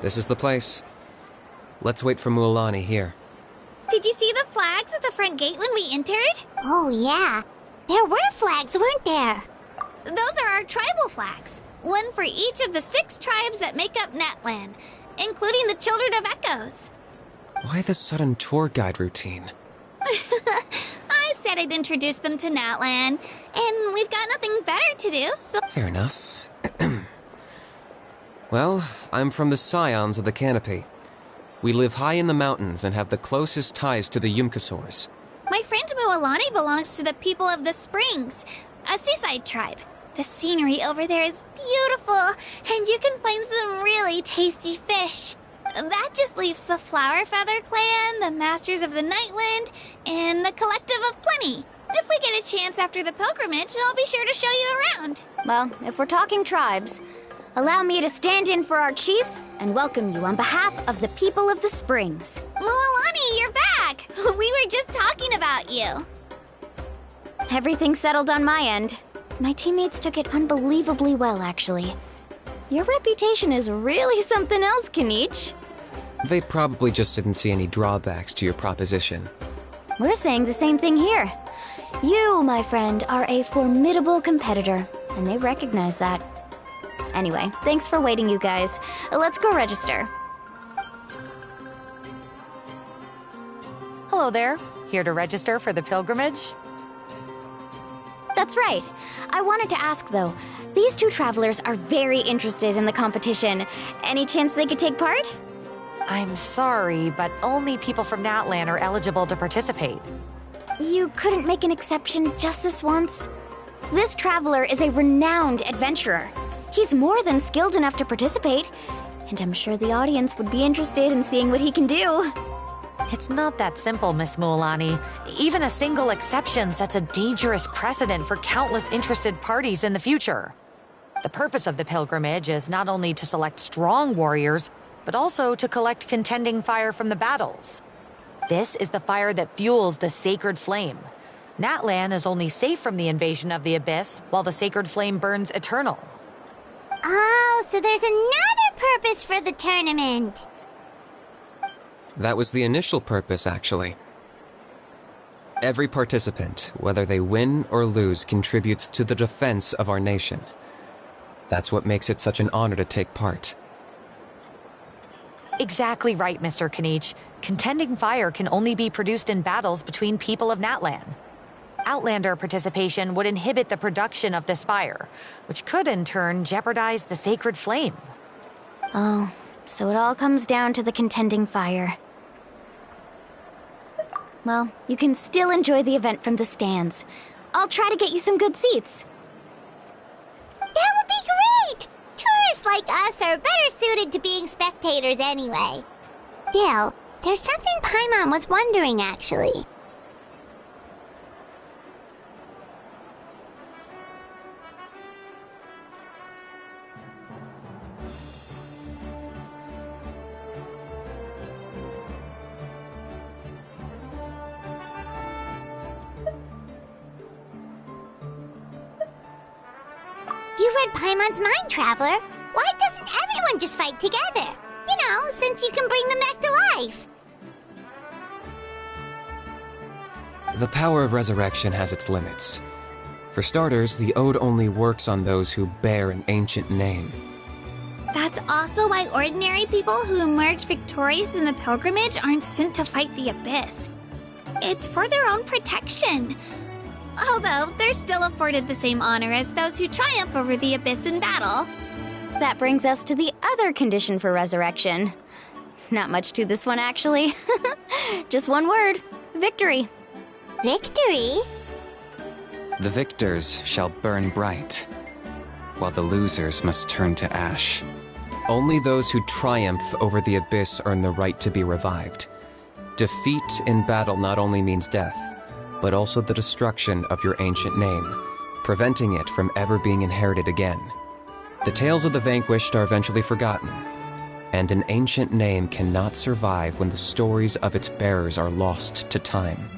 This is the place. Let's wait for Mualani here. Did you see the flags at the front gate when we entered? Oh, yeah. There were flags, weren't there? Those are our tribal flags. One for each of the 6 tribes that make up Natlan, including the Children of Echoes. Why the sudden tour guide routine? I said I'd introduce them to Natlan, and we've got nothing better to do, so... Fair enough. Well, I'm from the Scions of the Canopy. We live high in the mountains and have the closest ties to the Yumkasaurs. My friend Mualani belongs to the people of the Springs, a seaside tribe. The scenery over there is beautiful, and you can find some really tasty fish. That just leaves the Flower Feather Clan, the Masters of the Nightwind, and the Collective of Plenty. If we get a chance after the pilgrimage, I'll be sure to show you around. Well, if we're talking tribes, allow me to stand in for our chief and welcome you on behalf of the people of the Springs. Mualani, you're back! We were just talking about you. Everything's settled on my end. My teammates took it unbelievably well, actually. Your reputation is really something else, Kanich. They probably just didn't see any drawbacks to your proposition. We're saying the same thing here. You, my friend, are a formidable competitor, and they recognize that. Anyway, thanks for waiting, you guys. Let's go register. Hello there. Here to register for the pilgrimage? That's right. I wanted to ask, though. These 2 travelers are very interested in the competition. Any chance they could take part? I'm sorry, but only people from Natlan are eligible to participate. You couldn't make an exception just this once? This traveler is a renowned adventurer. He's more than skilled enough to participate, and I'm sure the audience would be interested in seeing what he can do. It's not that simple, Miss Mualani. Even a single exception sets a dangerous precedent for countless interested parties in the future. The purpose of the pilgrimage is not only to select strong warriors, but also to collect contending fire from the battles. This is the fire that fuels the sacred flame. Natlan is only safe from the invasion of the Abyss, while the sacred flame burns eternal. Oh, so there's another purpose for the tournament. That was the initial purpose, actually. Every participant, whether they win or lose, contributes to the defense of our nation. That's what makes it such an honor to take part. Exactly right, Mr. Kanich. Contending fire can only be produced in battles between people of Natlan. Outlander participation would inhibit the production of this fire, which could in turn jeopardize the sacred flame. Oh, so it all comes down to the contending fire. Well, you can still enjoy the event from the stands. I'll try to get you some good seats. That would be great! Tourists like us are better suited to being spectators anyway. Still, there's something Paimon was wondering, actually. You read Paimon's mind, Traveler. Why doesn't everyone just fight together? You know, since you can bring them back to life. The power of resurrection has its limits. For starters, the Ode only works on those who bear an ancient name. That's also why ordinary people who emerge victorious in the pilgrimage aren't sent to fight the Abyss. It's for their own protection. Although, they're still afforded the same honor as those who triumph over the Abyss in battle. That brings us to the other condition for resurrection. Not much to this one, actually. Just one word: victory. Victory? The victors shall burn bright, while the losers must turn to ash. Only those who triumph over the Abyss earn the right to be revived. Defeat in battle not only means death, but also the destruction of your ancient name, preventing it from ever being inherited again. The tales of the vanquished are eventually forgotten, and an ancient name cannot survive when the stories of its bearers are lost to time.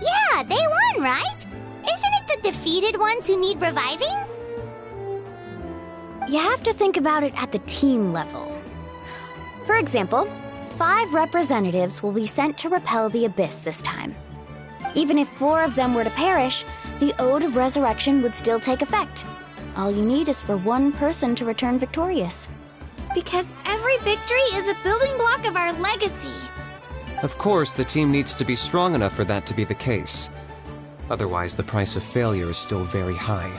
Yeah, they won, right? Isn't it the defeated ones who need reviving? You have to think about it at the team level. For example, 5 representatives will be sent to repel the Abyss this time. Even if 4 of them were to perish, the Ode of Resurrection would still take effect. All you need is for 1 person to return victorious. Because every victory is a building block of our legacy. Of course, the team needs to be strong enough for that to be the case. Otherwise, the price of failure is still very high.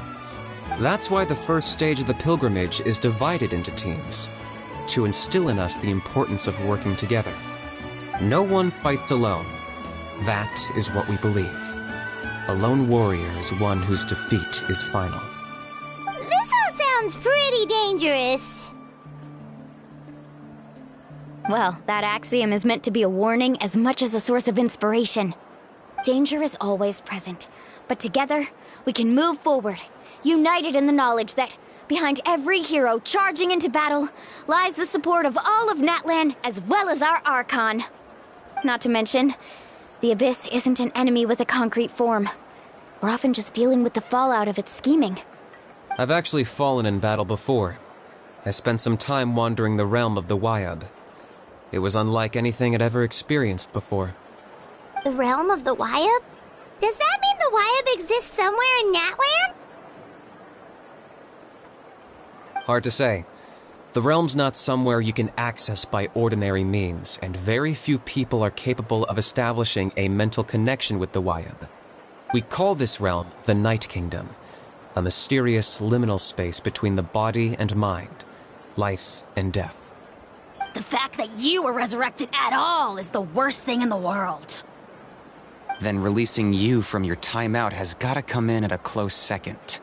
That's why the first stage of the pilgrimage is divided into teams, to instill in us the importance of working together. No one fights alone. That is what we believe. A lone warrior is one whose defeat is final. This all sounds pretty dangerous. Well, that axiom is meant to be a warning as much as a source of inspiration. Danger is always present, but together, we can move forward, united in the knowledge that behind every hero charging into battle lies the support of all of Natlan as well as our Archon. Not to mention, the Abyss isn't an enemy with a concrete form. We're often just dealing with the fallout of its scheming. I've actually fallen in battle before. I spent some time wandering the realm of the Wyab. It was unlike anything I'd ever experienced before. The realm of the Wyab? Does that mean the Wyab exists somewhere in Natlan? Hard to say. The realm's not somewhere you can access by ordinary means, and very few people are capable of establishing a mental connection with the Wyab. We call this realm the Night Kingdom, a mysterious liminal space between the body and mind, life and death. The fact that you were resurrected at all is the worst thing in the world. Then releasing you from your timeout has gotta come in at a close second.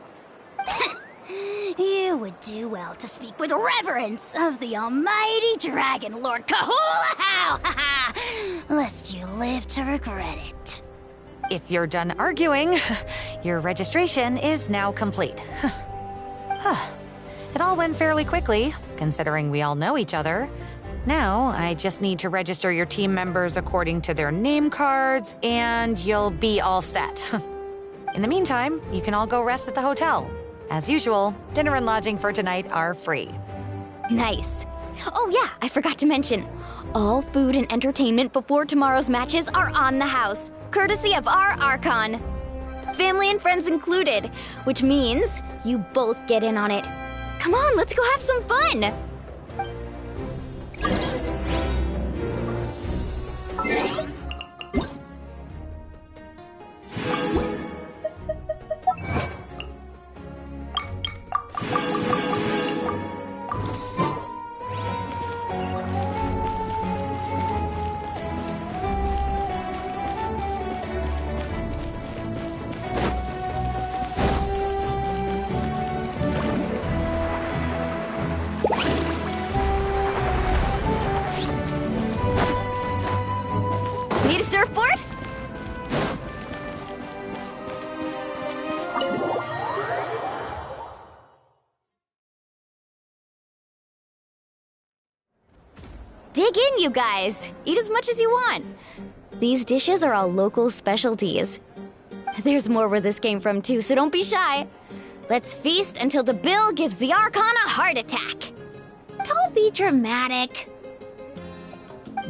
You would do well to speak with reverence of the almighty Dragon Lord Kahulahau, lest you live to regret it. If you're done arguing, your registration is now complete. It all went fairly quickly, considering we all know each other. Now, I just need to register your team members according to their name cards, and you'll be all set. In the meantime, you can all go rest at the hotel. As usual, dinner and lodging for tonight are free. Nice. Oh yeah, I forgot to mention. All food and entertainment before tomorrow's matches are on the house, courtesy of our Archon. Family and friends included, which means you both get in on it. Come on, let's go have some fun! Need a surfboard? Dig in, you guys. Eat as much as you want. These dishes are all local specialties. There's more where this came from, too, so don't be shy. Let's feast until the bill gives the Archon a heart attack. Don't be dramatic.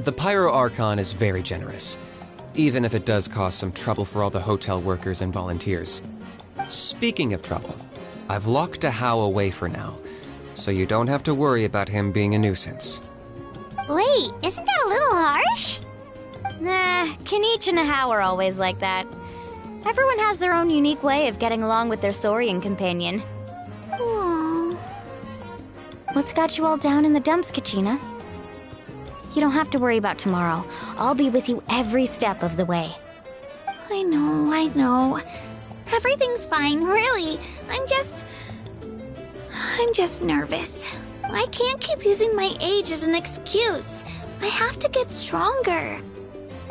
The Pyro Archon is very generous, even if it does cause some trouble for all the hotel workers and volunteers. Speaking of trouble, I've locked Ahau away for now, so you don't have to worry about him being a nuisance. Wait, isn't that a little harsh? Nah, Kenichi and Ahau are always like that. Everyone has their own unique way of getting along with their Saurian companion. What's got you all down in the dumps, Kachina? You don't have to worry about tomorrow. I'll be with you every step of the way. I know. Everything's fine, really. I'm just nervous. I can't keep using my age as an excuse. I have to get stronger.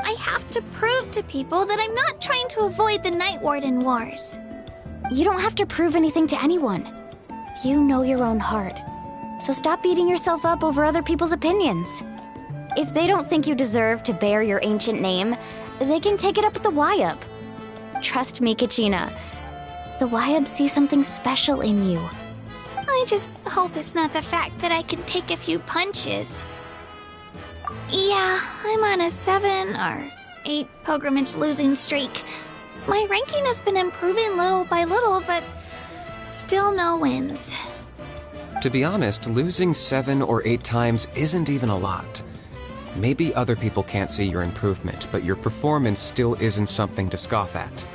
I have to prove to people that I'm not trying to avoid the Night Warden Wars. You don't have to prove anything to anyone. You know your own heart. So stop beating yourself up over other people's opinions. If they don't think you deserve to bear your ancient name, they can take it up with the Wyab. Trust me, Kachina. The Wyab see something special in you. I just hope it's not the fact that I can take a few punches. Yeah, I'm on a 7 or 8 pilgrimage losing streak. My ranking has been improving little by little, but still no wins. To be honest, losing 7 or 8 times isn't even a lot. Maybe other people can't see your improvement, but your performance still isn't something to scoff at.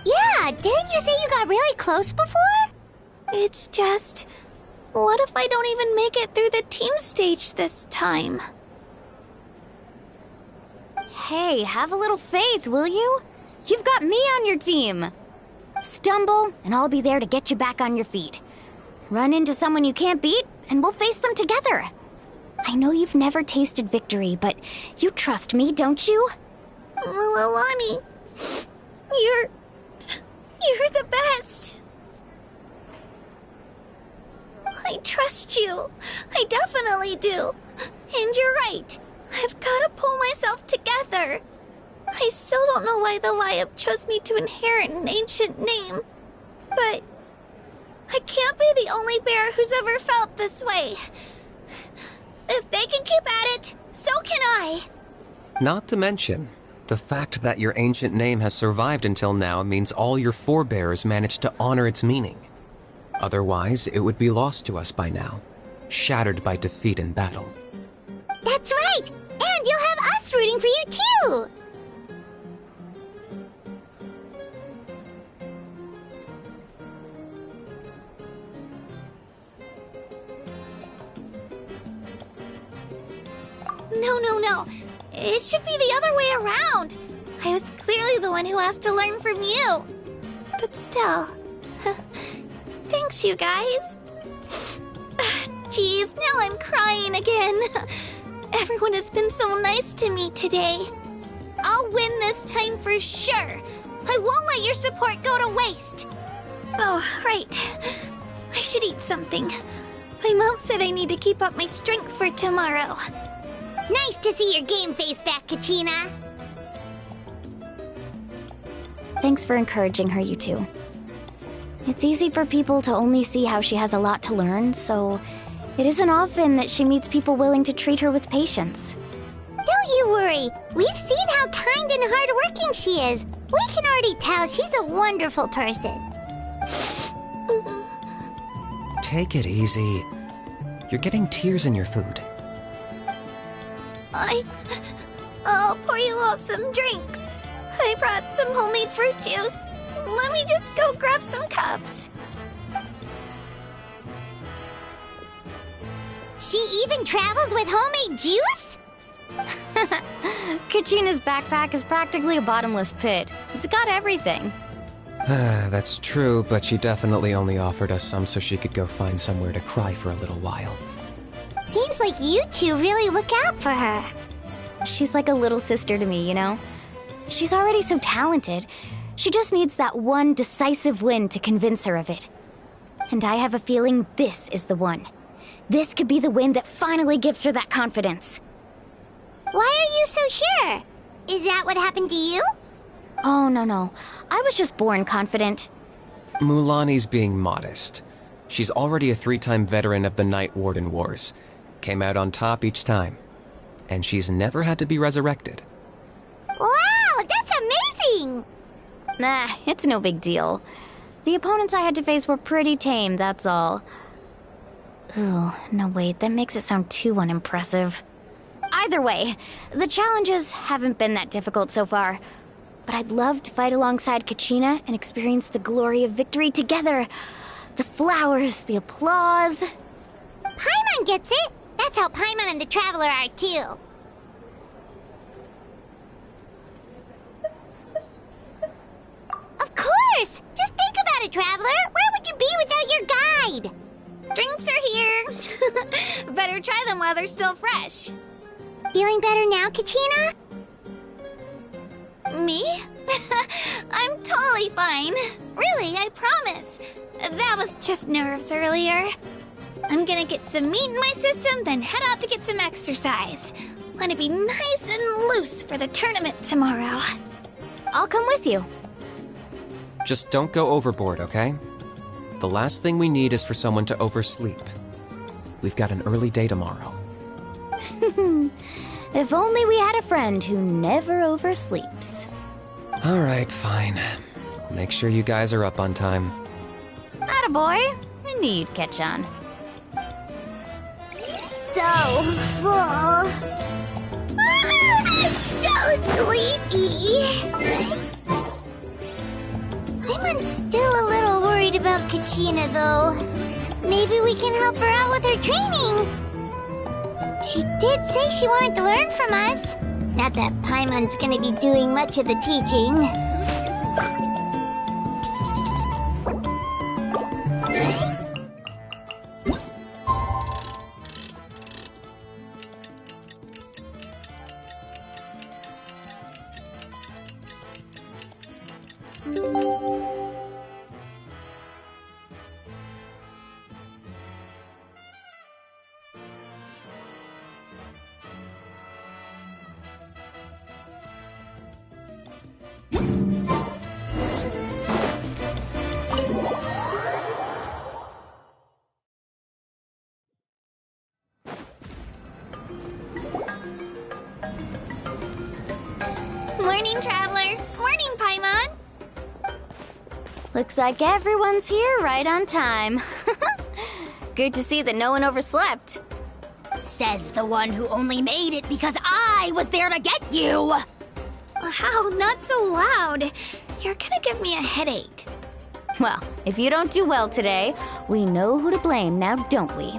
Yeah, didn't you say you got really close before? It's just... what if I don't even make it through the team stage this time? Hey, have a little faith, will you? You've got me on your team. Stumble, and I'll be there to get you back on your feet. Run into someone you can't beat, and we'll face them together. I know you've never tasted victory, but you trust me, don't you? Alani, you're the best. I trust you. I definitely do. And you're right. I've gotta pull myself together. I still don't know why the Lyab chose me to inherit an ancient name. But I can't be the only bear who's ever felt this way. If they can keep at it, so can I. Not to mention, the fact that your ancient name has survived until now means all your forebears managed to honor its meaning. Otherwise, it would be lost to us by now, shattered by defeat in battle. That's right! And you'll have us rooting for you too! No. It should be the other way around. I was clearly the one who asked to learn from you. But still... thanks, you guys. Jeez, now I'm crying again. Everyone has been so nice to me today. I'll win this time for sure. I won't let your support go to waste. Oh, right. I should eat something. My mom said I need to keep up my strength for tomorrow. Nice to see your game face back, Kachina. Thanks for encouraging her, you two. It's easy for people to only see how she has a lot to learn, so it isn't often that she meets people willing to treat her with patience. Don't you worry. We've seen how kind and hardworking she is. We can already tell she's a wonderful person. Take it easy. You're getting tears in your food. I'll pour you all some drinks. I brought some homemade fruit juice. Let me just go grab some cups. She even travels with homemade juice? Kachina's backpack is practically a bottomless pit. It's got everything. That's true, but she definitely only offered us some so she could go find somewhere to cry for a little while. Seems like you two really look out for her. She's like a little sister to me, you know? She's already so talented. She just needs that one decisive win to convince her of it. And I have a feeling this is the one. This could be the win that finally gives her that confidence. Why are you so sure? Is that what happened to you? Oh, no. I was just born confident. Mulani's being modest. She's already a 3-time veteran of the Night Warden Wars. Came out on top each time. And she's never had to be resurrected. Wow, that's amazing! Nah, it's no big deal. The opponents I had to face were pretty tame, that's all. Ooh, no wait, that makes it sound too unimpressive. Either way, the challenges haven't been that difficult so far. But I'd love to fight alongside Kachina and experience the glory of victory together. The flowers, the applause. Paimon gets it! That's how Paimon and the Traveler are too. Of course! Just think about it, Traveler! Where would you be without your guide? Drinks are here. Better try them while they're still fresh. Feeling better now, Kachina? Me? I'm totally fine. Really, I promise. That was just nerves earlier. I'm gonna get some meat in my system, then head out to get some exercise. Want to be nice and loose for the tournament tomorrow. I'll come with you. Just don't go overboard, okay? The last thing we need is for someone to oversleep. We've got an early day tomorrow. If only we had a friend who never oversleeps. Alright, fine. Make sure you guys are up on time. Attaboy. I knew you'd catch on. So full. I'm so sleepy. I'm still a little worried about Kachina, though. Maybe we can help her out with her training. She did say she wanted to learn from us. Not that Paimon's gonna be doing much of the teaching. Morning, Traveler. Morning, Paimon. Looks like everyone's here right on time. Good to see that no one overslept. Says the one who only made it because I was there to get you! Wow, not so loud. You're gonna give me a headache. Well, if you don't do well today, we know who to blame now, don't we?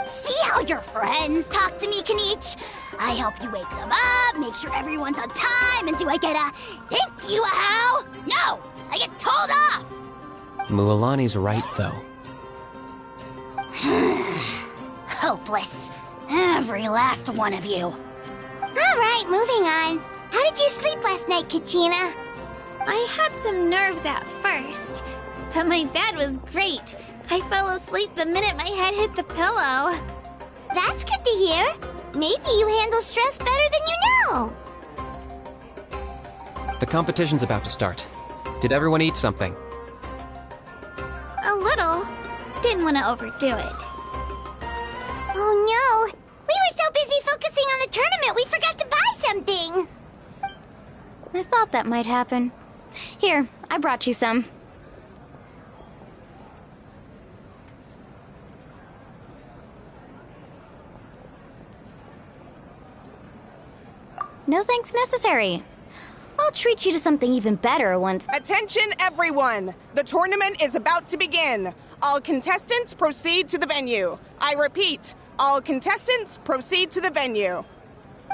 See how your friends talk to me, Kanich? I help you wake them up, make sure everyone's on time, and do I get a thank you, how? No! I get told off! Mualani's right, though. Hopeless. Every last one of you. Alright, moving on. How did you sleep last night, Kachina? I had some nerves at first, but my bed was great. I fell asleep the minute my head hit the pillow. That's good to hear. Maybe you handle stress better than you know. The competition's about to start. Did everyone eat something? A little. Didn't want to overdo it. Oh no! We were so busy focusing on the tournament we forgot to buy something! I thought that might happen. Here, I brought you some. No thanks necessary. I'll treat you to something even better once... Attention, everyone! The tournament is about to begin. All contestants proceed to the venue. I repeat, all contestants proceed to the venue.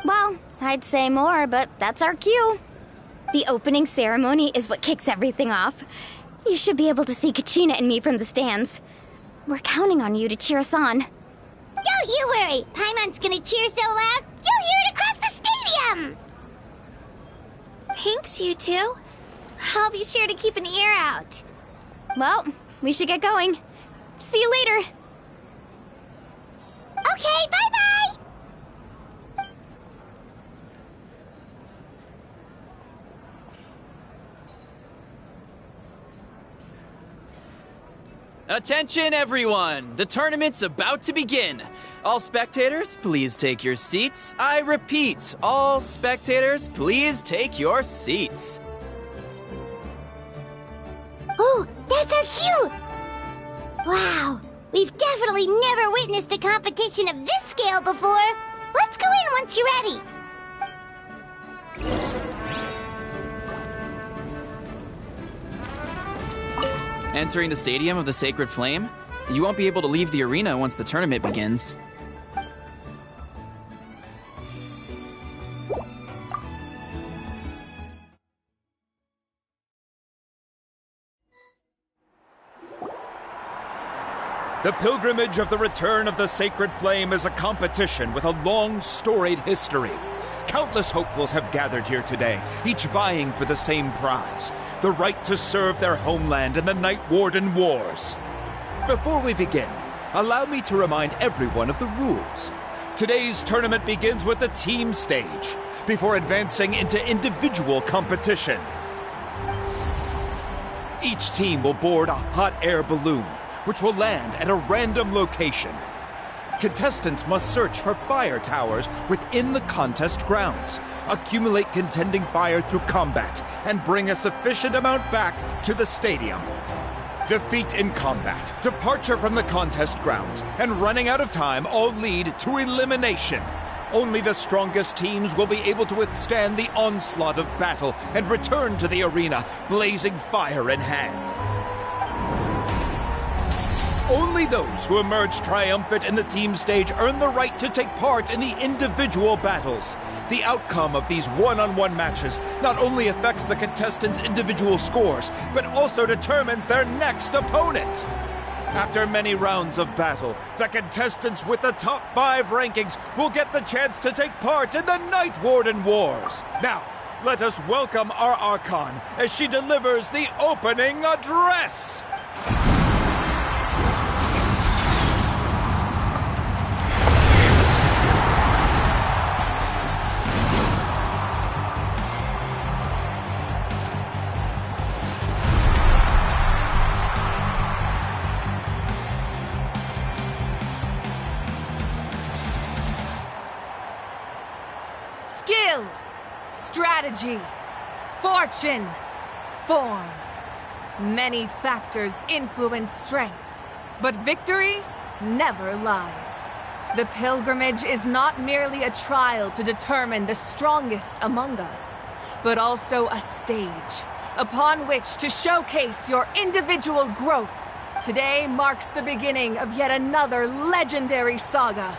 Well, I'd say more, but that's our cue. The opening ceremony is what kicks everything off. You should be able to see Kachina and me from the stands. We're counting on you to cheer us on. Don't you worry! Paimon's gonna cheer so loud, you'll hear it across the stadium! Thanks, you two. I'll be sure to keep an ear out. Well, we should get going. See you later. Okay, bye-bye! Attention, everyone! The tournament's about to begin. All spectators, please take your seats. I repeat, all spectators, please take your seats. Oh, that's our cue! Wow, we've definitely never witnessed a competition of this scale before. Let's go in once you're ready. Entering the Stadium of the Sacred Flame, you won't be able to leave the arena once the tournament begins. The Pilgrimage of the Return of the Sacred Flame is a competition with a long, storied history. Countless hopefuls have gathered here today, each vying for the same prize, the right to serve their homeland in the Night Warden Wars. Before we begin, allow me to remind everyone of the rules. Today's tournament begins with the team stage, before advancing into individual competition. Each team will board a hot air balloon, which will land at a random location. Contestants must search for fire towers within the contest grounds, accumulate contending fire through combat, and bring a sufficient amount back to the stadium. Defeat in combat, departure from the contest grounds, and running out of time all lead to elimination. Only the strongest teams will be able to withstand the onslaught of battle and return to the arena, blazing fire in hand. Only those who emerge triumphant in the team stage earn the right to take part in the individual battles. The outcome of these one-on-one matches not only affects the contestants' individual scores, but also determines their next opponent. After many rounds of battle, the contestants with the top 5 rankings will get the chance to take part in the Night Warden Wars. Now, let us welcome our Archon as she delivers the opening address! Skill, strategy, fortune, form. Many factors influence strength, but victory never lies. The pilgrimage is not merely a trial to determine the strongest among us, but also a stage upon which to showcase your individual growth. Today marks the beginning of yet another legendary saga.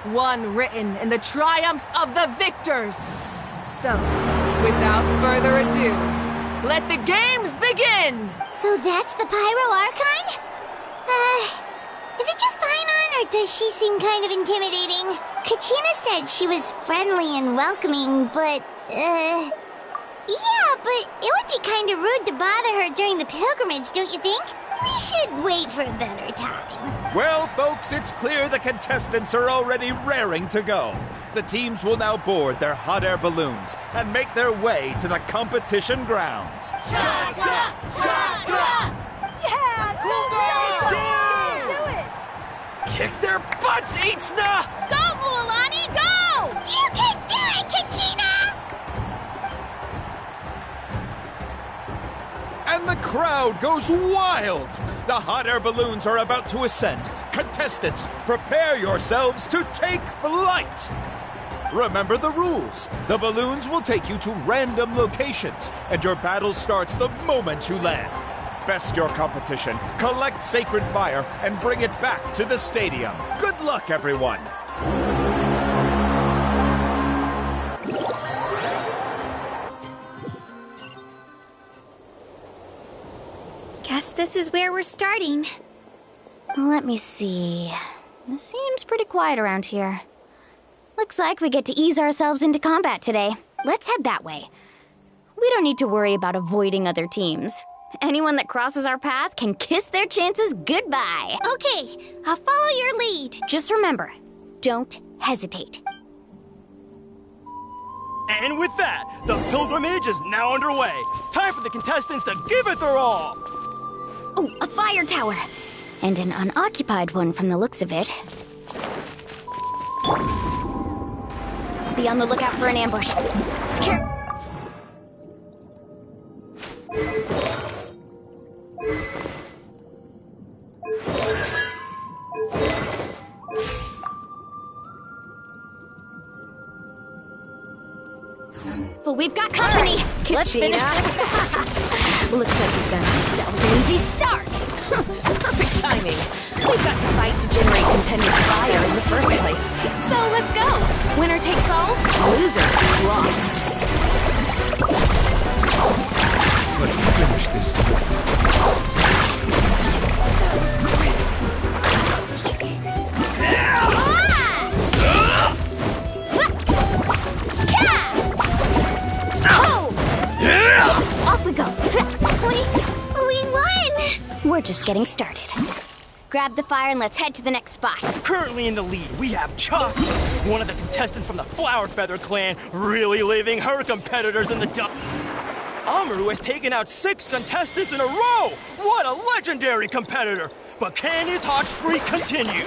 One written in the triumphs of the victors. So, without further ado, let the games begin! So that's the Pyro Archon? Is it just Paimon, or does she seem kind of intimidating? Kachina said she was friendly and welcoming, but, yeah, but it would be kind of rude to bother her during the pilgrimage, don't you think? We should wait for a better time. Well, folks, it's clear the contestants are already raring to go. The teams will now board their hot air balloons and make their way to the competition grounds. Shasta! Shasta! Yeah, cool, do it! Kick their butts, Itzna! Go, Mualani, go! You can do it, Kachina! And the crowd goes wild! The hot air balloons are about to ascend. Contestants, prepare yourselves to take flight! Remember the rules. The balloons will take you to random locations, and your battle starts the moment you land. Best your competition, collect sacred fire, and bring it back to the stadium. Good luck, everyone! Guess this is where we're starting. Let me see. It seems pretty quiet around here. Looks like we get to ease ourselves into combat today. Let's head that way. We don't need to worry about avoiding other teams. Anyone that crosses our path can kiss their chances goodbye. Okay, I'll follow your lead. Just remember, don't hesitate. And with that, the pilgrimage is now underway. Time for the contestants to give it their all. Oh, a fire tower! And an unoccupied one from the looks of it. Be on the lookout for an ambush. Well, we've got company! Let's finish this. Looks like you've got yourself an easy start. Perfect timing. We've got to fight to generate contended fire in the first place. So let's go. Winner takes all, loser lost. Let's finish this. Off we go. We won! We're just getting started. Grab the fire and let's head to the next spot. Currently in the lead, we have Chasta, one of the contestants from the Flower Feather clan, really leaving her competitors in the dust. Amaru has taken out 6 contestants in a row! What a legendary competitor! But can his hot streak continue?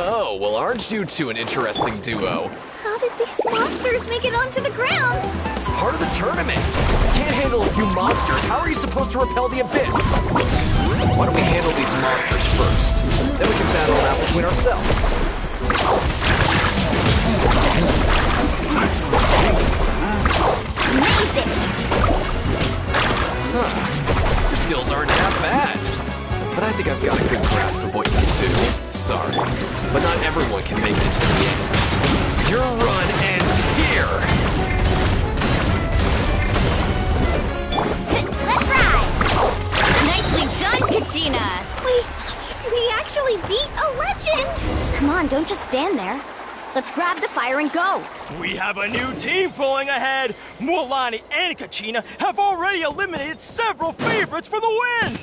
Oh, well, aren't you two an interesting duo? How did these monsters make it onto the grounds? It's part of the tournament. You can't handle a few monsters. How are you supposed to repel the abyss? Why don't we handle these monsters first? Then we can battle it out between ourselves. Amazing! Huh. Your skills aren't half bad. But I think I've got a good grasp of what you can do. Sorry, but not everyone can make it to the end. Your run ends here! Let's ride! Nicely done, Kachina! We actually beat a legend! Come on, don't just stand there. Let's grab the fire and go. We have a new team pulling ahead. Mualani and Kachina have already eliminated several favorites for the win.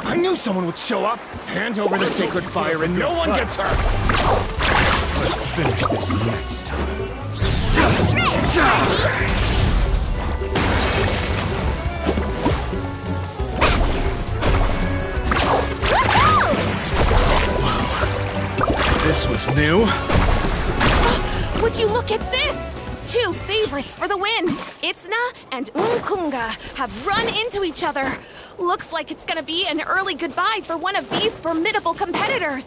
I knew someone would show up. Hand over the sacred fire and no one gets hurt. Let's finish this next time. This was new. Would you look at this? 2 favorites for the win. Itzna and Unkunga have run into each other. Looks like it's gonna be an early goodbye for one of these formidable competitors.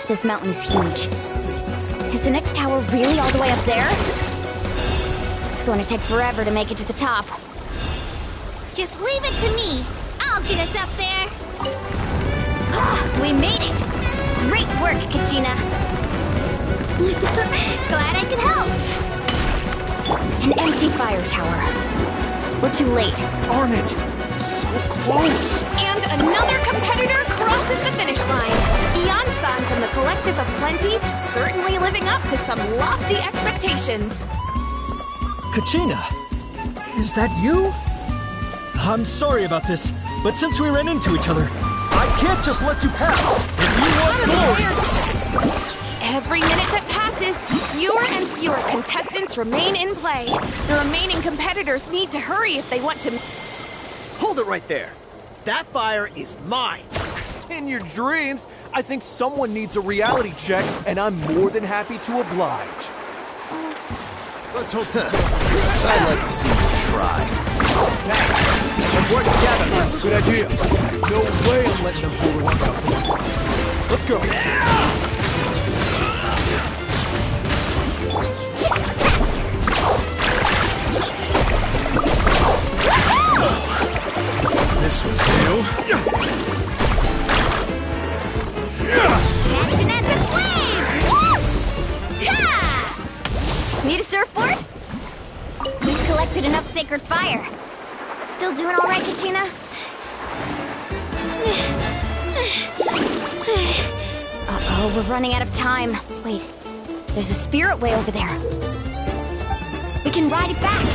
This mountain is huge. Is the next tower really all the way up there? It's going to take forever to make it to the top. Just leave it to me. I'll get us up there. We made it. Great work, Kachina. Glad I could help. An empty fire tower. We're too late. Darn it! So close! And another competitor crosses the finish line. Ian-san from the Collective of Plenty, certainly living up to some lofty expectations. Kachina, is that you? I'm sorry about this, but since we ran into each other, I can't just let you pass. If you want glory... Every minute that passes, fewer and fewer contestants remain in play. The remaining competitors need to hurry if they want to... Hold it right there. That fire is mine. In your dreams, I think someone needs a reality check, and I'm more than happy to oblige. Let's hope. I'd like to see you try. Let's work together. Good idea. No way I'm letting them pull the rug out for me. Let's go. This was new. Action at the flame! Whoosh! Yeah! Need a surfboard? We've collected enough sacred fire. Still doing all right, Kachina? Uh-oh, we're running out of time. Wait, there's a spirit way over there. We can ride it back.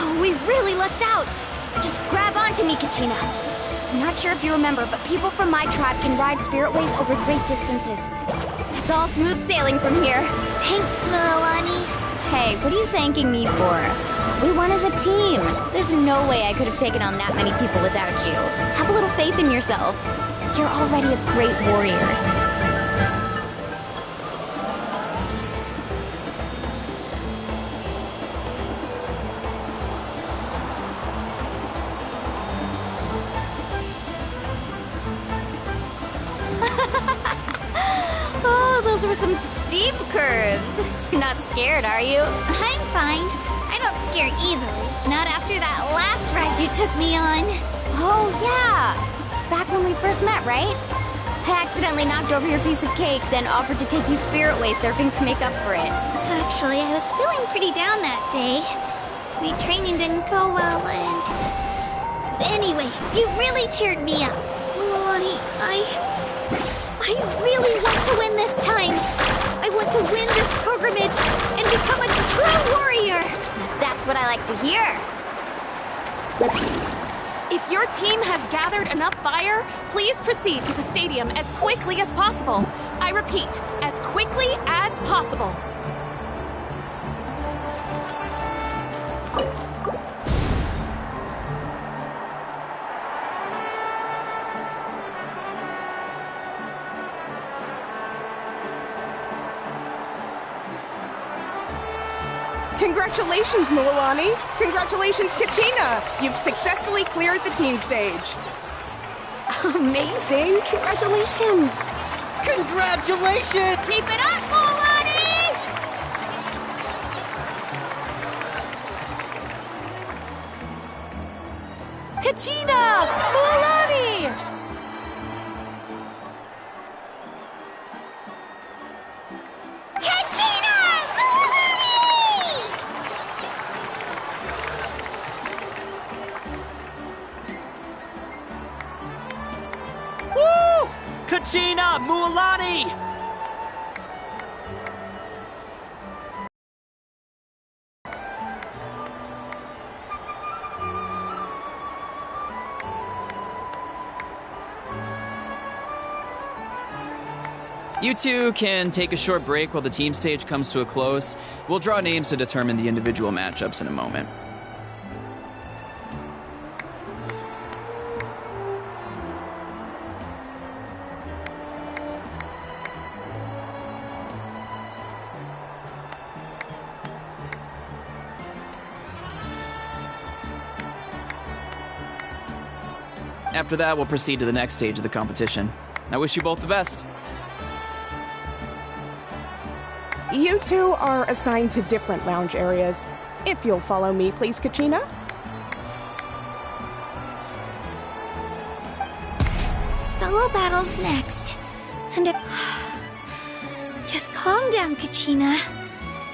Oh, we really lucked out. Just grab onto me, Kachina. I'm not sure if you remember, but people from my tribe can ride spirit ways over great distances. It's all smooth sailing from here. Thanks, Mualani. Hey, what are you thanking me for? We won as a team. There's no way I could have taken on that many people without you. Have a little faith in yourself. You're already a great warrior. Oh, those were some steep curves. Not scared, are you? I'm fine. I don't scare easily. Not after that last ride you took me on. Oh, yeah. Back when we first met, right? I accidentally knocked over your piece of cake, then offered to take you spirit way surfing to make up for it. Actually, I was feeling pretty down that day. My training didn't go well, and... Anyway, you really cheered me up. Mualani, I really want to win this time. I want to win this pilgrimage and become a true warrior. That's what I like to hear. If your team has gathered enough fire, please proceed to the stadium as quickly as possible. I repeat, as quickly as possible. Congratulations, Mualani! Congratulations, Kachina! You've successfully cleared the team stage. Amazing! Congratulations! Congratulations! Keep it up, Mualani! Kachina! Mualani! Kachina! Mualani! Woo! Kachina! Mualani! You two can take a short break while the team stage comes to a close. We'll draw names to determine the individual matchups in a moment. After that, we'll proceed to the next stage of the competition. I wish you both the best. You two are assigned to different lounge areas. If you'll follow me, please, Kachina. Solo battles next. And just calm down, Kachina.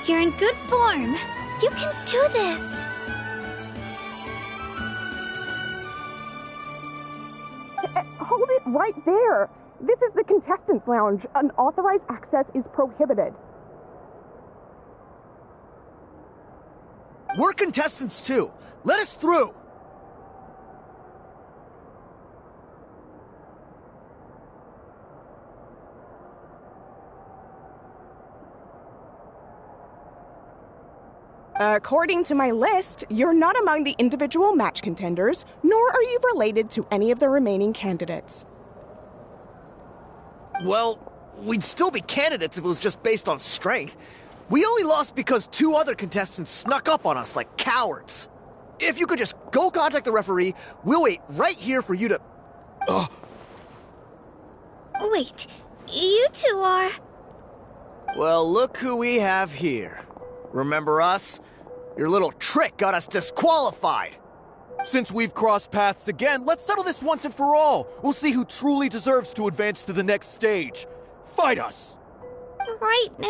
You're in good form. You can do this. Hold it right there. This is the contestants' lounge. Unauthorized access is prohibited. We're contestants too. Let us through. According to my list, you're not among the individual match contenders, nor are you related to any of the remaining candidates. Well, we'd still be candidates if it was just based on strength. We only lost because two other contestants snuck up on us like cowards. If you could just go contact the referee, we'll wait right here for you to... Wait, you two are... Well, look who we have here. Remember us? Your little trick got us disqualified. Since we've crossed paths again, let's settle this once and for all. We'll see who truly deserves to advance to the next stage. Fight us! Right now?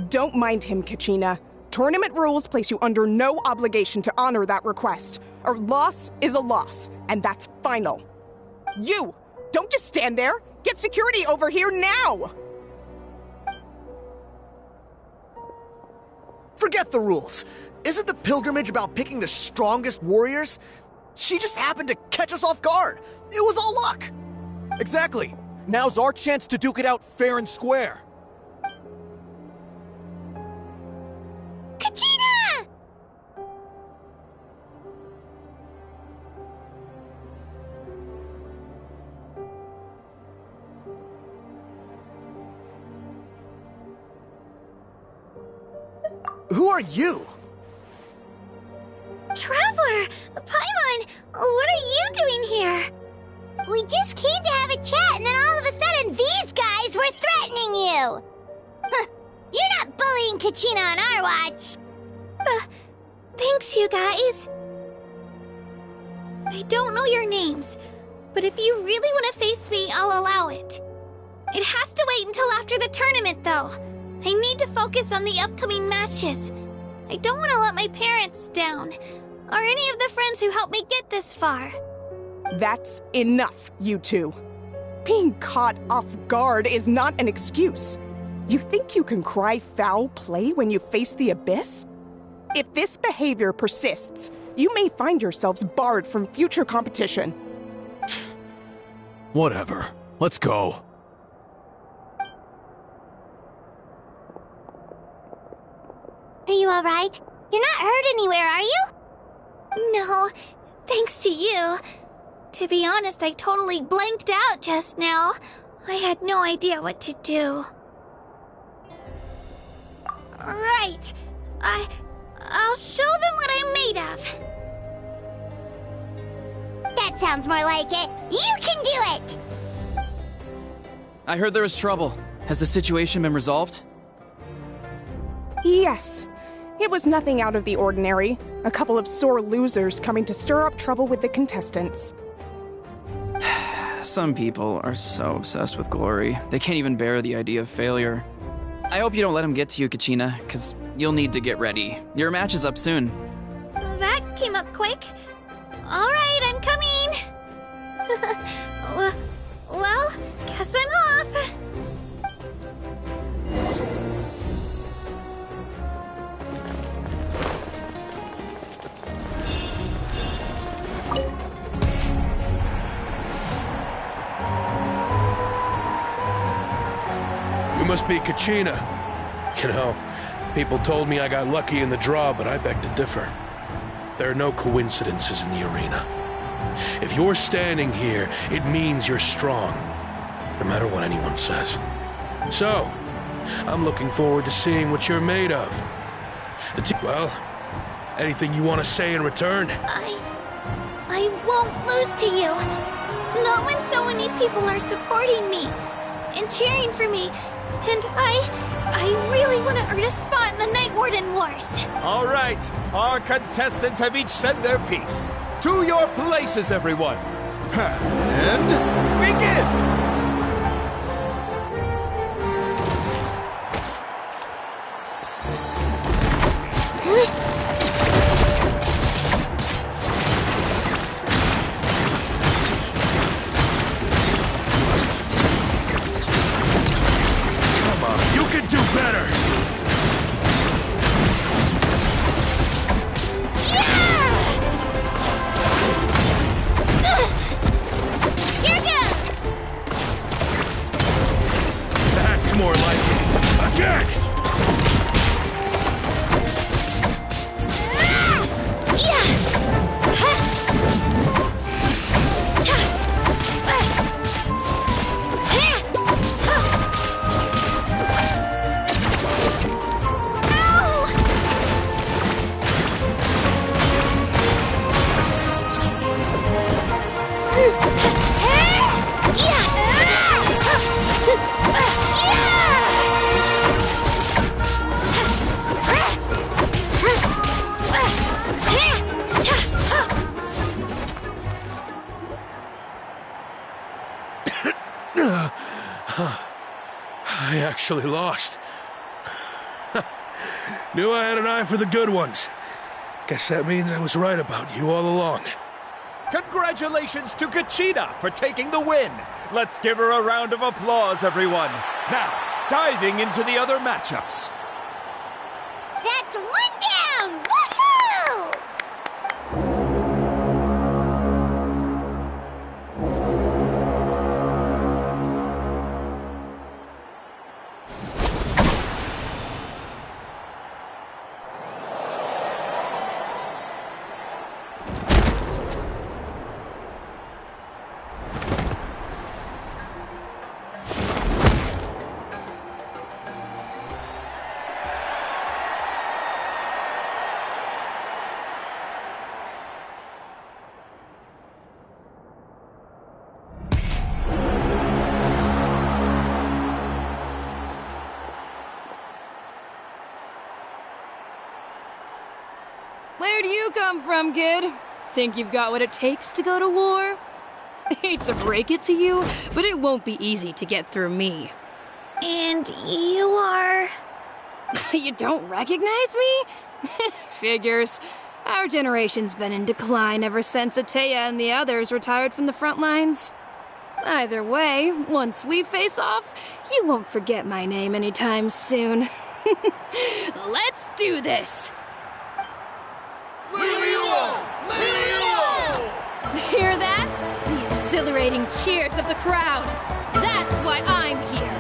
Don't mind him, Kachina. Tournament rules place you under no obligation to honor that request. A loss is a loss, and that's final. You! Don't just stand there! Get security over here now! Forget the rules. Isn't the pilgrimage about picking the strongest warriors? She just happened to catch us off guard. It was all luck. Exactly. Now's our chance to duke it out fair and square. Kachina! Who are you? Traveler! Paimon! What are you doing here? We just came to have a chat, and then all of a sudden these guys were threatening you! Huh, you're not bullying Kachina on our watch! Thanks, you guys. I don't know your names, but if you really want to face me, I'll allow it. It has to wait until after the tournament, though. I need to focus on the upcoming matches. I don't want to let my parents down, or any of the friends who helped me get this far. That's enough, you two. Being caught off guard is not an excuse. You think you can cry foul play when you face the abyss? If this behavior persists, you may find yourselves barred from future competition. Whatever. Let's go. all right? You're not hurt anywhere, are you? No, thanks to you. To be honest, I totally blanked out just now. I had no idea what to do. Right. I'll show them what I'm made of. That sounds more like it. You can do it! I heard there was trouble. Has the situation been resolved? Yes. It was nothing out of the ordinary. A couple of sore losers coming to stir up trouble with the contestants. Some people are so obsessed with glory, they can't even bear the idea of failure. I hope you don't let him get to you, Kachina, because you'll need to get ready. Your match is up soon. That came up quick. All right, I'm coming. Well, guess I'm off. You must be Kachina. You know, people told me I got lucky in the draw, but I beg to differ. There are no coincidences in the arena. If you're standing here, it means you're strong, no matter what anyone says. So, I'm looking forward to seeing what you're made of. Well, anything you want to say in return? I won't lose to you. Not when so many people are supporting me and cheering for me. And I really want to earn a spot in the Night Warden Wars. All right, our contestants have each said their piece. To your places, everyone. And begin! I actually lost. Knew I had an eye for the good ones. Guess that means I was right about you all along. Congratulations to Kachina for taking the win. Let's give her a round of applause, everyone. Now, diving into the other matchups. That's one down! Woohoo! Where do you come from, kid? Think you've got what it takes to go to war? Hate to break it to you, but it won't be easy to get through me. And you are... You don't recognize me? Figures. Our generation's been in decline ever since Ateya and the others retired from the front lines. Either way, once we face off, you won't forget my name anytime soon. Let's do this! Hear that? The exhilarating cheers of the crowd. That's why I'm here.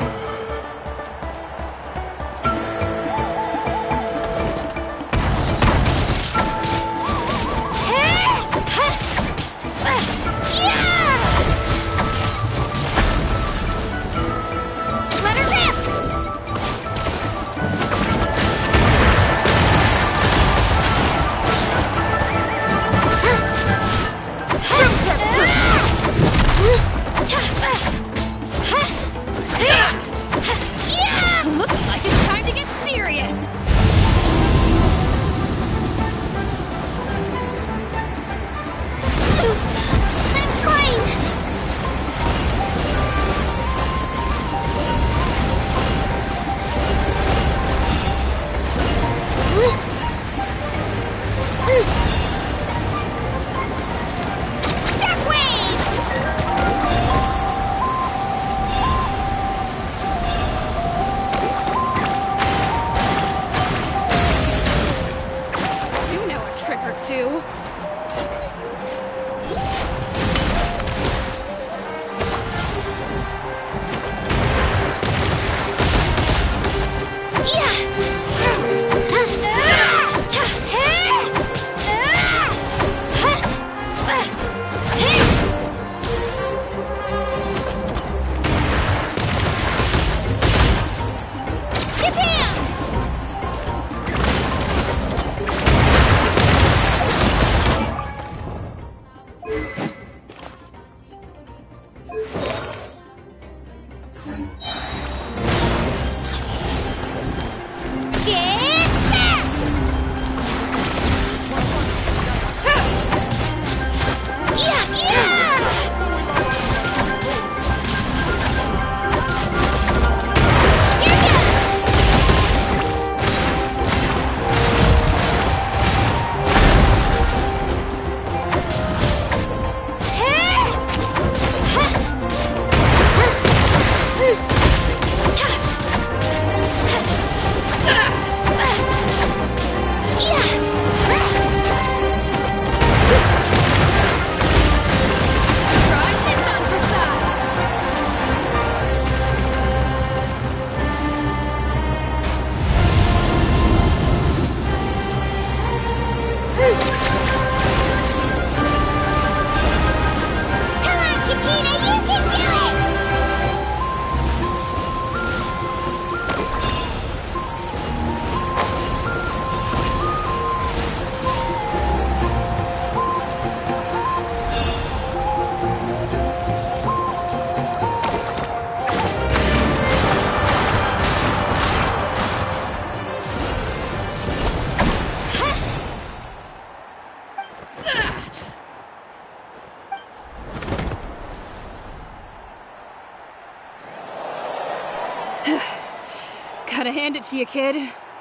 Gotta hand it to you, kid.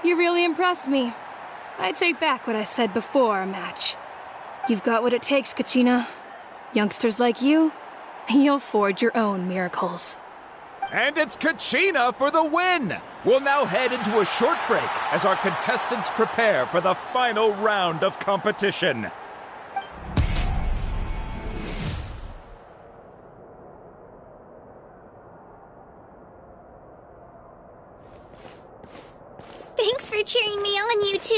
You really impressed me. I take back what I said before our match. You've got what it takes, Kachina. Youngsters like you, you'll forge your own miracles. And it's Kachina for the win! We'll now head into a short break as our contestants prepare for the final round of competition. Thanks for cheering me on, you two.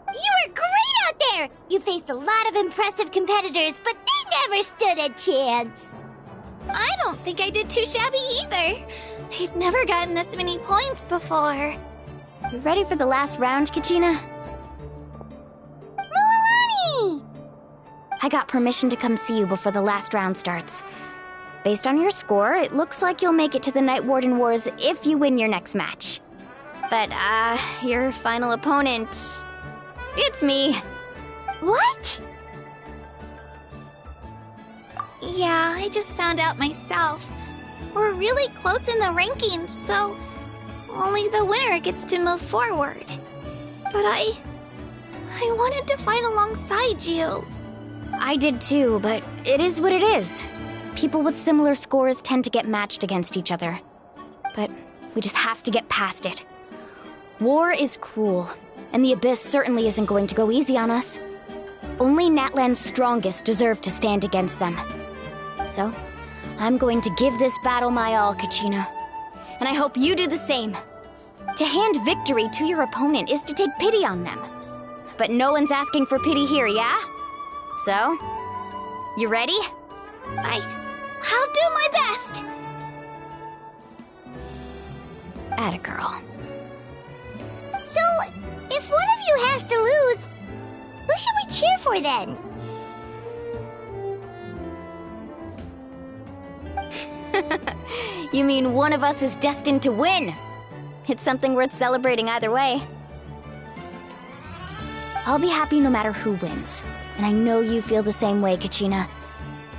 You were great out there! You faced a lot of impressive competitors, but they never stood a chance. I don't think I did too shabby either. I've never gotten this many points before. You ready for the last round, Kachina? Milani! I got permission to come see you before the last round starts. Based on your score, it looks like you'll make it to the Night Warden Wars if you win your next match. But, your final opponent... it's me. What? Yeah, I just found out myself. We're really close in the rankings, so only the winner gets to move forward. But I wanted to fight alongside you. I did too, but it is what it is. People with similar scores tend to get matched against each other. But we just have to get past it. War is cruel, and the Abyss certainly isn't going to go easy on us. Only Natlan's strongest deserve to stand against them. So, I'm going to give this battle my all, Kachina. And I hope you do the same. To hand victory to your opponent is to take pity on them. But no one's asking for pity here, yeah? So, you ready? I'll do my best! Atta girl. So, if one of you has to lose, who should we cheer for then? You mean one of us is destined to win? It's something worth celebrating either way. I'll be happy no matter who wins. And I know you feel the same way, Kachina.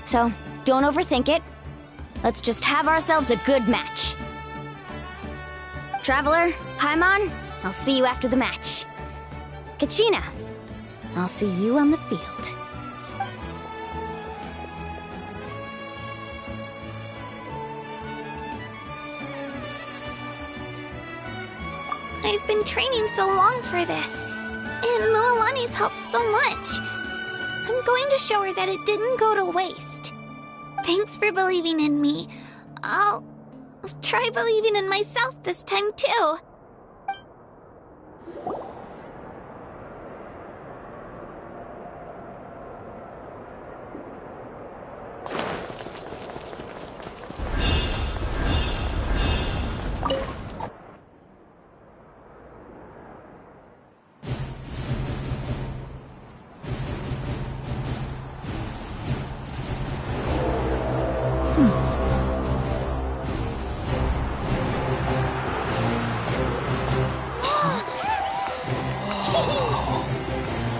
So, don't overthink it. Let's just have ourselves a good match. Traveler, Paimon, I'll see you after the match. Kachina, I'll see you on the field. I've been training so long for this, and Milani's helped so much. I'm going to show her that it didn't go to waste. Thanks for believing in me. I'll try believing in myself this time too.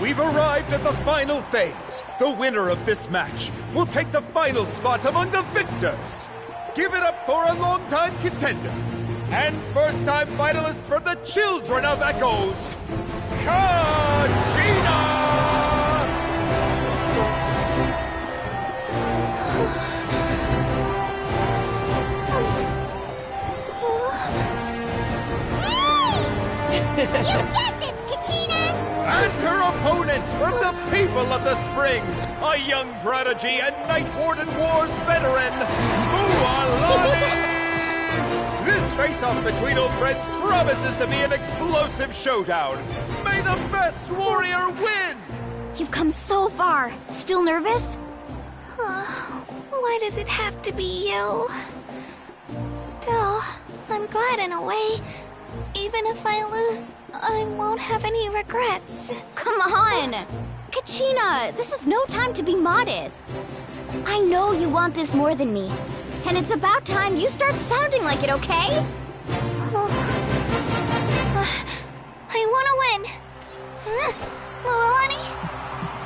We've arrived at the final phase. The winner of this match will take the final spot among the victors. Give it up for a longtime contender and first-time finalist for the Children of Echoes, Kachina! You get this, Kachina! And her opponent from the people of the Springs, a young prodigy and Night Warden Wars veteran, Mualani! This face-off between old friends promises to be an explosive showdown. May the best warrior win! You've come so far. Still nervous? Why does it have to be you? Still, I'm glad in a way. Even if I lose, I won't have any regrets. Come on! Kachina, this is no time to be modest. I know you want this more than me. And it's about time you start sounding like it, okay? I want to win. Milani,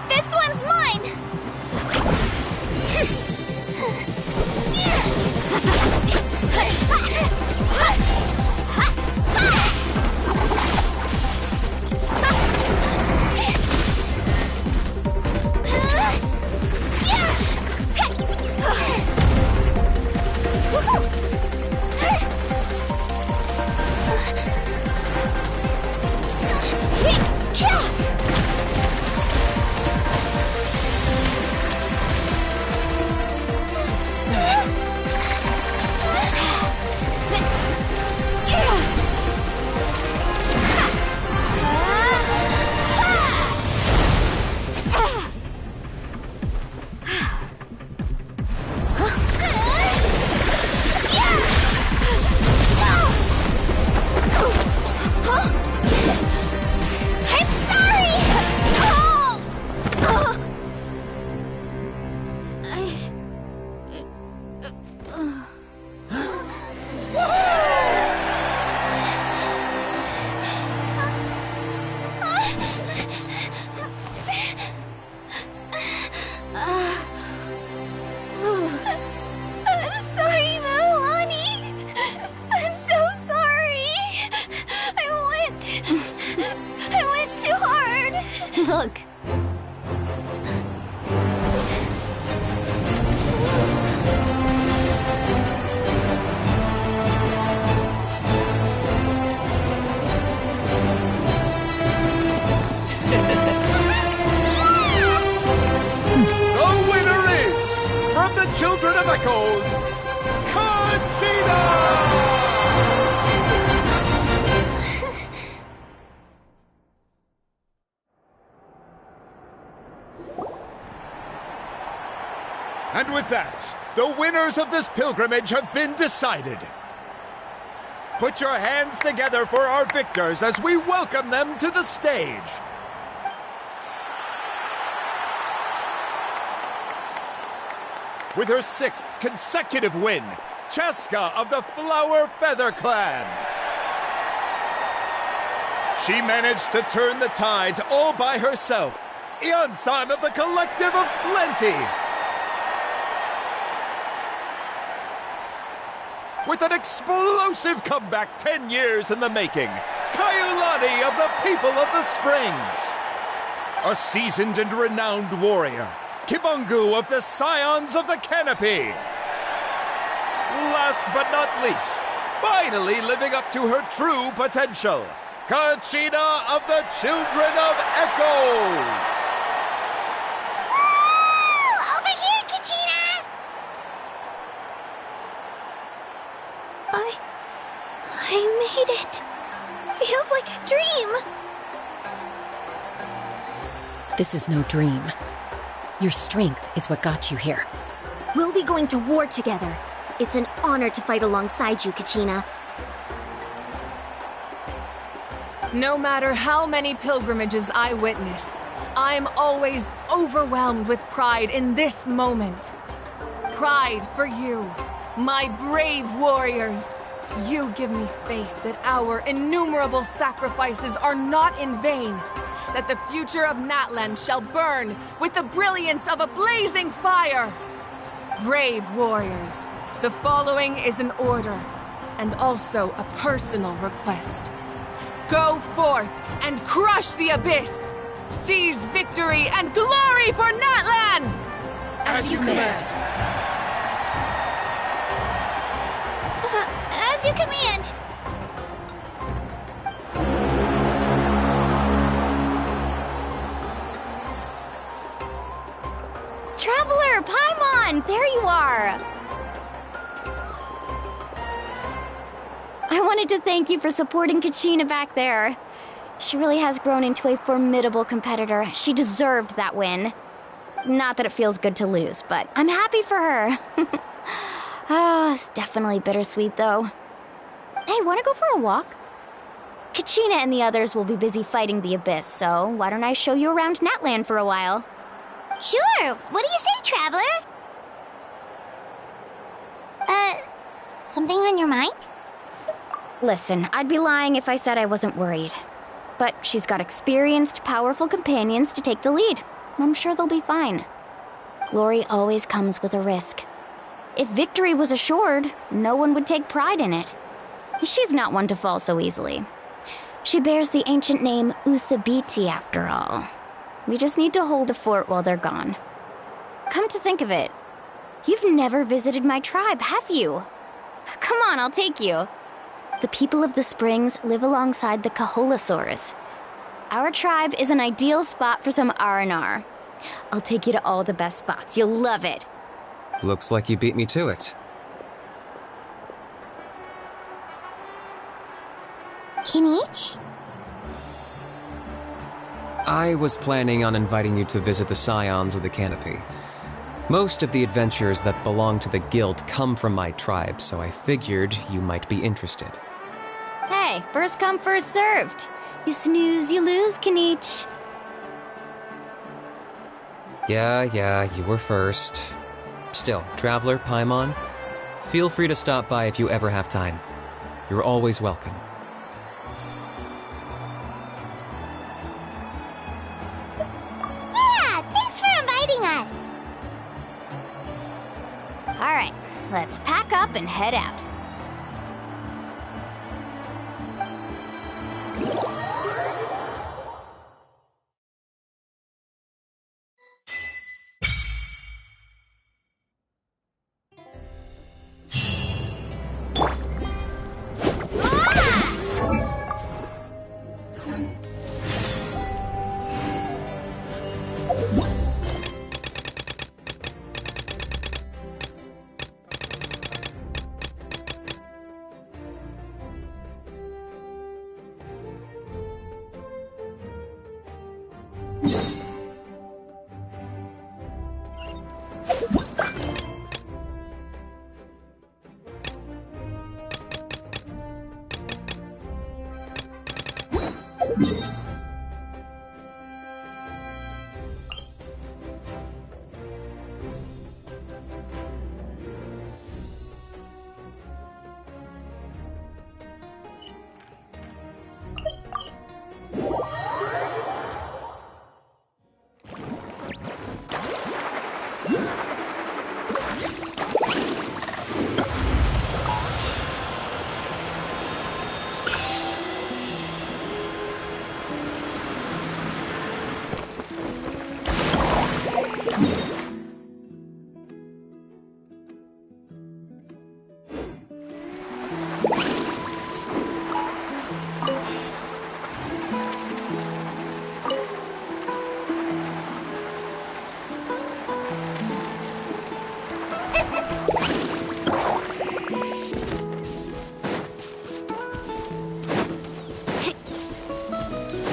this one's mine! children of echoes, Kachina! And with that, the winners of this pilgrimage have been decided. Put your hands together for our victors as we welcome them to the stage. With her 6th consecutive win, Cheska of the Flower Feather Clan. She managed to turn the tides all by herself. Ian-san of the Collective of Plenty. With an explosive comeback 10 years in the making, Kaiulani of the People of the Springs. A seasoned and renowned warrior, Kibungu of the Scions of the Canopy. Last but not least, finally living up to her true potential, Kachina of the Children of Echoes. Over here, Kachina! I made it. Feels like a dream. This is no dream. Your strength is what got you here. We'll be going to war together. It's an honor to fight alongside you, Kachina. No matter how many pilgrimages I witness, I'm always overwhelmed with pride in this moment. Pride for you, my brave warriors. You give me faith that our innumerable sacrifices are not in vain, that the future of Natlan shall burn with the brilliance of a blazing fire. Brave warriors, the following is an order, and also a personal request. Go forth and crush the abyss! Seize victory and glory for Natlan! As you command. As you command. Traveler, Paimon, there you are! I wanted to thank you for supporting Kachina back there. She really has grown into a formidable competitor. She deserved that win. Not that it feels good to lose, but I'm happy for her. It's definitely bittersweet, though. Hey, wanna go for a walk? Kachina and the others will be busy fighting the Abyss, so why don't I show you around Natlan for a while? Sure. What do you say, Traveler? Something on your mind? Listen, I'd be lying if I said I wasn't worried. But she's got experienced, powerful companions to take the lead. I'm sure they'll be fine. Glory always comes with a risk. If victory was assured, no one would take pride in it. She's not one to fall so easily. She bears the ancient name Uthabiti, after all. We just need to hold the fort while they're gone. Come to think of it, you've never visited my tribe, have you? Come on, I'll take you. The people of the Springs live alongside the Kaholasaurs. Our tribe is an ideal spot for some R&R. I'll take you to all the best spots. You'll love it. Looks like you beat me to it. Kinich? I was planning on inviting you to visit the Scions of the Canopy. Most of the adventurers that belong to the guild come from my tribe, so I figured you might be interested. Hey, first come, first served. You snooze, you lose, Kinich. Yeah, you were first. Still, Traveler, Paimon, feel free to stop by if you ever have time. You're always welcome. Yeah, thanks for inviting us. All right, let's pack up and head out.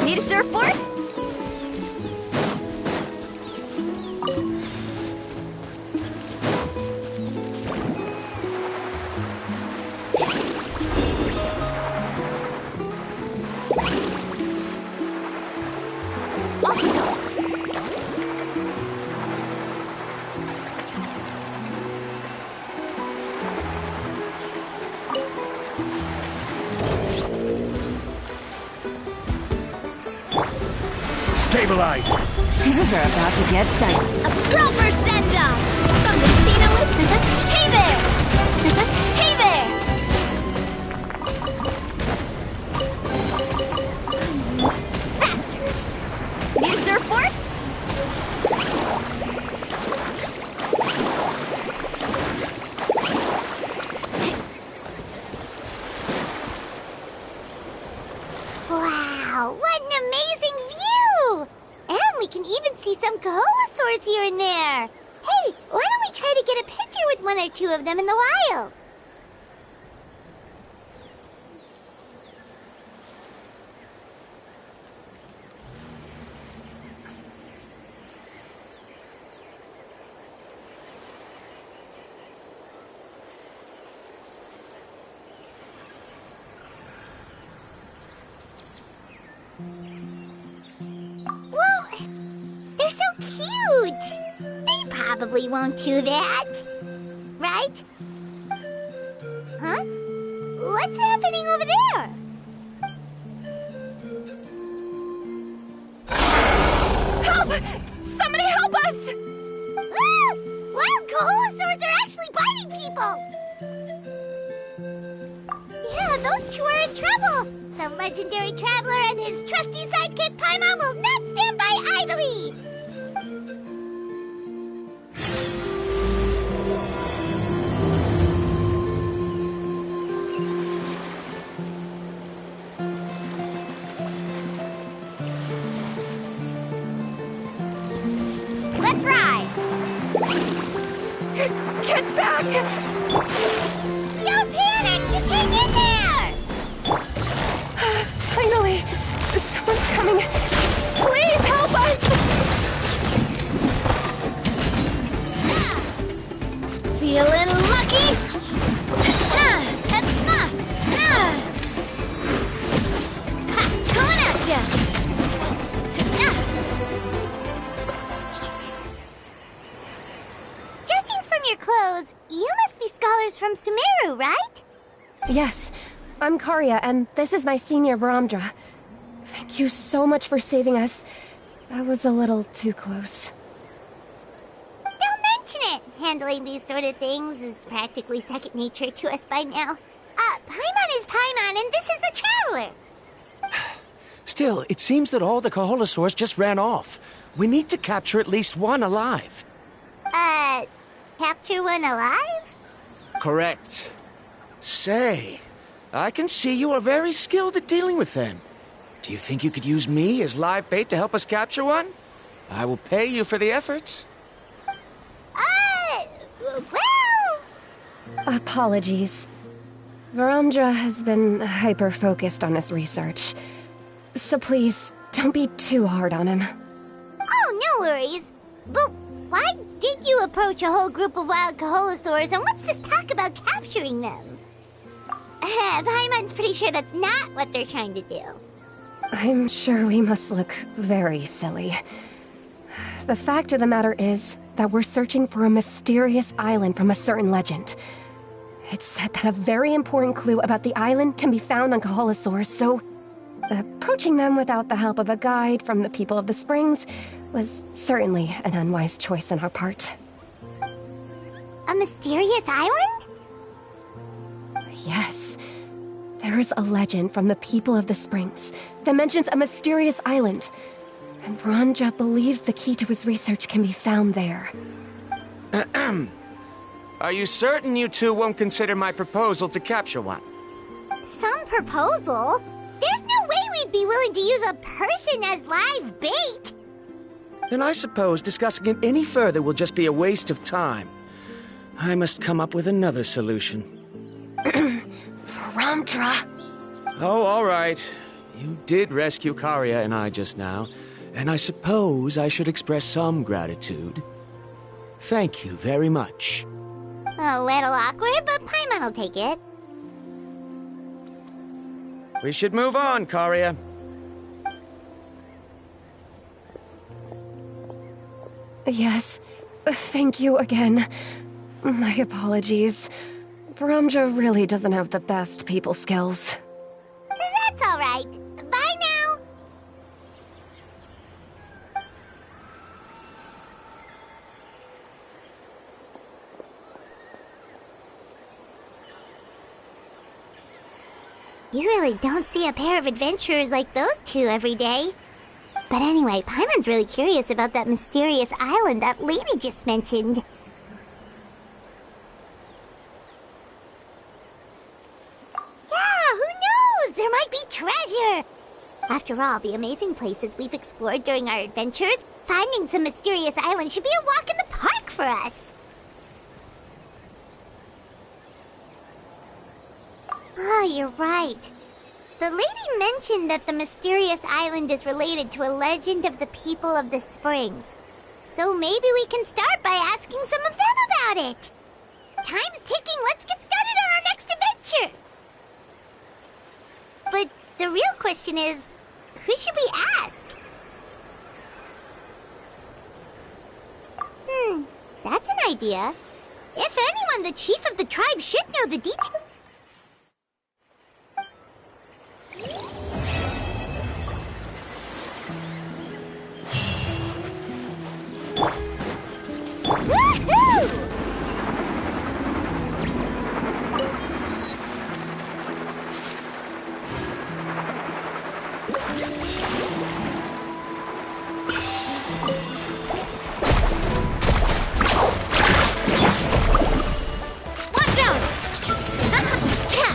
Need a surfboard? Stabilize! Things are about to get dicey. A proper send-off! From the Cena. Hey there! Hey there! Faster! Need a surfboard? Wow, what an amazing view! And we can even see some Kaholosaurs here and there. Hey, why don't we try to get a picture with one or two of them in the wild? Well, they're so cute. They probably won't do that. Right? Huh? What's happening over there? Help! Somebody help us! Ah! Wild Kaholosaurs are actually biting people! Yeah, those two are in trouble! The legendary traveler and his trusty sidekick Paimon will not stand by idly! Let's ride! Get back! Don't panic! Just hang in there! Finally! Someone's coming! Please help us! Feeling lucky? Coming at ya! Judging from your clothes, you must be scholars from Sumeru, right? Yes, I'm Karya, and this is my senior Varamdra. Thank you so much for saving us. I was a little too close. Don't mention it! Handling these sort of things is practically second nature to us by now. Paimon is Paimon, and this is the Traveler! Still, it seems that all the Kaholosaurs just ran off. We need to capture at least one alive. Capture one alive? Correct. Say, I can see you are very skilled at dealing with them. Do you think you could use me as live bait to help us capture one? I will pay you for the efforts. Well... Apologies. Varamdra has been hyper-focused on his research. So please, don't be too hard on him. Oh, no worries. But why did you approach a whole group of wild Kaholosaurs, and what's this talk about capturing them? Paimon's pretty sure that's not what they're trying to do. I'm sure we must look very silly. The fact of the matter is that we're searching for a mysterious island from a certain legend. It's said that a very important clue about the island can be found on Kaholosaurs, so approaching them without the help of a guide from the people of the Springs was certainly an unwise choice on our part. A mysterious island? Yes. There is a legend from the people of the Springs that mentions a mysterious island, and Varamdra believes the key to his research can be found there. Are you certain you two won't consider my proposal to capture one? Some proposal? There's no way we'd be willing to use a person as live bait! Then I suppose discussing it any further will just be a waste of time. I must come up with another solution. Ramdra! Oh, all right. You did rescue Karya and I just now, and I suppose I should express some gratitude. Thank you very much. A little awkward, but Paimon will take it. We should move on, Karya. Yes, thank you again. My apologies. Ramdra really doesn't have the best people skills. That's all right. Bye now. You really don't see a pair of adventurers like those two every day. But anyway, Paimon's really curious about that mysterious island that lady just mentioned. Yeah, who knows? There might be treasure! After all the amazing places we've explored during our adventures, finding some mysterious island should be a walk in the park for us. Oh, you're right. The lady mentioned that the mysterious island is related to a legend of the people of the springs. So maybe we can start by asking some of them about it. Time's ticking. Let's get started on our next adventure. But the real question is, who should we ask? That's an idea. If anyone, the chief of the tribe should know the details. Woohoo! Watch out! Cha!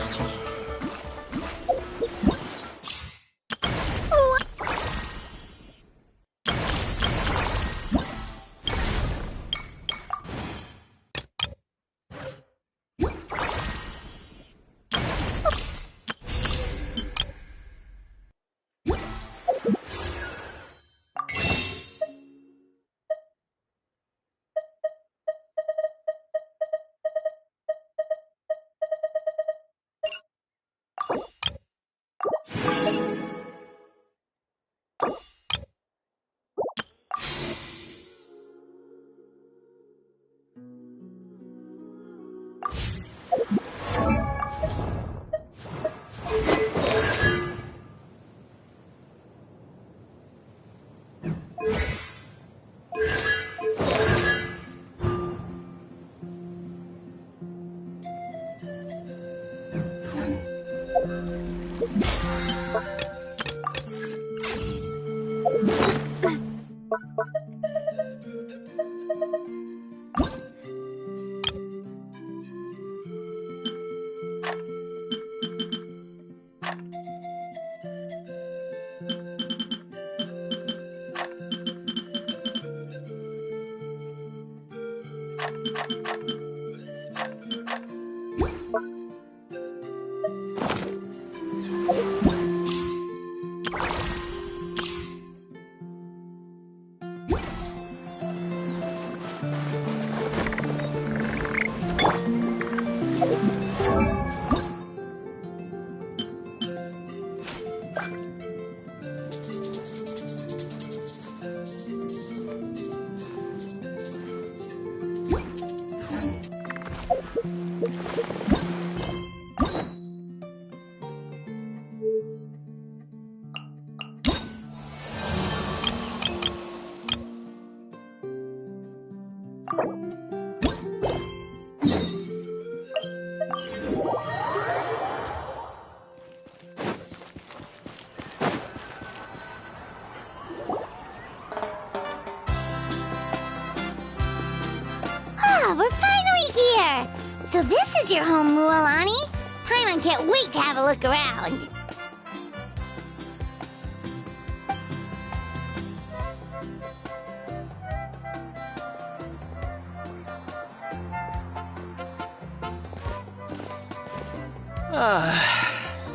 We're finally here! So this is your home, Mualani? Paimon can't wait to have a look around.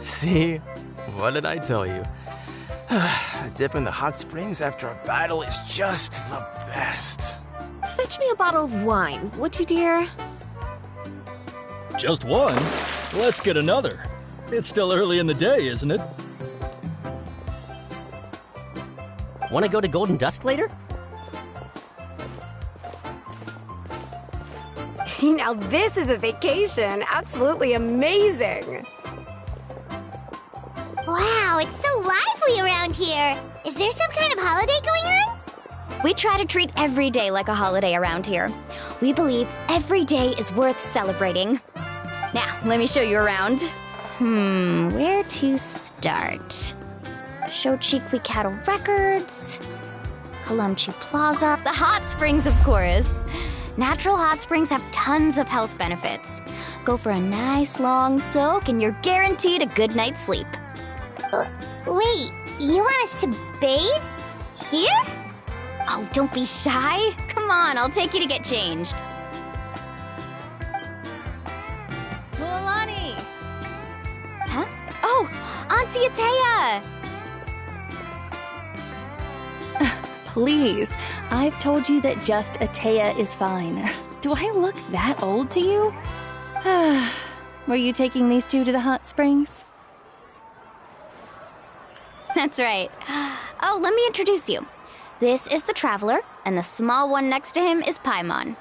See? What did I tell you? A dip in the hot springs after a battle is just the best. Fetch me a bottle of wine, would you, dear? Just one? Let's get another. It's still early in the day, isn't it? Want to go to Golden Dusk later? Now this is a vacation. Absolutely amazing. Wow, it's so lively around here. Is there some kind of holiday going on? We try to treat every day like a holiday around here. We believe every day is worth celebrating. Now, let me show you around. Where to start? Shochikwikado Records, Kalumchi Plaza, the hot springs, of course. Natural hot springs have tons of health benefits. Go for a nice long soak and you're guaranteed a good night's sleep. Wait, you want us to bathe? Here? Oh, don't be shy. Come on, I'll take you to get changed. Mualani! Huh? Oh, Auntie Atea! Please, I've told you that just Atea is fine. Do I look that old to you? Were you taking these two to the hot springs? That's right. Oh, let me introduce you. This is the Traveler, and the small one next to him is Paimon.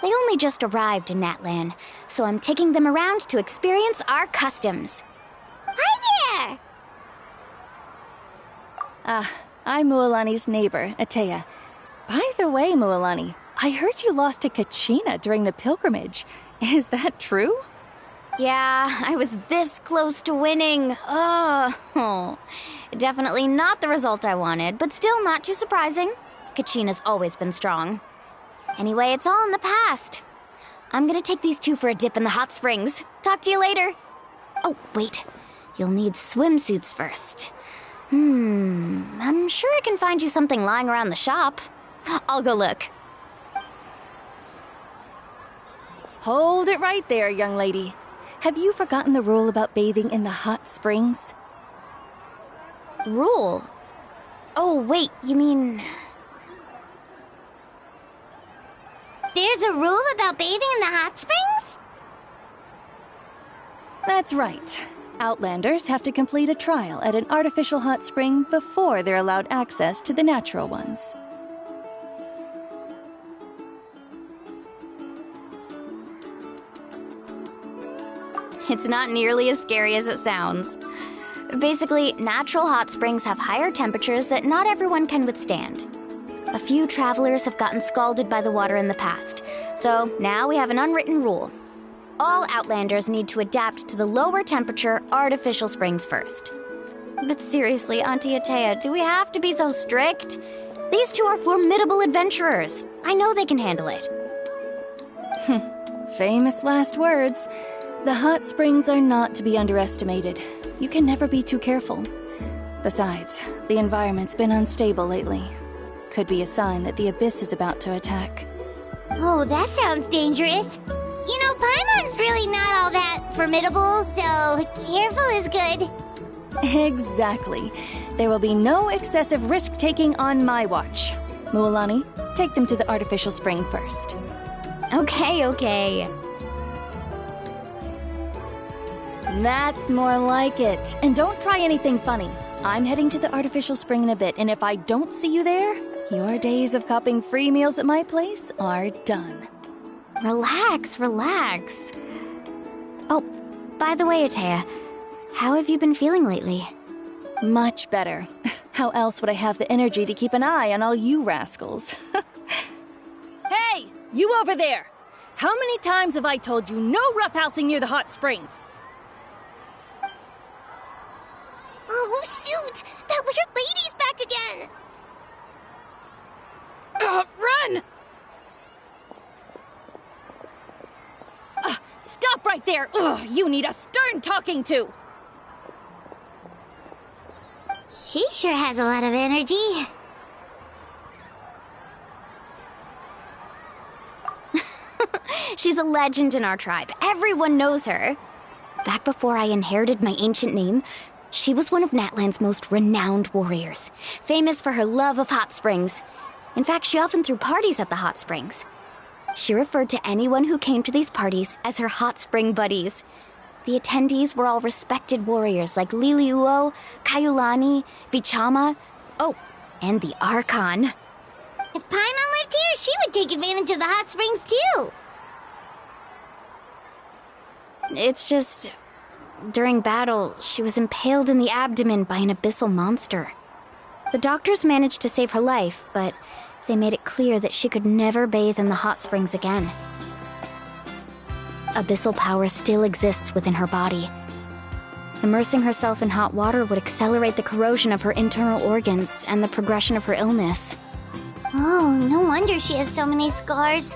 They only just arrived in Natlan, so I'm taking them around to experience our customs. Hi there! I'm Mualani's neighbor, Atea. By the way, Mualani, I heard you lost to Kachina during the pilgrimage. Is that true? Yeah, I was this close to winning. Oh, definitely not the result I wanted, but still not too surprising. Kachina's always been strong. Anyway, it's all in the past. I'm gonna take these two for a dip in the hot springs. Talk to you later. Oh, wait. You'll need swimsuits first. I'm sure I can find you something lying around the shop. I'll go look. Hold it right there, young lady. Have you forgotten the rule about bathing in the hot springs? Rule? Oh, wait, you mean... There's a rule about bathing in the hot springs? That's right. Outlanders have to complete a trial at an artificial hot spring before they're allowed access to the natural ones. It's not nearly as scary as it sounds. Basically, natural hot springs have higher temperatures that not everyone can withstand. A few travelers have gotten scalded by the water in the past, so now we have an unwritten rule. All Outlanders need to adapt to the lower temperature artificial springs first. But seriously, Auntie Atea, do we have to be so strict? These two are formidable adventurers. I know they can handle it. Famous last words. The hot springs are not to be underestimated. You can never be too careful. Besides, the environment's been unstable lately. Could be a sign that the Abyss is about to attack. Oh, that sounds dangerous. You know, Paimon's really not all that formidable, so careful is good. Exactly. There will be no excessive risk-taking on my watch. Mualani, take them to the artificial spring first. Okay. That's more like it. And don't try anything funny. I'm heading to the artificial spring in a bit, and if I don't see you there, your days of copping free meals at my place are done. Relax. Oh, by the way, Atea, how have you been feeling lately? Much better. How else would I have the energy to keep an eye on all you rascals? Hey, you over there! How many times have I told you no roughhousing near the hot springs? Oh, shoot! That weird lady's back again! Run! Stop right there! Ugh, you need a stern talking to! She sure has a lot of energy. She's a legend in our tribe. Everyone knows her. back before I inherited my ancient name, she was one of Natlan's most renowned warriors, famous for her love of hot springs. In fact, she often threw parties at the hot springs. She referred to anyone who came to these parties as her hot spring buddies. The attendees were all respected warriors like Liliuo, Kaiulani, Vichama, oh, and the Archon. If Paimon lived here, she would take advantage of the hot springs too. It's just... during battle, she was impaled in the abdomen by an abyssal monster. The doctors managed to save her life, but they made it clear that she could never bathe in the hot springs again. Abyssal power still exists within her body. Immersing herself in hot water would accelerate the corrosion of her internal organs and the progression of her illness. Oh, no wonder she has so many scars.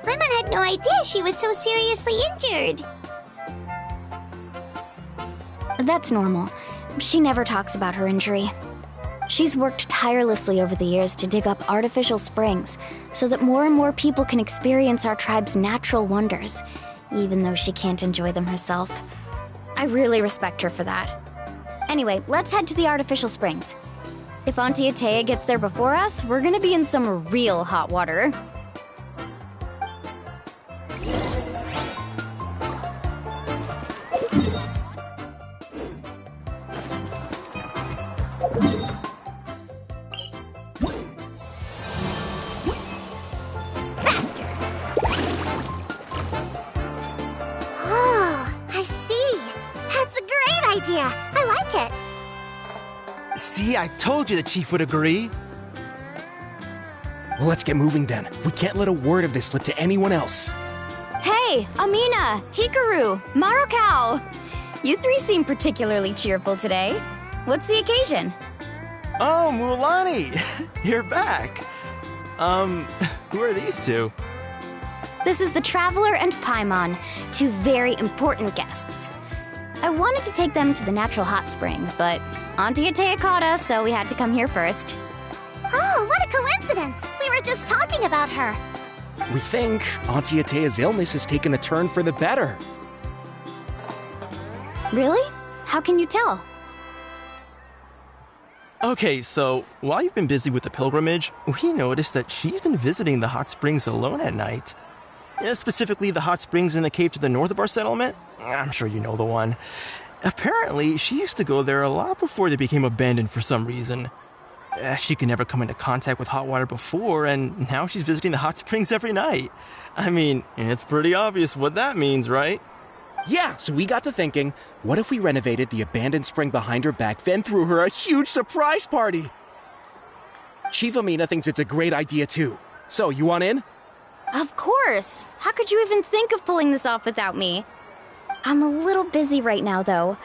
Paimon had no idea she was so seriously injured. That's normal. She never talks about her injury. She's worked tirelessly over the years to dig up artificial springs so that more and more people can experience our tribe's natural wonders, even though she can't enjoy them herself. I really respect her for that. Anyway, let's head to the artificial springs. If Auntie Atea gets there before us, we're gonna be in some real hot water. I like it. See, I told you the chief would agree. Well, let's get moving then. We can't let a word of this slip to anyone else. Hey, Amina, Hikaru, Marukao. You three seem particularly cheerful today. What's the occasion? Oh, Mulani, you're back. Who are these two? This is the Traveler and Paimon, two very important guests. I wanted to take them to the natural hot springs, but Auntie Atea caught us, so we had to come here first. Oh, what a coincidence! We were just talking about her. We think Auntie Atea's illness has taken a turn for the better. Really? How can you tell? Okay, so while you've been busy with the pilgrimage, we noticed that she's been visiting the hot springs alone at night. Specifically the hot springs in the cave to the north of our settlement. I'm sure you know the one. Apparently, she used to go there a lot before they became abandoned for some reason. She could never come into contact with hot water before, and now she's visiting the hot springs every night. I mean, it's pretty obvious what that means, right? Yeah, so we got to thinking, what if we renovated the abandoned spring behind her back, then threw her a huge surprise party? Chief Amina thinks it's a great idea too. So, you want in? Of course! How could you even think of pulling this off without me? I'm a little busy right now, though.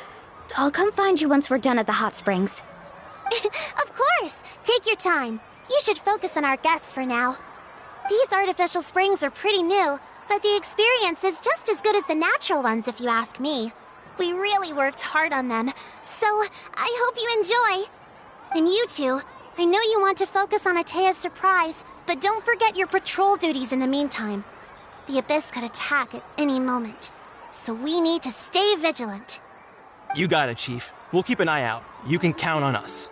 I'll come find you once we're done at the hot springs. Of course! Take your time. You should focus on our guests for now. These artificial springs are pretty new, but the experience is just as good as the natural ones, if you ask me. We really worked hard on them, so I hope you enjoy. And you two, I know you want to focus on Atea's surprise, but don't forget your patrol duties in the meantime. The Abyss could attack at any moment, so we need to stay vigilant. You got it, Chief. We'll keep an eye out. You can count on us.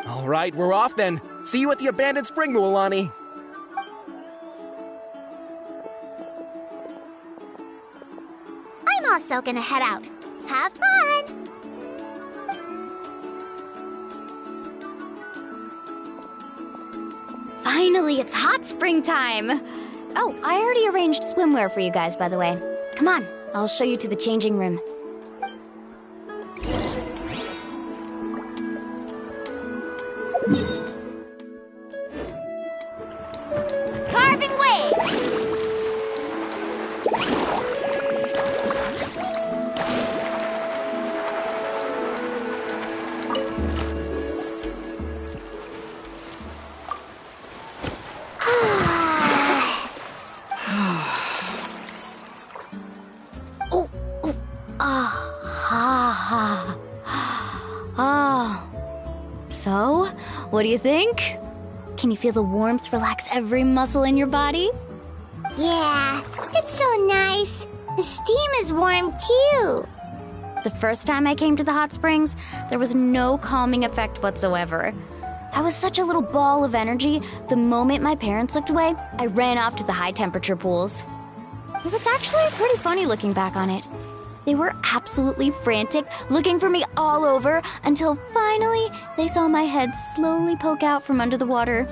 All right, we're off then. See you at the abandoned spring, Mualani. I'm also gonna head out. Have fun! Finally, it's hot spring time! Oh, I already arranged swimwear for you guys, by the way. Come on, I'll show you to the changing room. Carving waves! So, what do you think? Can you feel the warmth relax every muscle in your body? Yeah, it's so nice. The steam is warm too. The first time I came to the hot springs, there was no calming effect whatsoever. I was such a little ball of energy, the moment my parents looked away, I ran off to the high-temperature pools. It was actually pretty funny looking back on it. They were absolutely frantic, looking for me all over, until finally they saw my head slowly poke out from under the water.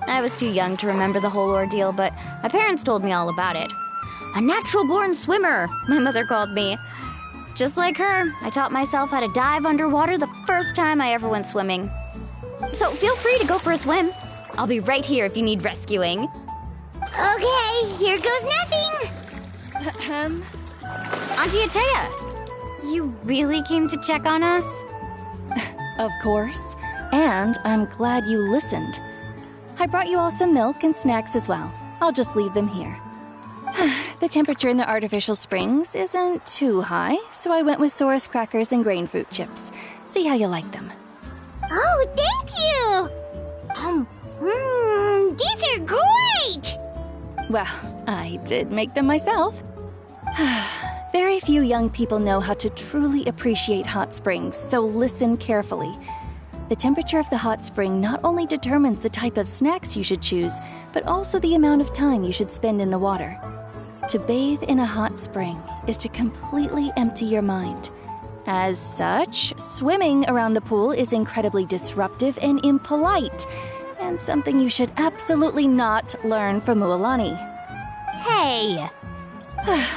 I was too young to remember the whole ordeal, but my parents told me all about it. A natural-born swimmer, my mother called me. Just like her, I taught myself how to dive underwater the first time I ever went swimming. So feel free to go for a swim. I'll be right here if you need rescuing. Okay, here goes nothing. Auntie Atea, you really came to check on us? Of course. And I'm glad you listened. I brought you all some milk and snacks as well. I'll just leave them here. The temperature in the artificial springs isn't too high, so I went with Saurus crackers and grain fruit chips. See how you like them. Oh, thank you! These are great! Well, I did make them myself. Very few young people know how to truly appreciate hot springs, so listen carefully. The temperature of the hot spring not only determines the type of snacks you should choose, but also the amount of time you should spend in the water. To bathe in a hot spring is to completely empty your mind. As such, swimming around the pool is incredibly disruptive and impolite, and something you should absolutely not learn from Mualani. Hey!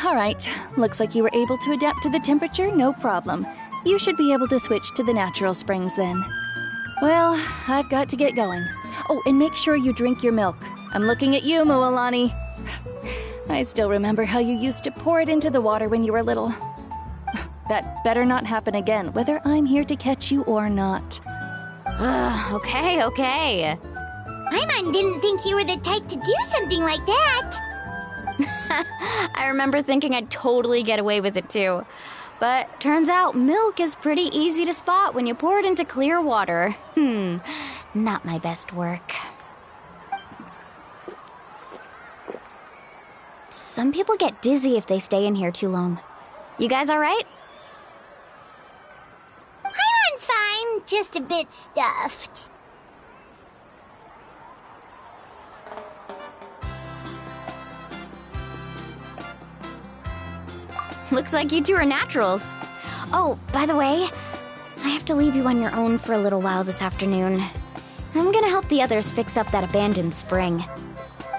All right, looks like you were able to adapt to the temperature, no problem. You should be able to switch to the natural springs then. Well, I've got to get going. Oh, and make sure you drink your milk. I'm looking at you, Mualani. I still remember how you used to pour it into the water when you were little. That better not happen again, whether I'm here to catch you or not. Okay. Paimon didn't think you were the type to do something like that. I remember thinking I'd totally get away with it too. But turns out milk is pretty easy to spot when you pour it into clear water. Not my best work. Some people get dizzy if they stay in here too long. You guys all right? Paimon's fine, just a bit stuffed. Looks like you two are naturals. Oh, by the way, I have to leave you on your own for a little while this afternoon. I'm gonna help the others fix up that abandoned spring.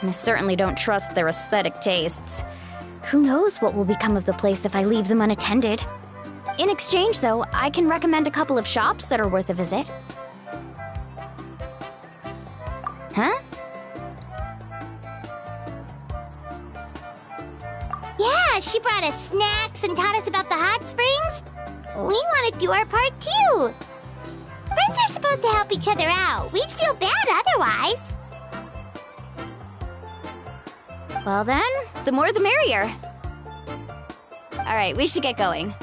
And I certainly don't trust their aesthetic tastes. Who knows what will become of the place if I leave them unattended? In exchange, though, I can recommend a couple of shops that are worth a visit. Huh? Yeah, she brought us snacks and taught us about the hot springs. We want to do our part too. Friends are supposed to help each other out. We'd feel bad otherwise. Well then, the more the merrier. Alright, we should get going.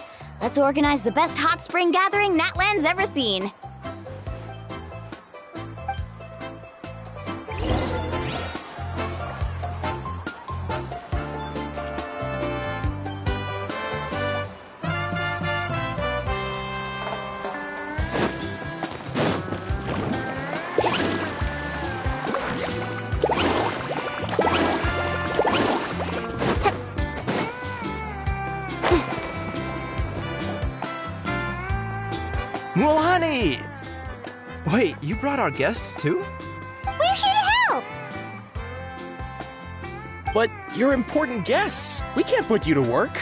Let's organize the best hot spring gathering Natlan's ever seen. Mualani! Wait, you brought our guests too? We're here to help. But you're important guests. We can't put you to work.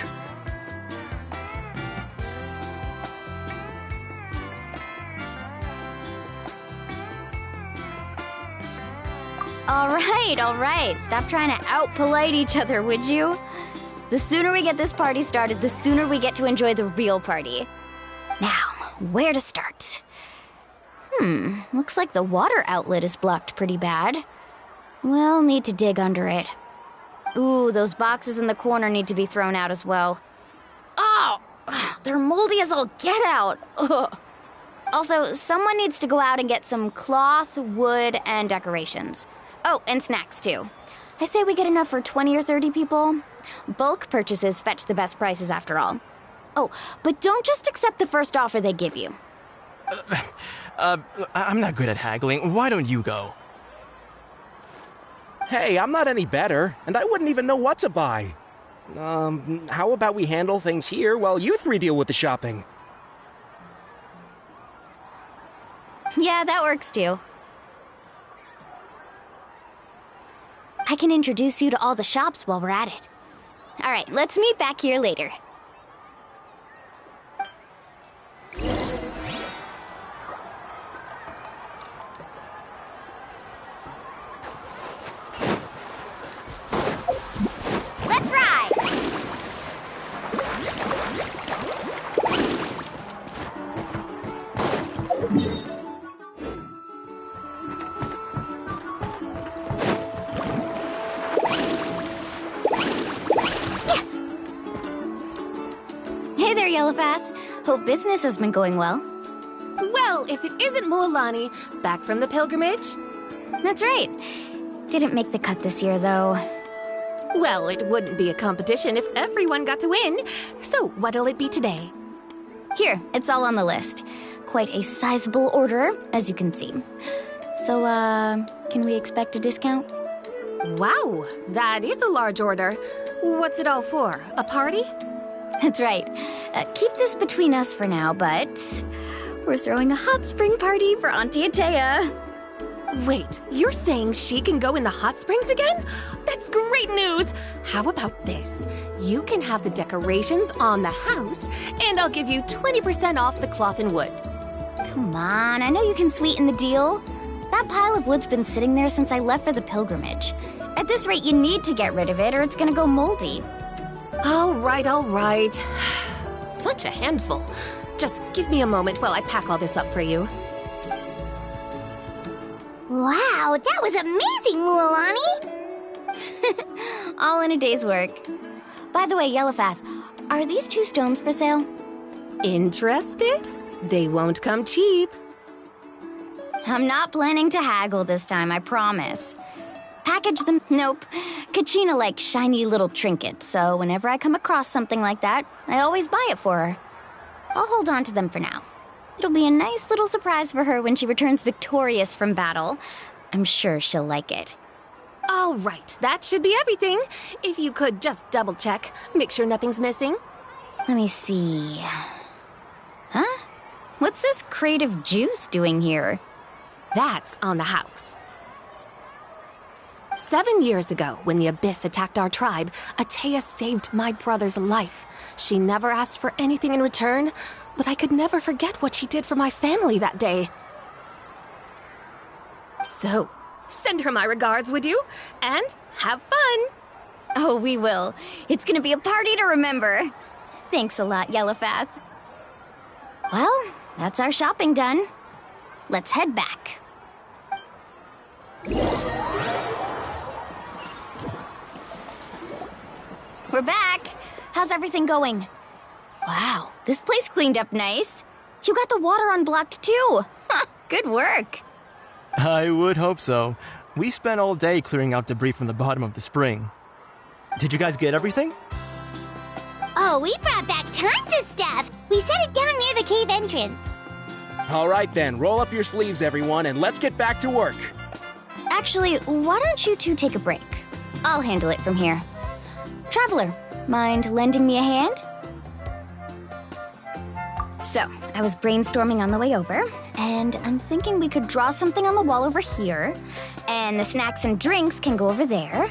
All right. Stop trying to out-polite each other, would you? The sooner we get this party started, the sooner we get to enjoy the real party. Now, where to start? Looks like the water outlet is blocked pretty bad. We'll need to dig under it. Ooh, those boxes in the corner need to be thrown out as well. Oh! They're moldy as all get out! Ugh. Also, someone needs to go out and get some cloth, wood, and decorations. Oh, and snacks too. I say we get enough for 20 or 30 people. Bulk purchases fetch the best prices after all. Oh, but don't just accept the first offer they give you. I'm not good at haggling. Why don't you go? Hey, I'm not any better, and I wouldn't even know what to buy. How about we handle things here while you three deal with the shopping? Yeah, that works too. I can introduce you to all the shops while we're at it. All right, let's meet back here later. Let's ride! Hey there, Yellowfast. Hope business has been going well. Well, if it isn't Moalani, back from the pilgrimage? That's right. Didn't make the cut this year, though. Well, it wouldn't be a competition if everyone got to win. So, what'll it be today? Here, it's all on the list. Quite a sizable order, as you can see. So, can we expect a discount? Wow, that is a large order. What's it all for? A party? That's right. Keep this between us for now, but we're throwing a hot spring party for Auntie Atea. Wait, you're saying she can go in the hot springs again? That's great news! How about this? You can have the decorations on the house, and I'll give you 20% off the cloth and wood. Come on, I know you can sweeten the deal. That pile of wood's been sitting there since I left for the pilgrimage. At this rate, you need to get rid of it or it's gonna go moldy. All right, all right. Such a handful. Just give me a moment while I pack all this up for you. Wow, that was amazing, Moalani! All in a day's work. By the way, Yellowfast, are these 2 stones for sale? Interested? They won't come cheap. I'm not planning to haggle this time, I promise. Package them? Nope. Kachina likes shiny little trinkets, so whenever I come across something like that, I always buy it for her. I'll hold on to them for now. It'll be a nice little surprise for her when she returns victorious from battle. I'm sure she'll like it. All right, that should be everything. If you could just double check, make sure nothing's missing. Let me see. Huh? What's this crate of juice doing here? That's on the house. 7 years ago, when the Abyss attacked our tribe, Atea saved my brother's life. She never asked for anything in return, but I could never forget what she did for my family that day. So, send her my regards, would you? And have fun! Oh, we will. It's gonna be a party to remember. Thanks a lot, Yellowfast. Well, that's our shopping done. Let's head back. We're back. How's everything going? Wow, this place cleaned up nice. You got the water unblocked too. Huh, good work. I would hope so. We spent all day clearing out debris from the bottom of the spring. Did you guys get everything? Oh, we brought back tons of stuff. We set it down near the cave entrance. All right then, roll up your sleeves, everyone, and let's get back to work. Actually, why don't you two take a break? I'll handle it from here. Traveler, mind lending me a hand? So, I was brainstorming on the way over, and I'm thinking we could draw something on the wall over here, and the snacks and drinks can go over there.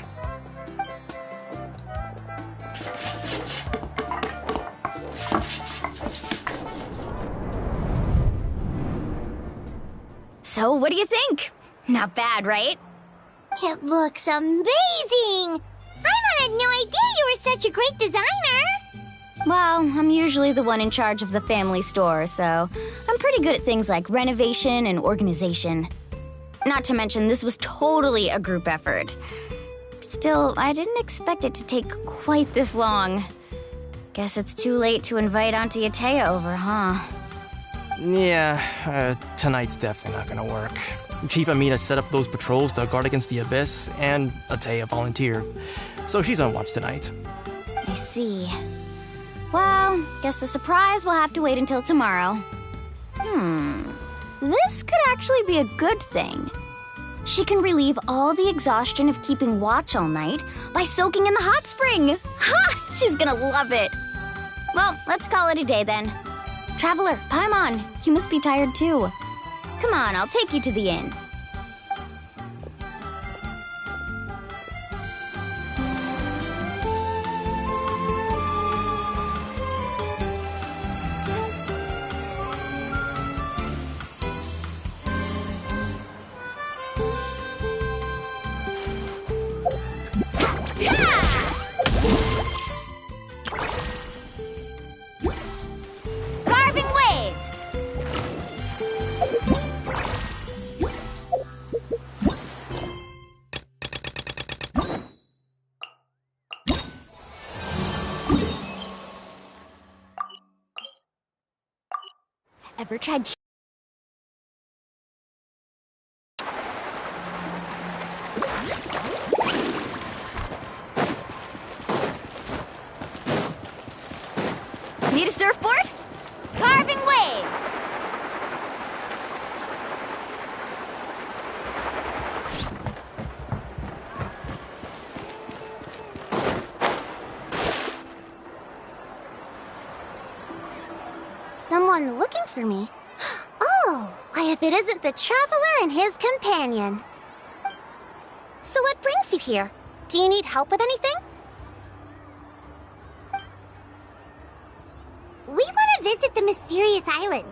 So, what do you think? Not bad, right? It looks amazing! I had no idea you were such a great designer! Well, I'm usually the one in charge of the family store, so I'm pretty good at things like renovation and organization. Not to mention, this was totally a group effort. Still, I didn't expect it to take quite this long. Guess it's too late to invite Auntie Atea over, huh? Yeah, tonight's definitely not gonna work. Chief Amina set up those patrols to guard against the Abyss, and Atea volunteered. So she's on watch tonight. I see. Well, guess the surprise will have to wait until tomorrow. This could actually be a good thing. She can relieve all the exhaustion of keeping watch all night by soaking in the hot spring. Ha! She's gonna love it. Well, let's call it a day then. Traveler, Paimon, you must be tired too. Come on, I'll take you to the inn. Carving waves! Ever tried Need a surfboard? Carving waves! Someone looking for me? Oh, why if it isn't the traveler and his companion. So what brings you here? Do you need help with anything? We want to visit the mysterious island.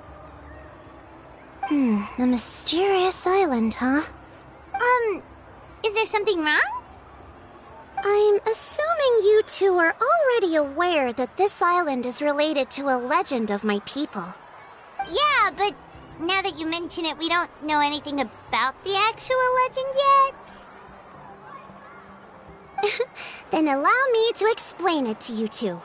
The mysterious island, huh? Is there something wrong? I'm assuming you two are already aware that this island is related to a legend of my people. Yeah, but now that you mention it, we don't know anything about the actual legend yet. Then allow me to explain it to you two.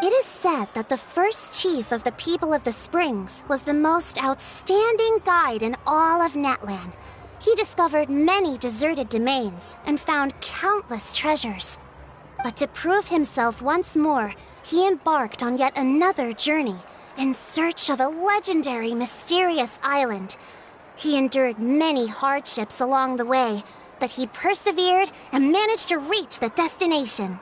It is said that the first chief of the people of the Springs was the most outstanding guide in all of Natlan. He discovered many deserted domains and found countless treasures. But to prove himself once more, he embarked on yet another journey in search of a legendary, mysterious island. He endured many hardships along the way, but he persevered and managed to reach the destination.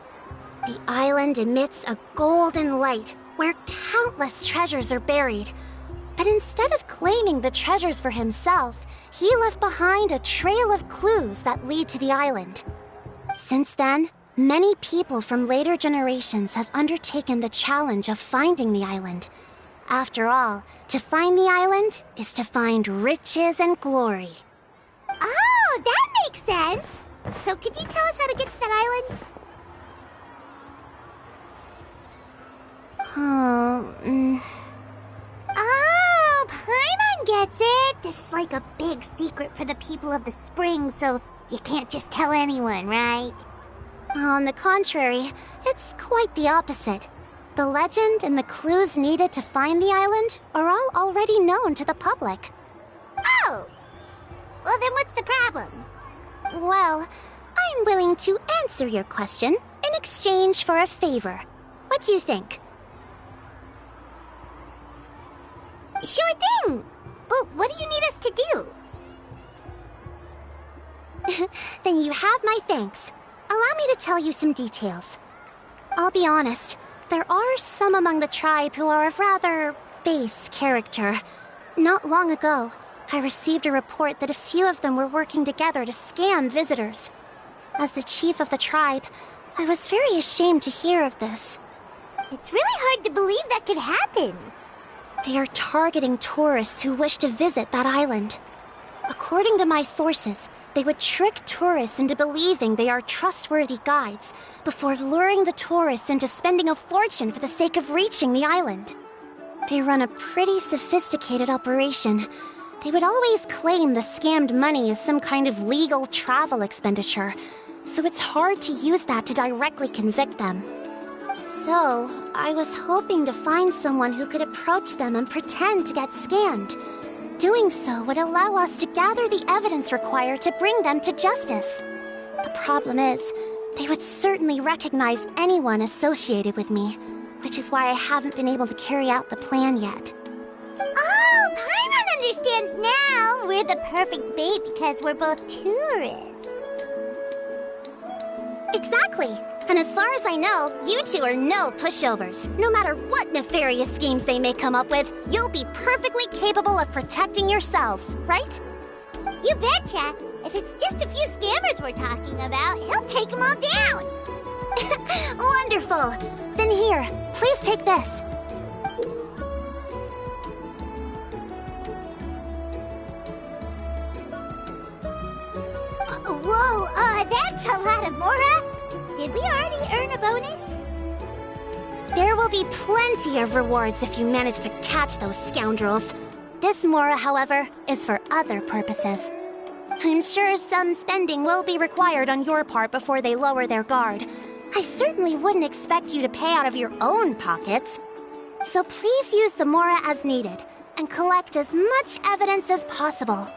The island emits a golden light where countless treasures are buried. But instead of claiming the treasures for himself, he left behind a trail of clues that lead to the island. Since then, many people from later generations have undertaken the challenge of finding the island. After all, to find the island is to find riches and glory. Oh, that makes sense! So could you tell us how to get to that island? Oh, Paimon gets it! This is like a big secret for the people of the spring, so you can't just tell anyone, right? On the contrary, it's quite the opposite. The legend and the clues needed to find the island are all already known to the public. Oh! Well, then what's the problem? Well, I'm willing to answer your question in exchange for a favor. What do you think? Sure thing! But what do you need us to do? Then you have my thanks. Allow me to tell you some details. I'll be honest, there are some among the tribe who are of rather base character. Not long ago, I received a report that a few of them were working together to scam visitors. As the chief of the tribe, I was very ashamed to hear of this. It's really hard to believe that could happen. They are targeting tourists who wish to visit that island. According to my sources, they would trick tourists into believing they are trustworthy guides before luring the tourists into spending a fortune for the sake of reaching the island. They run a pretty sophisticated operation. They would always claim the scammed money as some kind of legal travel expenditure, so it's hard to use that to directly convict them. So, I was hoping to find someone who could approach them and pretend to get scammed. Doing so would allow us to gather the evidence required to bring them to justice. The problem is, they would certainly recognize anyone associated with me. which is why I haven't been able to carry out the plan yet. Oh, Paimon understands now! We're the perfect bait because we're both tourists. Exactly. And as far as I know, you two are no pushovers. No matter what nefarious schemes they may come up with, you'll be perfectly capable of protecting yourselves, right? You betcha. If it's just a few scammers we're talking about, he'll take them all down. Wonderful. Then here, please take this. Whoa, that's a lot of Mora. Did we already earn a bonus? There will be plenty of rewards if you manage to catch those scoundrels. This Mora, however, is for other purposes. I'm sure some spending will be required on your part before they lower their guard. I certainly wouldn't expect you to pay out of your own pockets. So please use the Mora as needed, and collect as much evidence as possible.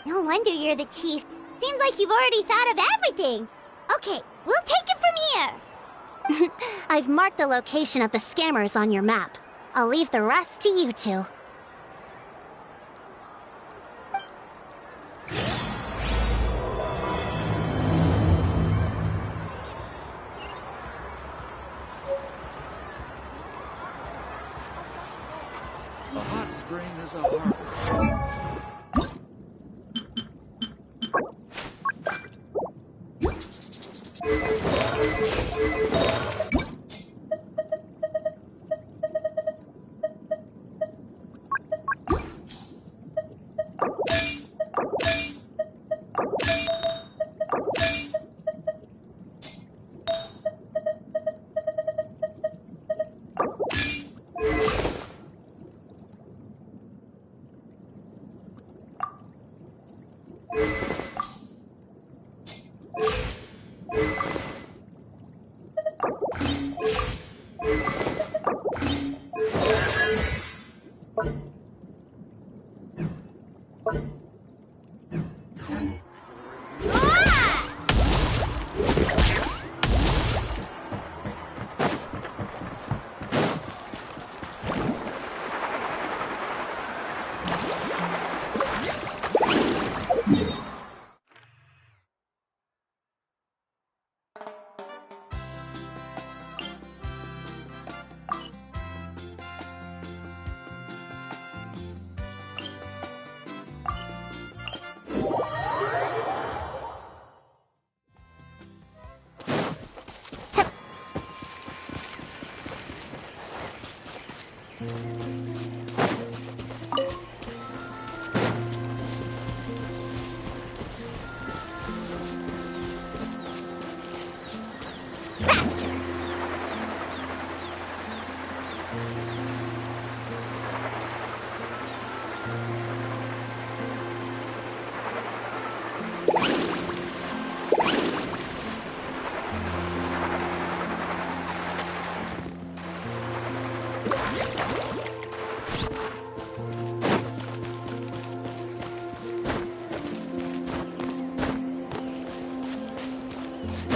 No wonder you're the chief. Seems like you've already thought of everything. Okay, we'll take it from here. I've marked the location of the scammers on your map. I'll leave the rest to you two. A hot spring is a harbor.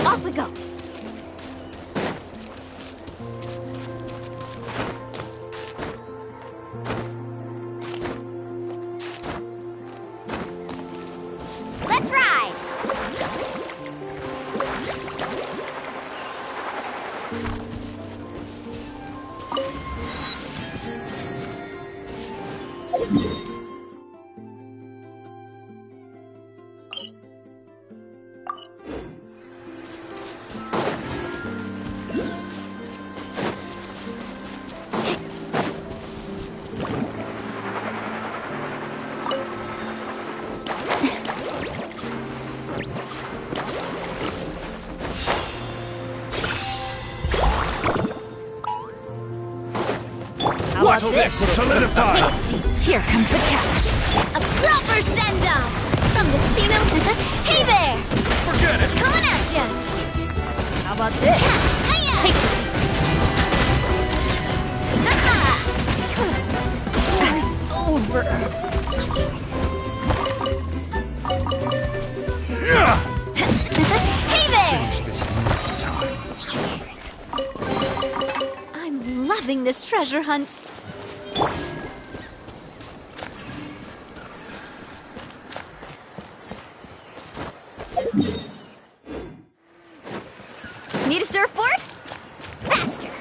Off we go! Let's ride! Watch this! Solidify! Here comes the catch. A proper send-off! From the Spino to the... Hey there! Forget it! Coming at ya! How about this? Take a seat. War's over. Hey there! Finish this next time. I'm loving this treasure hunt. Need a surfboard? Faster!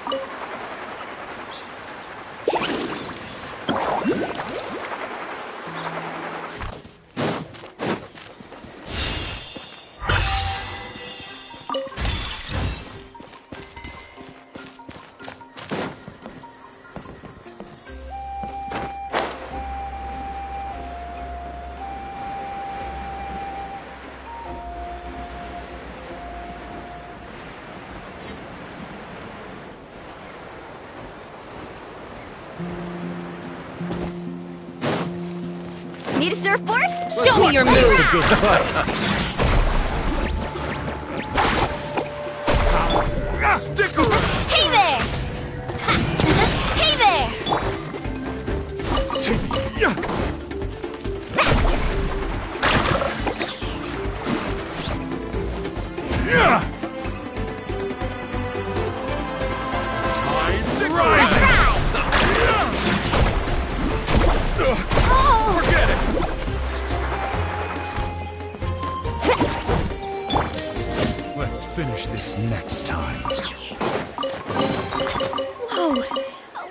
Need a surfboard? Show me your moves! Stick around! Hey there! Hey there! Tide's rising! Forget it! Let's finish this next time. Whoa,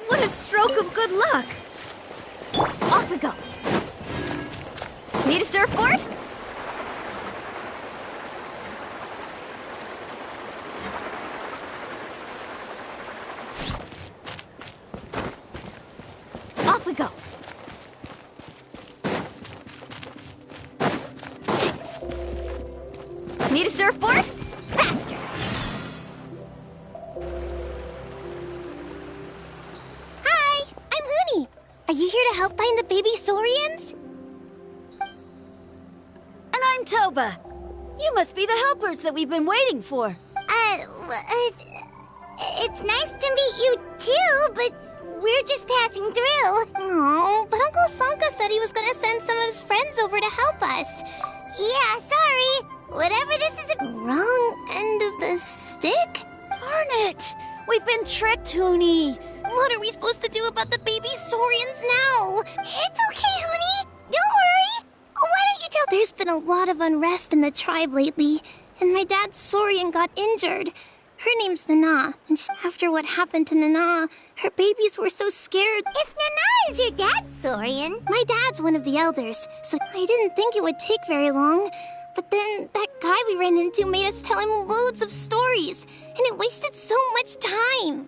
what a stroke of good luck. Off we go. Need a surfboard? Off we go. Need a surfboard? Faster! Hi, I'm Huni. Are you here to help find the baby Saurians? And I'm Toba. You must be the helpers that we've been waiting for. It's nice to meet you too, but we're just passing through. Oh, but Uncle Sanka said he was gonna send some of his friends over to help us. Yeah, sorry. Whatever this is, wrong end of the stick? Darn it! We've been tricked, Huni. What are we supposed to do about the baby Saurians now? It's okay, Huni. Don't worry. Why don't you tell... There's been a lot of unrest in the tribe lately, and my dad's Saurian got injured. Her name's Nana, and after what happened to Nana, her babies were so scared. If Nana is your dad's Saurian... My dad's one of the elders, so I didn't think it would take very long. But then that guy we ran into made us tell him loads of stories, and it wasted so much time.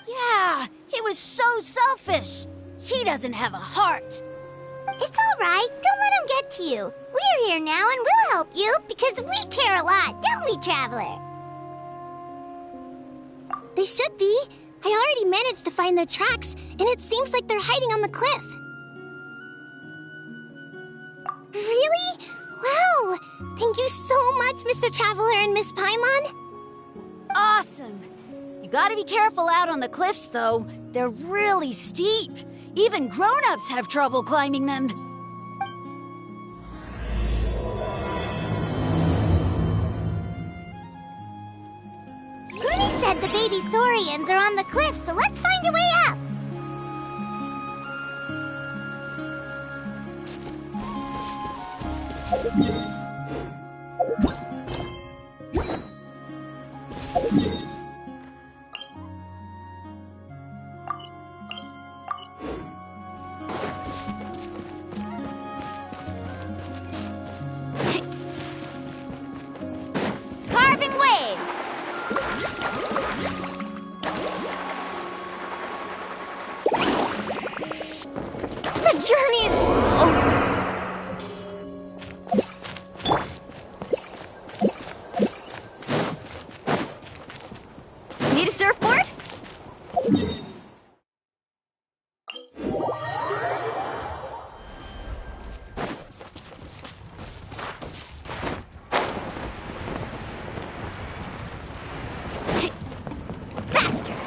Yeah, he was so selfish. He doesn't have a heart. It's all right. Don't let him get to you. We're here now, and we'll help you, because we care a lot, don't we, Traveler? They should be. I already managed to find their tracks, and it seems like they're hiding on the cliff. Really? Wow! Thank you so much, Mr. Traveler and Miss Paimon. Awesome. You gotta be careful out on the cliffs, though. They're really steep. Even grown-ups have trouble climbing them. Huni said the baby Saurians are on the cliff, so let's find a way up. Carving waves! The journey is over. Need a surfboard? Faster!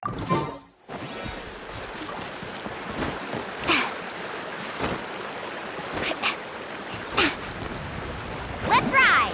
Let's ride!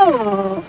Whoa!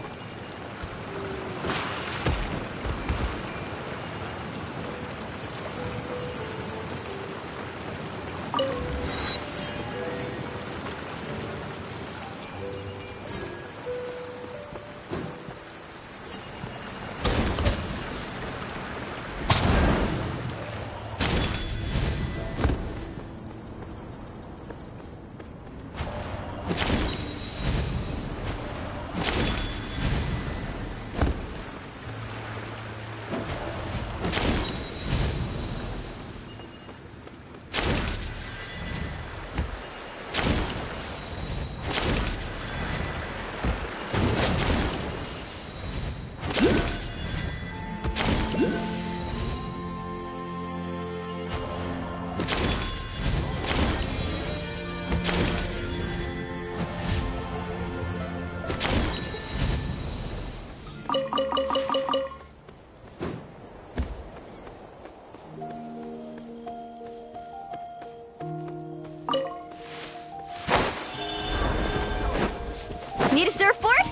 Need a surfboard?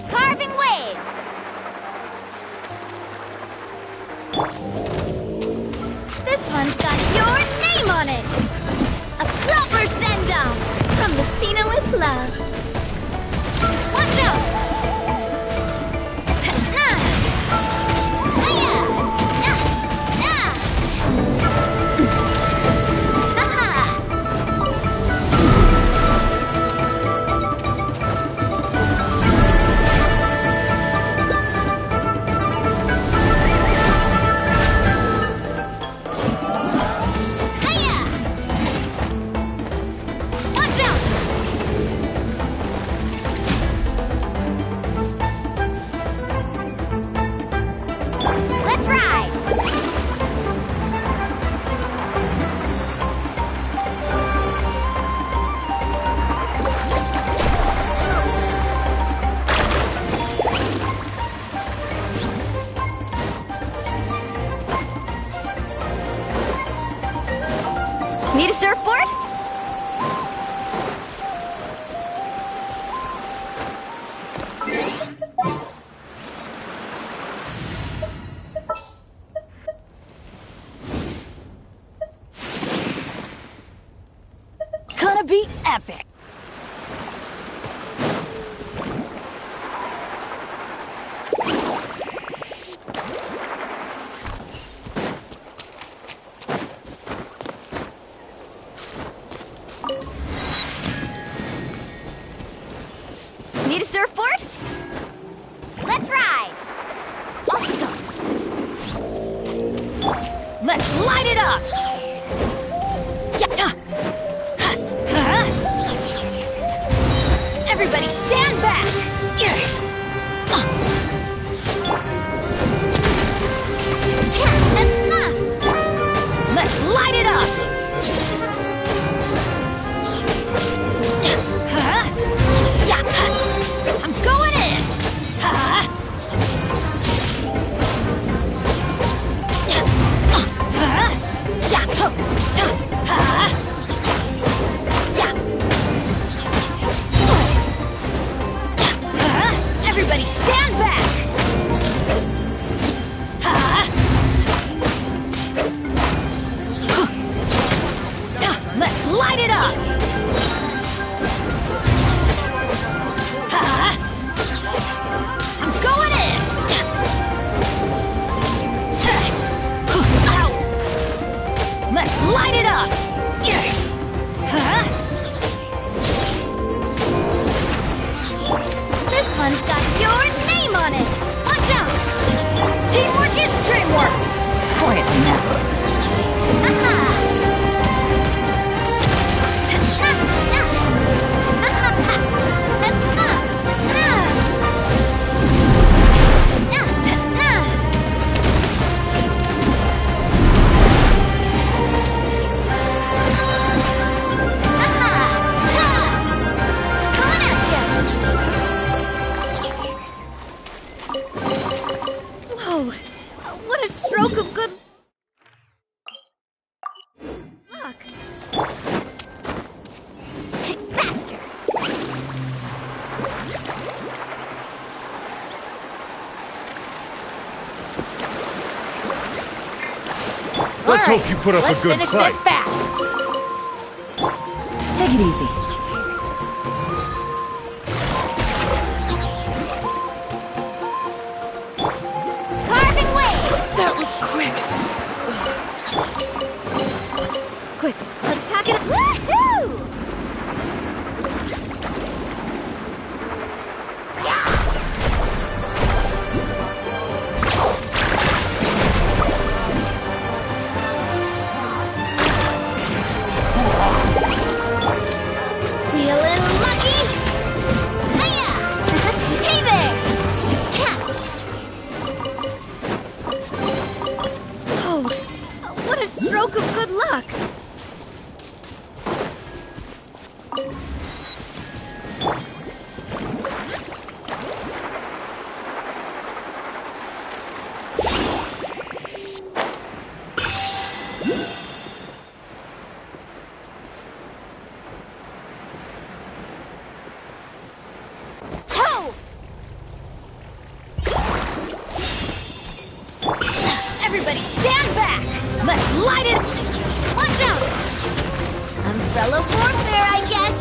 Carving waves! This one's got your name on it! A proper send-off from the Spina with love. Watch out! Need a surfboard? Let's ride! Off we go. Let's light it up! Everybody stand back! Let's light it up! I'm going in! Everybody stand back! Let's light it up! I'm going in! Let's light it up! This one's got your name on it! Watch out! Teamwork is dreamwork! Quietly now. Whoa! What a stroke of good luck! Faster! Let's hope you put up a good Let's fight. finish this fast! Take it easy. Carving waves! That was quick. Quick, let's pack it up. Woohoo! Feeling lucky? Hiya! Hey there! Cha! Oh, what a stroke of good luck! Ho! Everybody stand back! Let's light it! Watch out! Umbrella warfare, I guess!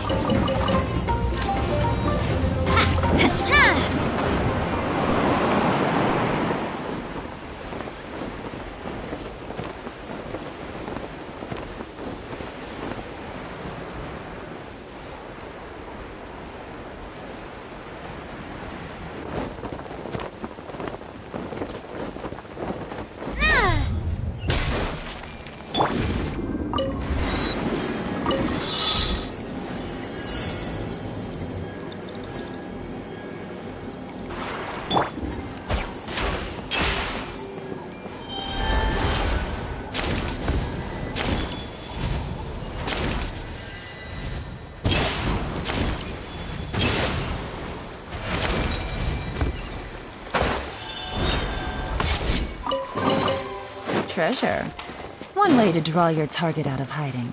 Treasure. One way to draw your target out of hiding.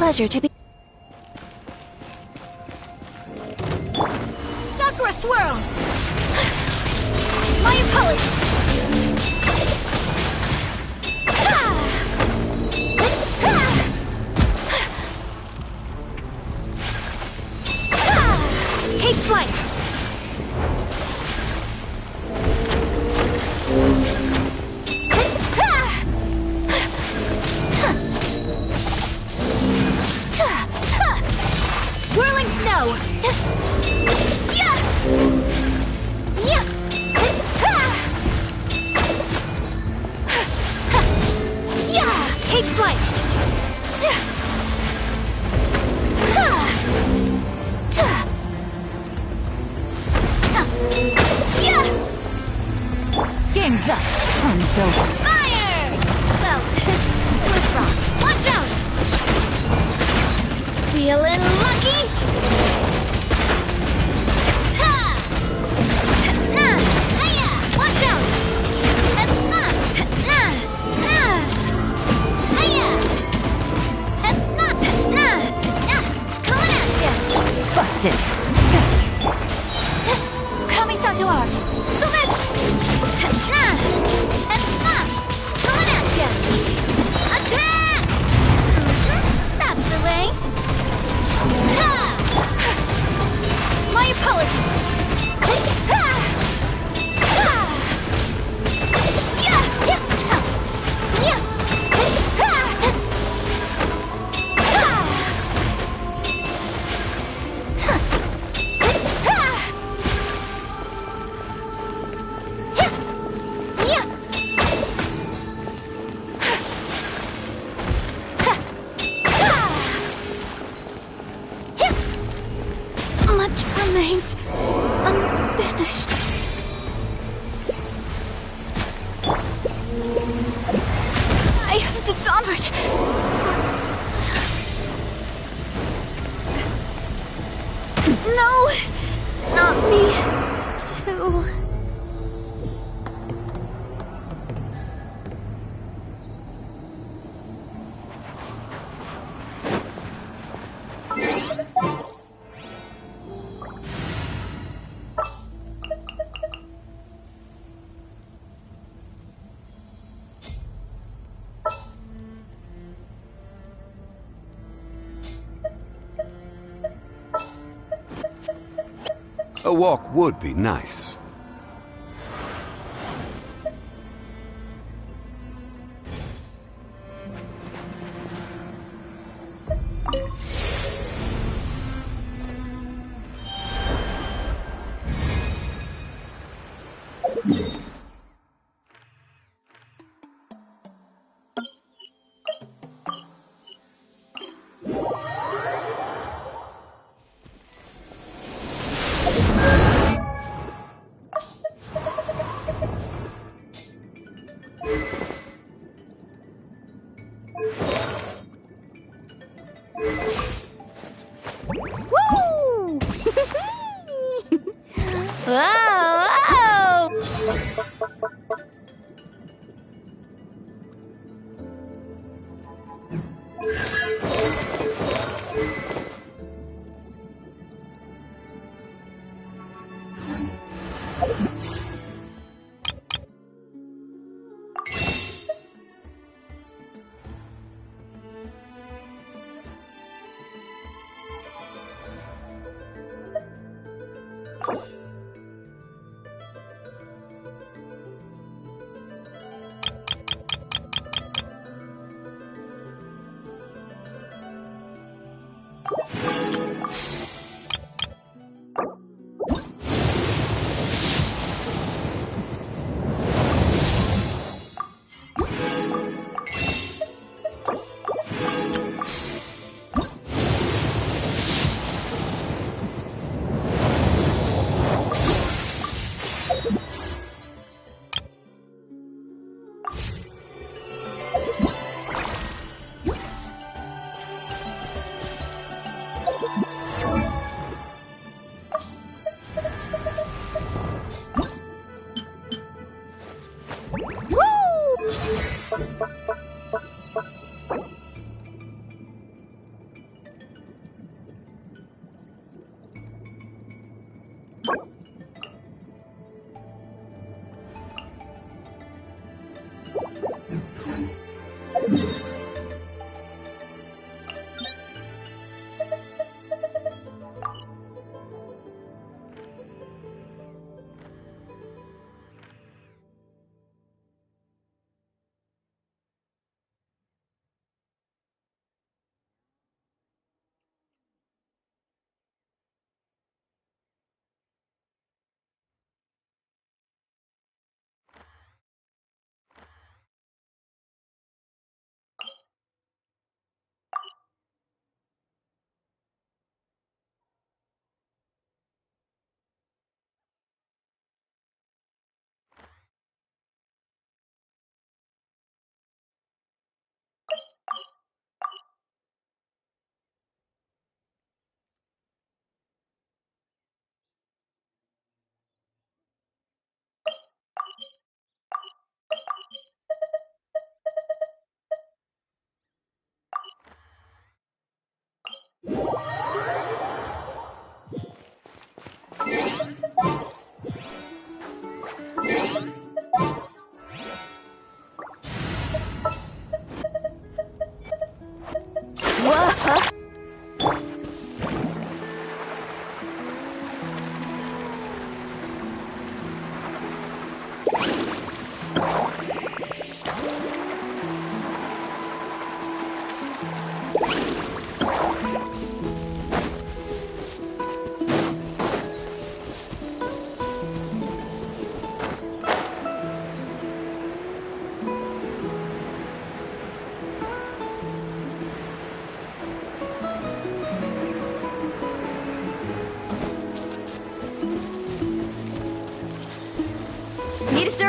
pleasure to be... Sakura Swirl! My apologies! Take flight! Whirling snow! Take flight! Game's up. Fun's over. Fire! Well, who's wrong? Watch out! Feeling lucky? Ha! Nah! Hiya! Watch out! Nah! Nah! Nah! Hiya! Nah! Nah! Nah! Coming at ya! Busted. Coming to art. So that... Nah! Nah! Coming at ya! Attack! That's the way. Ha! My apologies. Ha! Ha! Yeah! Yeah! Yeah! Ha! Much remains unfinished. I am dishonored. No! Not me, too. A walk would be nice. Woo! Whoa!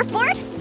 surfboard?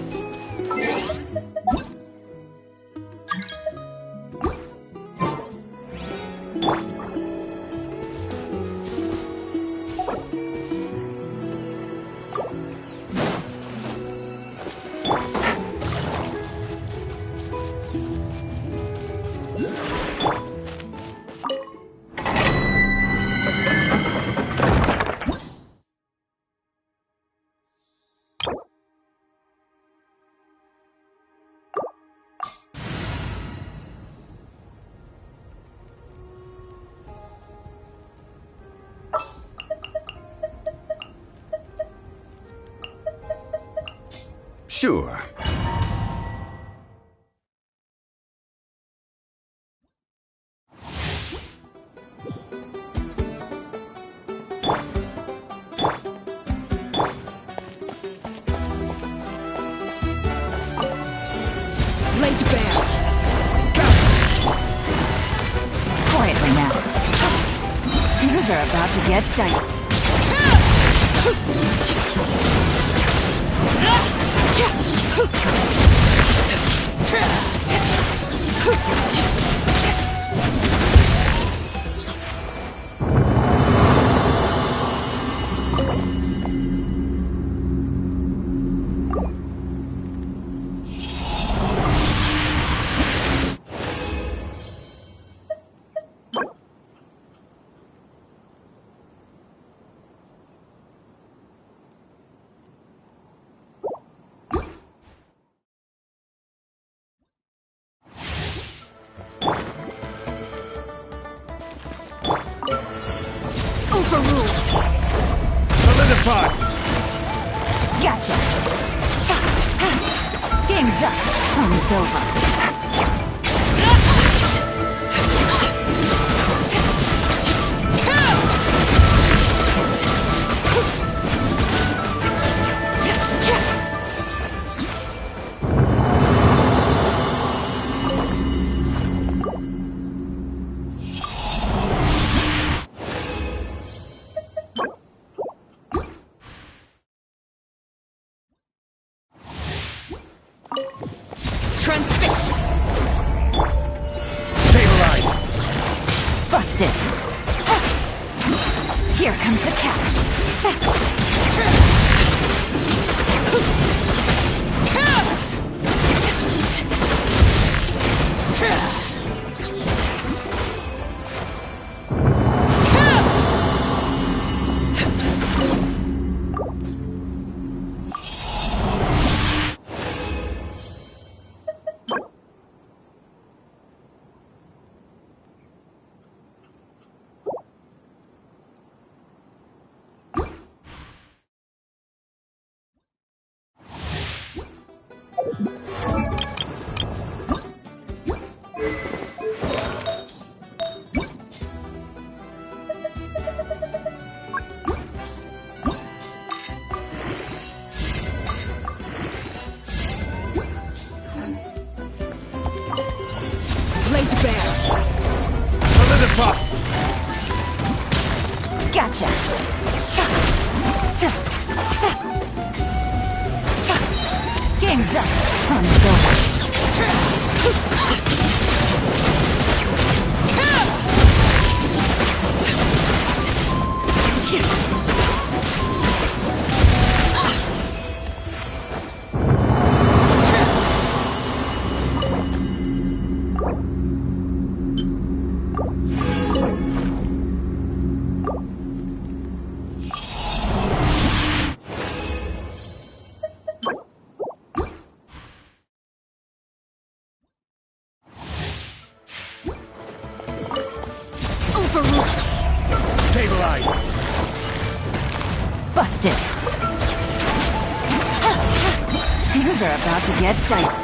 Sure. Laid to bear. Quietly now. Things are about to get dicey. Overruled. Solidify! Gotcha. Cha. Ha. Game's up. Fun's over. Transfix. Stabilize! Busted. Ha. Here comes the catch. Laid to bear. Solidify! Gotcha. Cha. Ta. Ta. Cha. Game's up. Fun's Overruled. Stabilize! busted. Ha. Things are about to get dicey.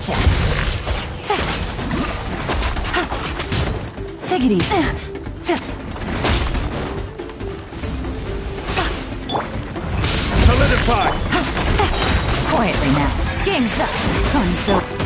Gotcha. Take it easy. Solidify! Quietly now. Game's up. Fun's over.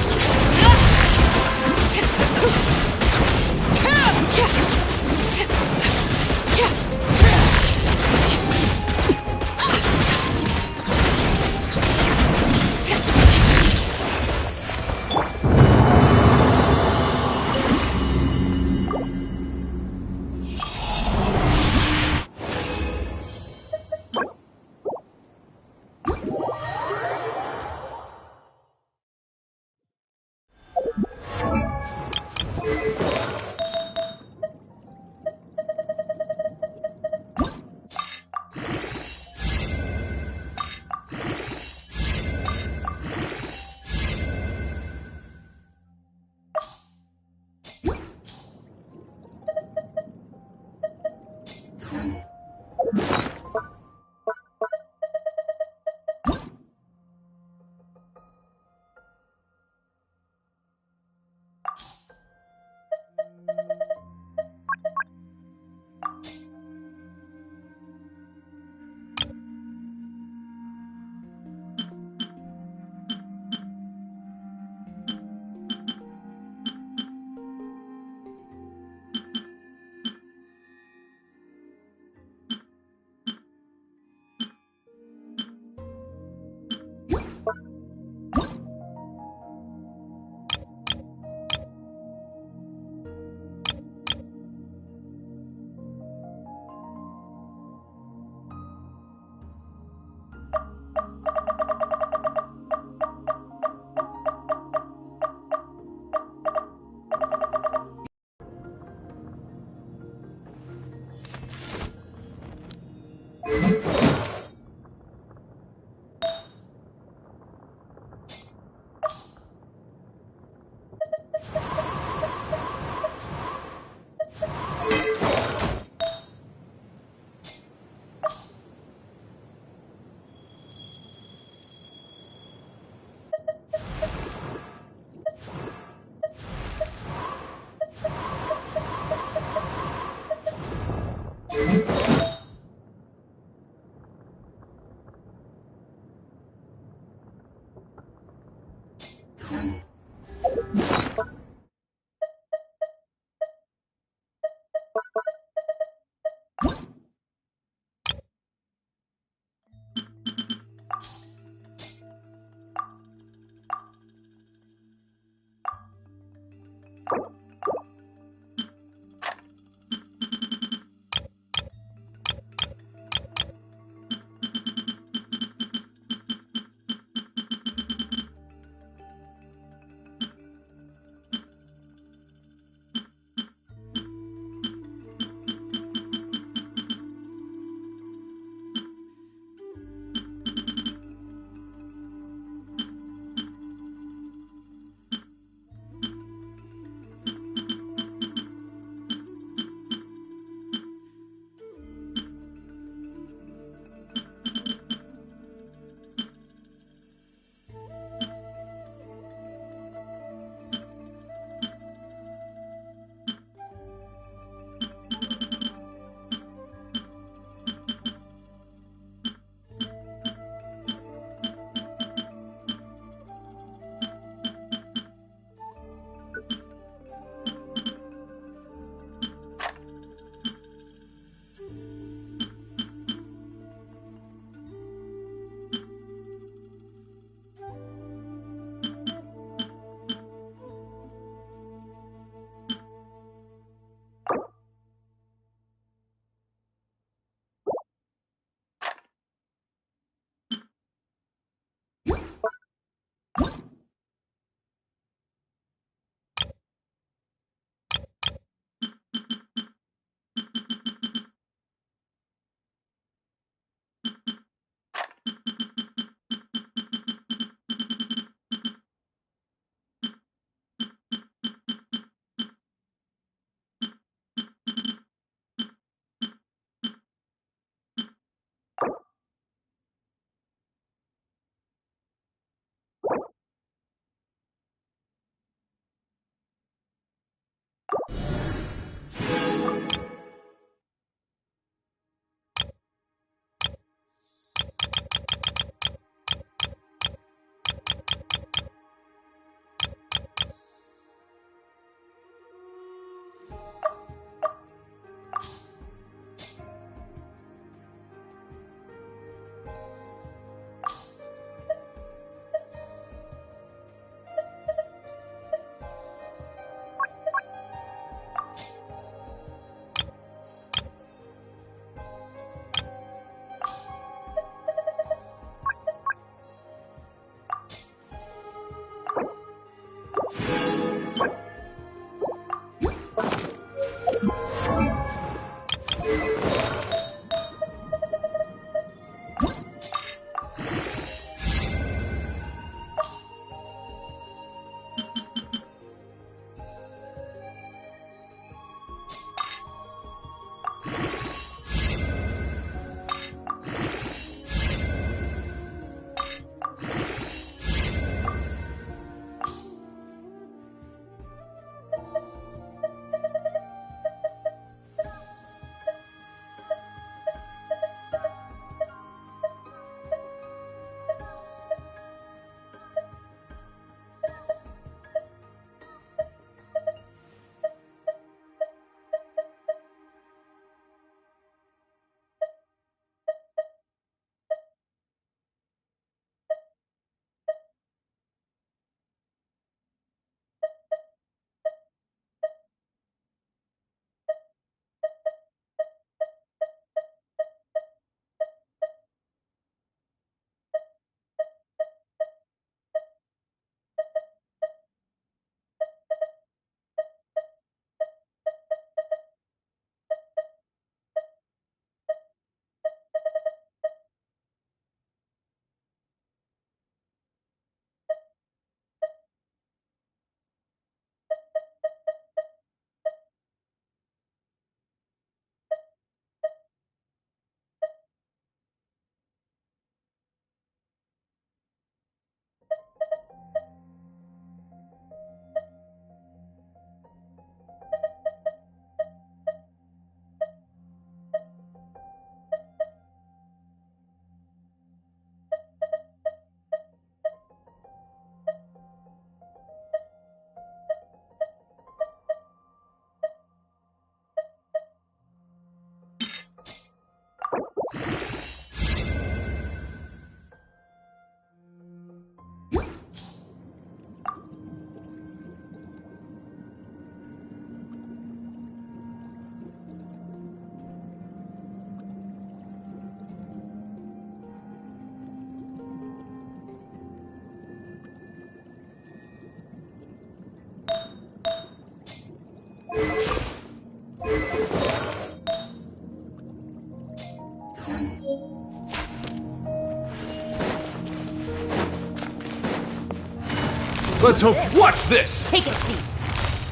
Let's hope. Watch this! Take a seat.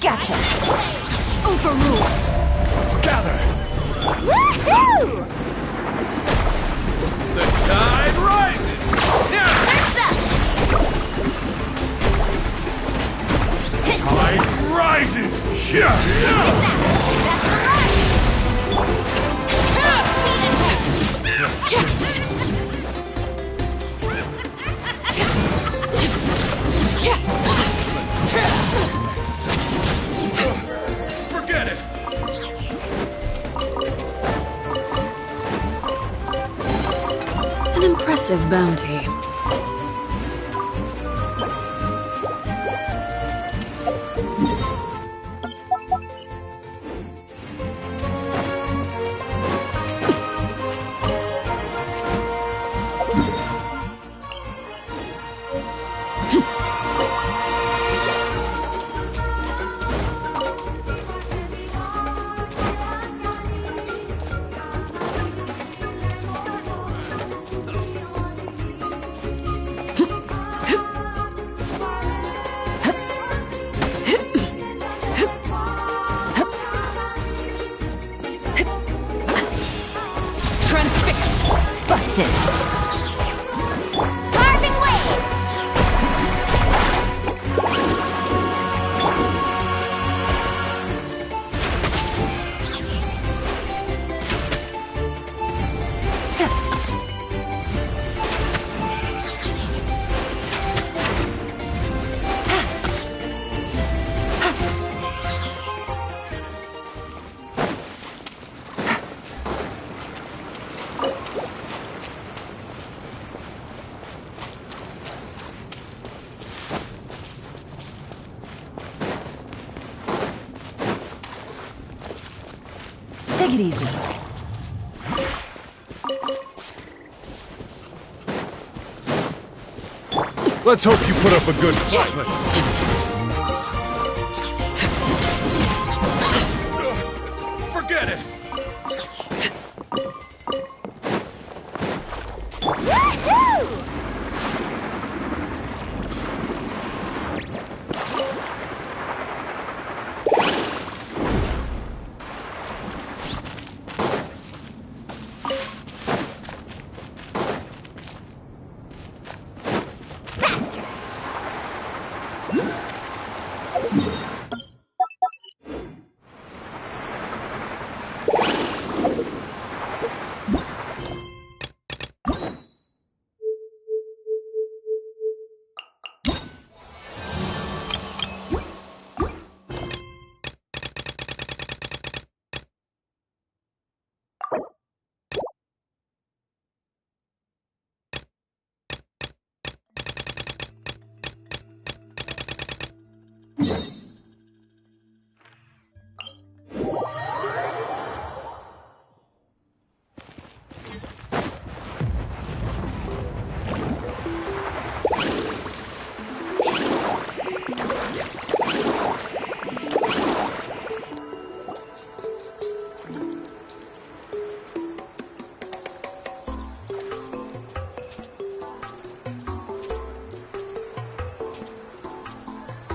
Gotcha. Overrule. Gather! Woohoo! The tide rises! Tide rises! Yeah! Forget it! An impressive bounty. Take it easy. Let's hope you put up a good fight. Let's see. Forget it!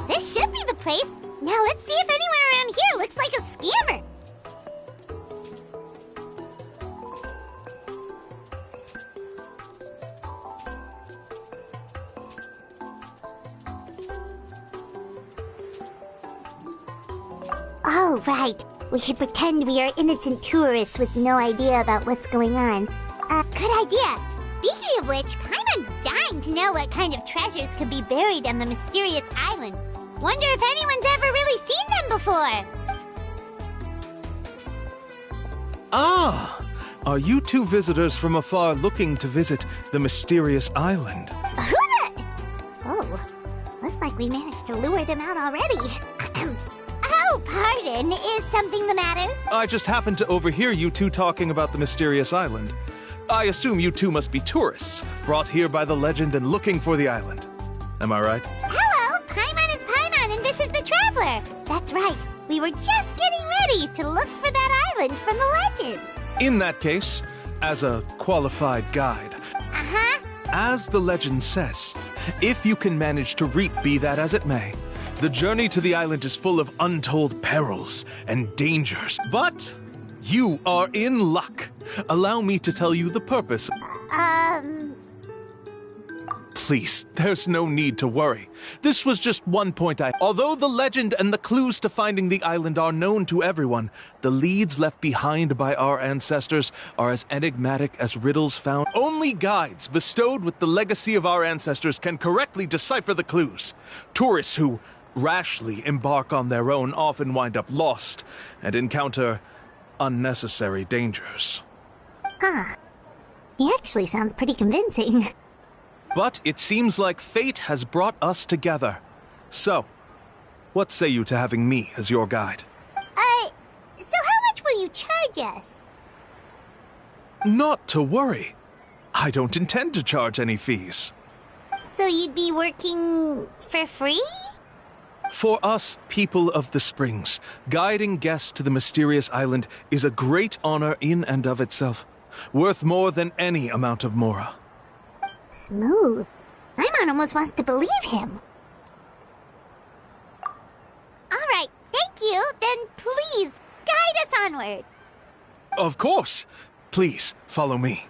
This should be the place. Now let's see if anyone around here looks like a scammer. Oh, right. We should pretend we are innocent tourists with no idea about what's going on. Good idea. Speaking of which, Paimon's dying to know what kind of treasures could be buried on the mysterious island. Wonder if anyone's ever really seen them before. Ah! Are you two visitors from afar looking to visit the mysterious island? Who the... Oh, looks like we managed to lure them out already. Oh, pardon. Is something the matter? I just happened to overhear you two talking about the mysterious island. I assume you two must be tourists, brought here by the legend and looking for the island. Am I right? Hello, Paimon is Paimon and this is the Traveler. That's right. We were just getting ready to look for that island from the legend. In that case, as a qualified guide, as the legend says, if you can manage to reap be that as it may, the journey to the island is full of untold perils and dangers. But you are in luck. Allow me to tell you the purpose. Please, there's no need to worry. This was just one point Although the legend and the clues to finding the island are known to everyone, the leads left behind by our ancestors are as enigmatic as riddles found. Only guides bestowed with the legacy of our ancestors can correctly decipher the clues. Tourists who rashly embark on their own often wind up lost and encounter unnecessary dangers. He actually sounds pretty convincing. But it seems like fate has brought us together. So, what say you to having me as your guide? So how much will you charge us? Not to worry. I don't intend to charge any fees. So you'd be working for free? For us, people of the Springs, guiding guests to the mysterious island is a great honor in and of itself, worth more than any amount of mora. Smooth. Paimon almost wants to believe him. All right, thank you. Then please, guide us onward. Of course. Please, follow me.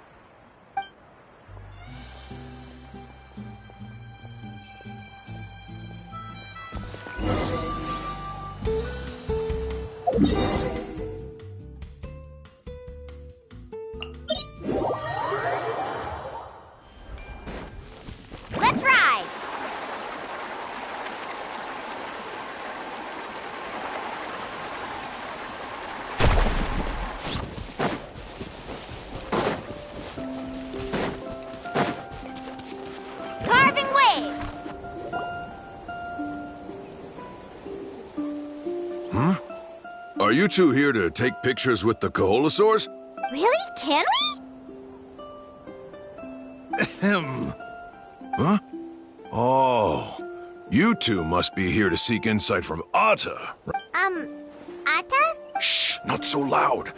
Let's ride! Carving waves! Are you two here to take pictures with the Koholosaurs? Really? Can we? Ahem. Huh? Oh, you two must be here to seek insight from Atta. Atta? Shh, not so loud.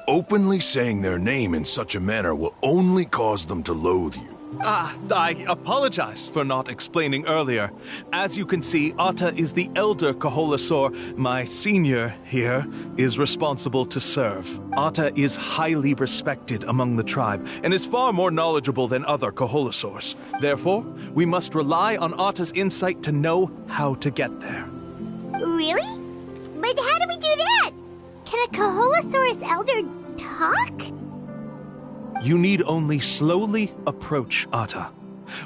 Openly saying their name in such a manner will only cause them to loathe you. I apologize for not explaining earlier. As you can see, Atta is the elder Koholosaur. My senior here is responsible to serve. Atta is highly respected among the tribe and is far more knowledgeable than other Koholosaurs. Therefore, we must rely on Atta's insight to know how to get there. Really? But how do we do that? Can a Koholosaurus elder talk? You need only slowly approach Atta.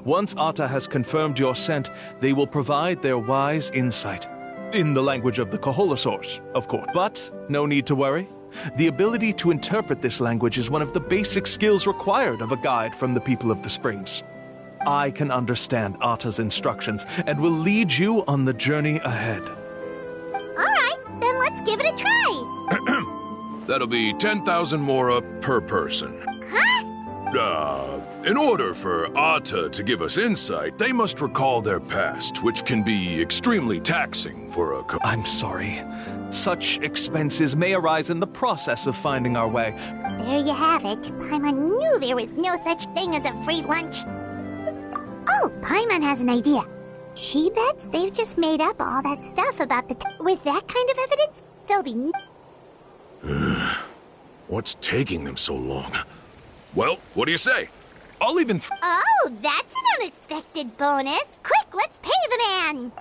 Once Atta has confirmed your scent, they will provide their wise insight. In the language of the Koholosaurs, of course. But no need to worry. The ability to interpret this language is one of the basic skills required of a guide from the people of the Springs. I can understand Atta's instructions and will lead you on the journey ahead. Alright, then let's give it a try. That'll be 10,000 mora per person. In order for Atta to give us insight, they must recall their past, which can be extremely taxing for a I'm sorry. Such expenses may arise in the process of finding our way. There you have it. Paimon knew there was no such thing as a free lunch. Oh, Paimon has an idea. She bets they've just made up all that stuff about the with that kind of evidence, they'll be... What's taking them so long? Well, what do you say? I'll even... Oh, that's an unexpected bonus. Quick, let's pay the man.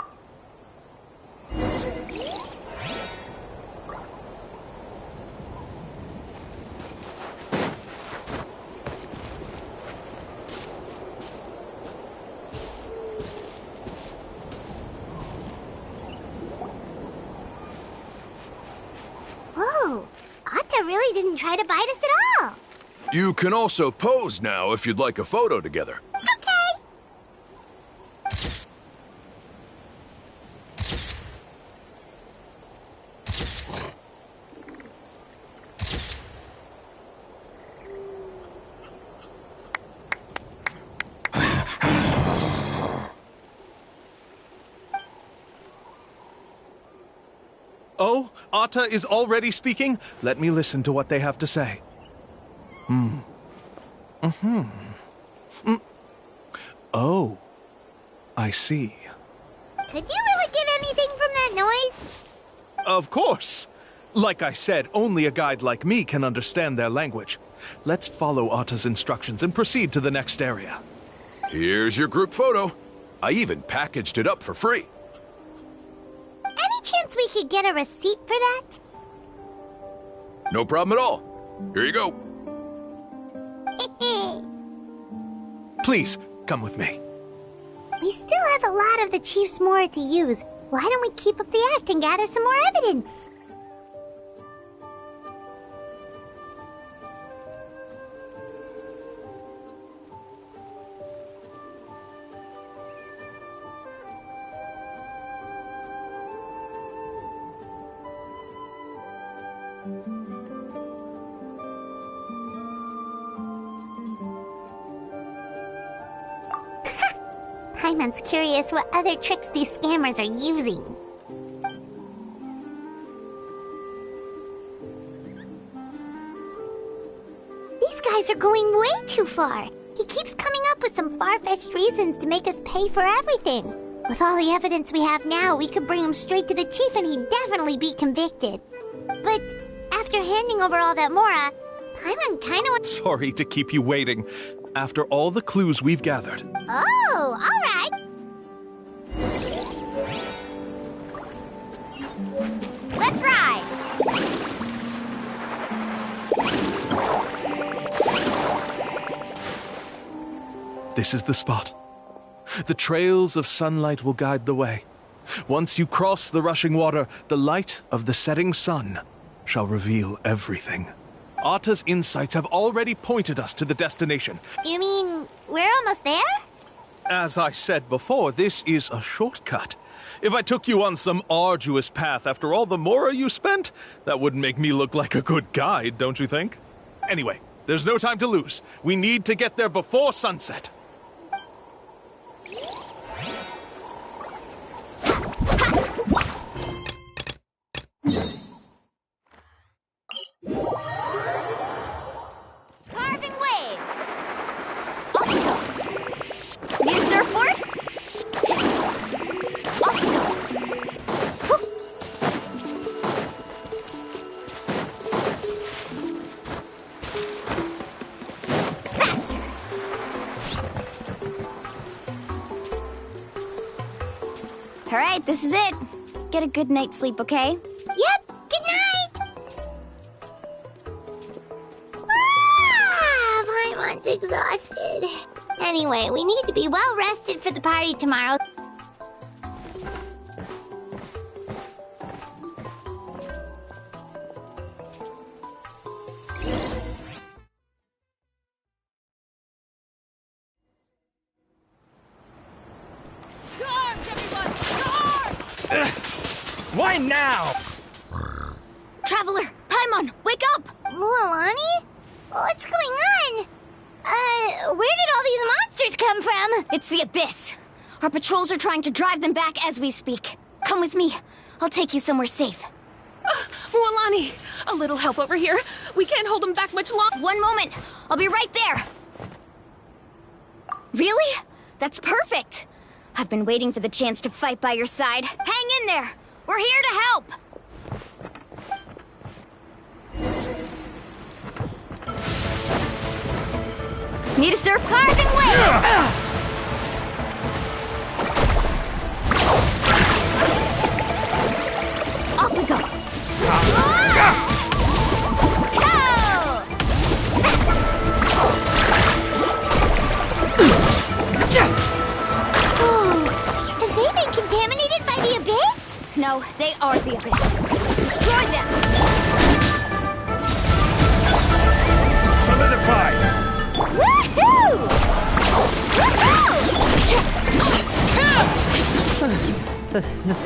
Whoa, Atta really didn't try to bite us at all. You can also pose now if you'd like a photo together. Okay. Oh, Atta is already speaking? Let me listen to what they have to say. Oh, I see. Could you really get anything from that noise? Of course. Like I said, only a guide like me can understand their language. Let's follow Atta's instructions and proceed to the next area. Here's your group photo. I even packaged it up for free. Any chance we could get a receipt for that? No problem at all. Here you go. Please, come with me. We still have a lot of the Chief's Mora to use. Why don't we keep up the act and gather some more evidence? Paimon's curious what other tricks these scammers are using. These guys are going way too far. He keeps coming up with some far-fetched reasons to make us pay for everything. With all the evidence we have now, we could bring him straight to the chief and he'd definitely be convicted. But after handing over all that Mora, Paimon kinda wants... Sorry to keep you waiting. After all the clues we've gathered. Oh, alright. Let's ride! This is the spot. The trails of sunlight will guide the way. Once you cross the rushing water, the light of the setting sun shall reveal everything. Atta's insights have already pointed us to the destination. You mean we're almost there? As I said before, this is a shortcut. If I took you on some arduous path after all the mora you spent, that wouldn't make me look like a good guide, don't you think? Anyway, there's no time to lose. We need to get there before sunset. Carving waves! Off you go! Need a surfboard? Off you go! Whoop. Faster! Alright, this is it. Get a good night's sleep, okay? Yep, good night! Ah, Paimon's exhausted. Anyway, we need to be well rested for the party tomorrow. Why now? Traveler! Paimon, wake up! Mualani? What's going on? Where did all these monsters come from? It's the Abyss. Our patrols are trying to drive them back as we speak. Come with me. I'll take you somewhere safe. Mualani, a little help over here. We can't hold them back much longer. One moment. I'll be right there. Really? That's perfect. I've been waiting for the chance to fight by your side. Hang in there. We're here to help. Need a surf carving wave! Off we go! Have they been contaminated by the Abyss? No, they are the Abyss. Destroy them! Solidified! Woohoo!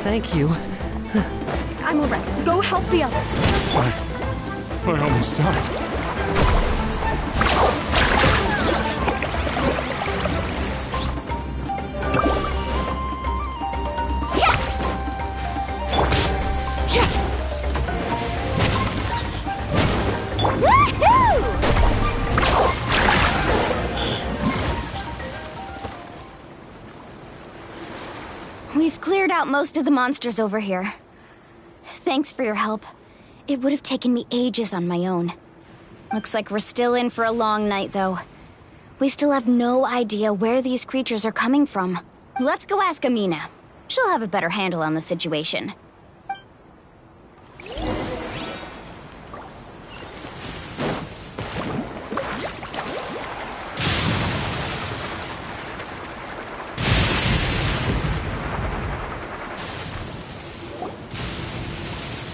Thank you. I'm alright. Go help the others. I almost died. We've cleared out most of the monsters over here. Thanks for your help. It would have taken me ages on my own. Looks like we're still in for a long night, though. We still have no idea where these creatures are coming from. Let's go ask Amina. She'll have a better handle on the situation.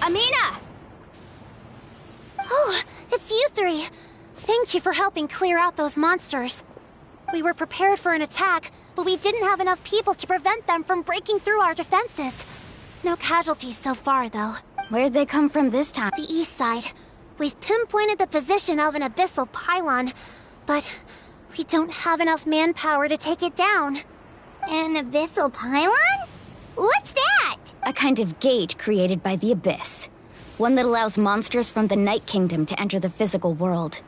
Amina! Oh, it's you three. Thank you for helping clear out those monsters. We were prepared for an attack, but we didn't have enough people to prevent them from breaking through our defenses. No casualties so far, though. Where'd they come from this time? The east side. We've pinpointed the position of an abyssal pylon, but we don't have enough manpower to take it down. An abyssal pylon? What's that? A kind of gate created by the Abyss. One that allows monsters from the Night Kingdom to enter the physical world.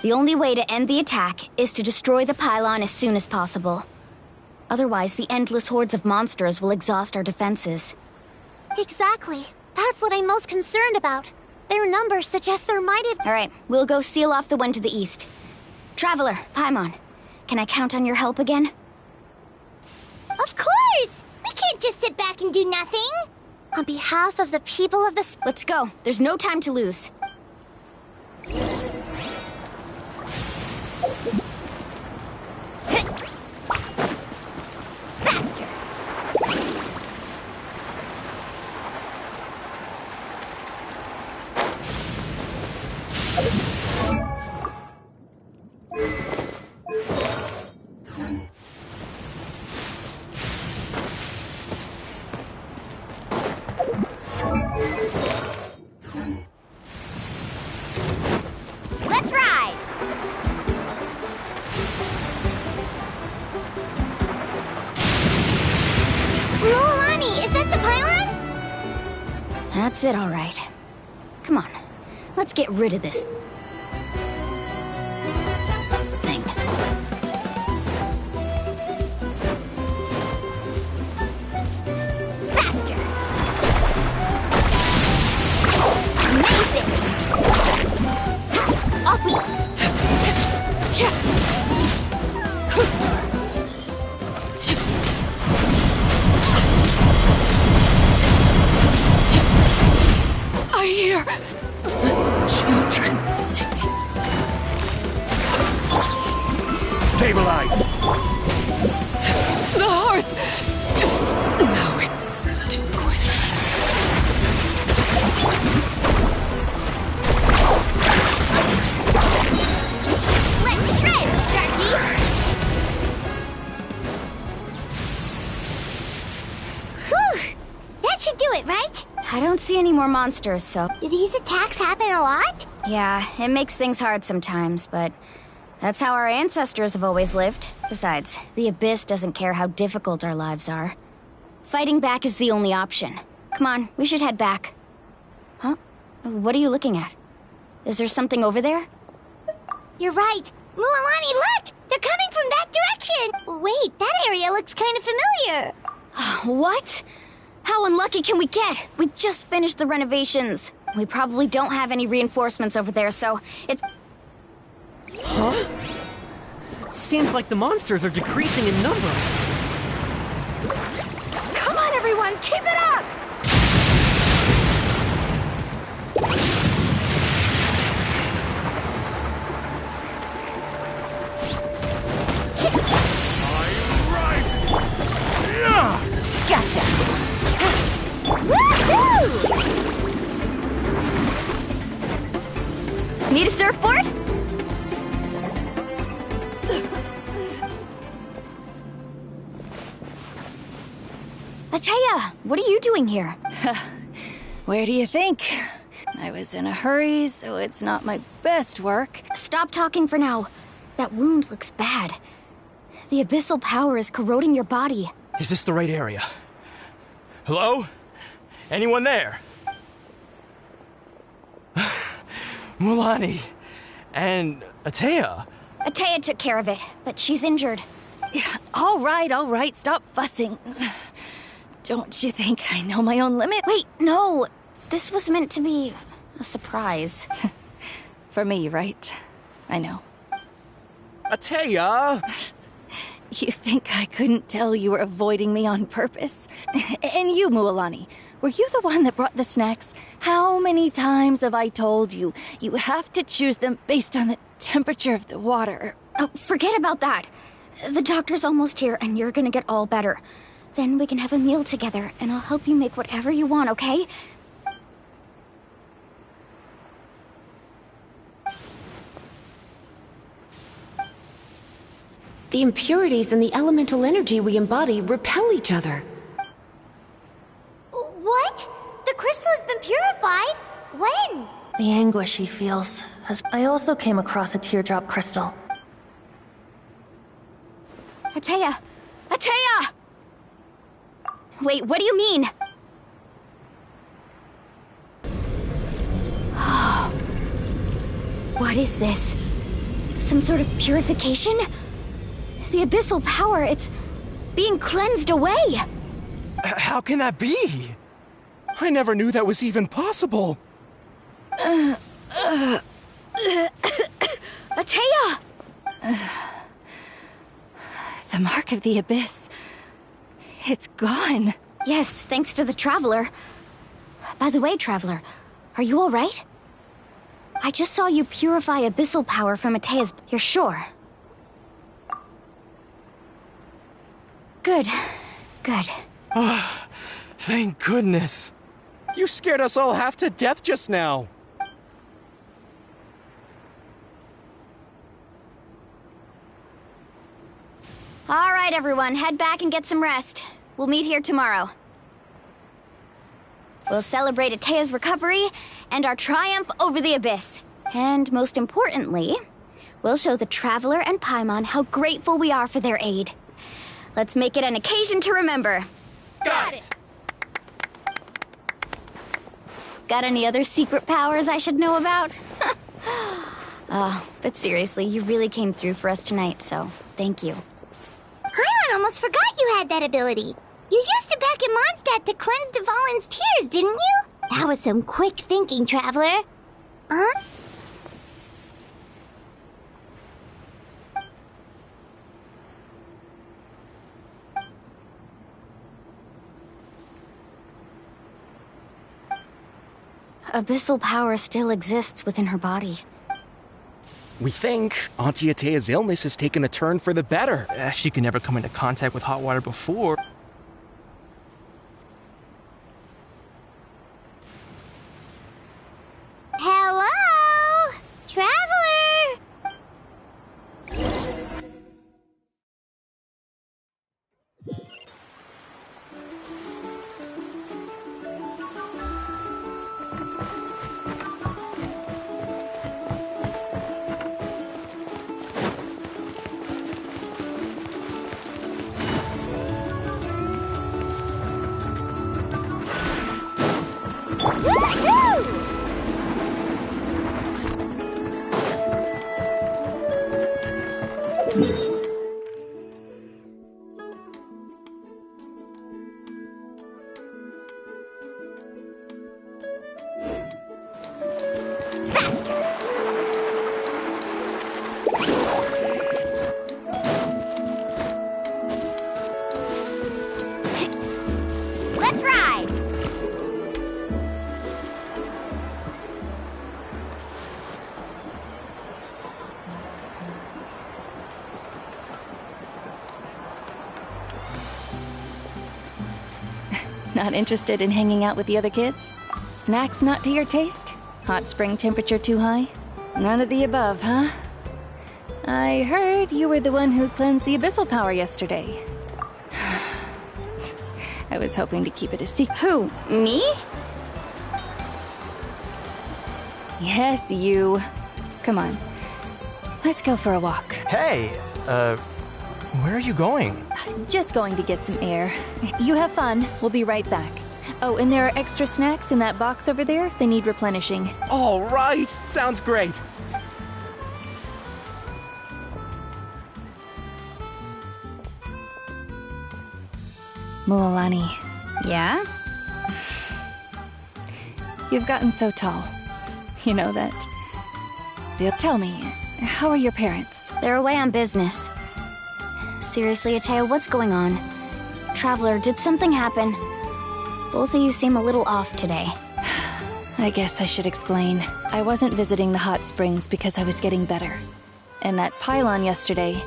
The only way to end the attack is to destroy the pylon as soon as possible. Otherwise, the endless hordes of monsters will exhaust our defenses. Exactly. That's what I'm most concerned about. Their numbers suggest there might have... Alright, we'll go seal off the one to the east. Traveler, Paimon, can I count on your help again? Of course! We can't just sit back and do nothing! On behalf of the people of the... Let's go. There's no time to lose. Faster! That's it, all right. Come on, let's get rid of this thing. Faster! Amazing! Off we... I hear children singing. Stabilize! The hearth! Now it's too quick. Let's shred, Sharky! Whew! That should do it, right? I don't see any more monsters, so... Do these attacks happen a lot? Yeah, it makes things hard sometimes, but that's how our ancestors have always lived. Besides, the Abyss doesn't care how difficult our lives are. Fighting back is the only option. Come on, we should head back. Huh? What are you looking at? Is there something over there? You're right. Mualani, look! They're coming from that direction! Wait, that area looks kind of familiar. What? How unlucky can we get? We just finished the renovations. We probably don't have any reinforcements over there, so it's... Huh? Seems like the monsters are decreasing in number. Come on, everyone, keep it up! I'm rising! Yeah! Gotcha! Woohoo! Need a surfboard? Ataya, what are you doing here? Where do you think? I was in a hurry, so it's not my best work. Stop talking for now. That wound looks bad. The abyssal power is corroding your body. Is this the right area? Hello? Anyone there? Mualani. And Ataya. Ataya took care of it, but she's injured. All right, stop fussing. Don't you think I know my own limit? Wait, no. This was meant to be a surprise. For me, right? I know. Ataya! You think I couldn't tell you were avoiding me on purpose? And you, Mualani, were you the one that brought the snacks? How many times have I told you, you have to choose them based on the temperature of the water? Oh, forget about that. The doctor's almost here, and you're gonna get all better. Then we can have a meal together, and I'll help you make whatever you want, okay? The impurities and the elemental energy we embody repel each other. What? The crystal has been purified? When? The anguish he feels has... I also came across a teardrop crystal. Ataya! Ataya! Wait, what do you mean? What is this? Some sort of purification? The abyssal power, it's being cleansed away! How can that be? I never knew that was even possible. Ataya! The mark of the abyss. It's gone. Yes, thanks to the Traveler. By the way, Traveler, are you all right? I just saw you purify abyssal power from Ataya's... You're sure? Good. Good. Oh, thank goodness. You scared us all half to death just now. All right, everyone, head back and get some rest. We'll meet here tomorrow. We'll celebrate Ataya's recovery and our triumph over the Abyss. And most importantly, we'll show the Traveler and Paimon how grateful we are for their aid. Let's make it an occasion to remember. Got it! Got any other secret powers I should know about? But seriously, you really came through for us tonight, so thank you. Paimon almost forgot you had that ability. You used it back in Mondstadt to cleanse Dvalin's tears, didn't you? That was some quick thinking, Traveler. Huh? Abyssal power still exists within her body. We think Auntie Atea's illness has taken a turn for the better. She could never come into contact with hot water before. Hello? Traveler? Let's ride! Not interested in hanging out with the other kids? Snacks not to your taste? Hot spring temperature too high? None of the above, huh? I heard you were the one who cleansed the abyssal power yesterday. I was hoping to keep it a secret. Who? Me? Yes, you. Come on. Let's go for a walk. Hey, where are you going? Just going to get some air. You have fun. We'll be right back. Oh, and there are extra snacks in that box over there if they need replenishing. All right! Sounds great! Mualani. Yeah? You've gotten so tall. You know that. Tell me, how are your parents? They're away on business. Seriously, Atea, what's going on? Traveler, did something happen? Both of you seem a little off today. I guess I should explain. I wasn't visiting the hot springs because I was getting better. And that pylon yesterday,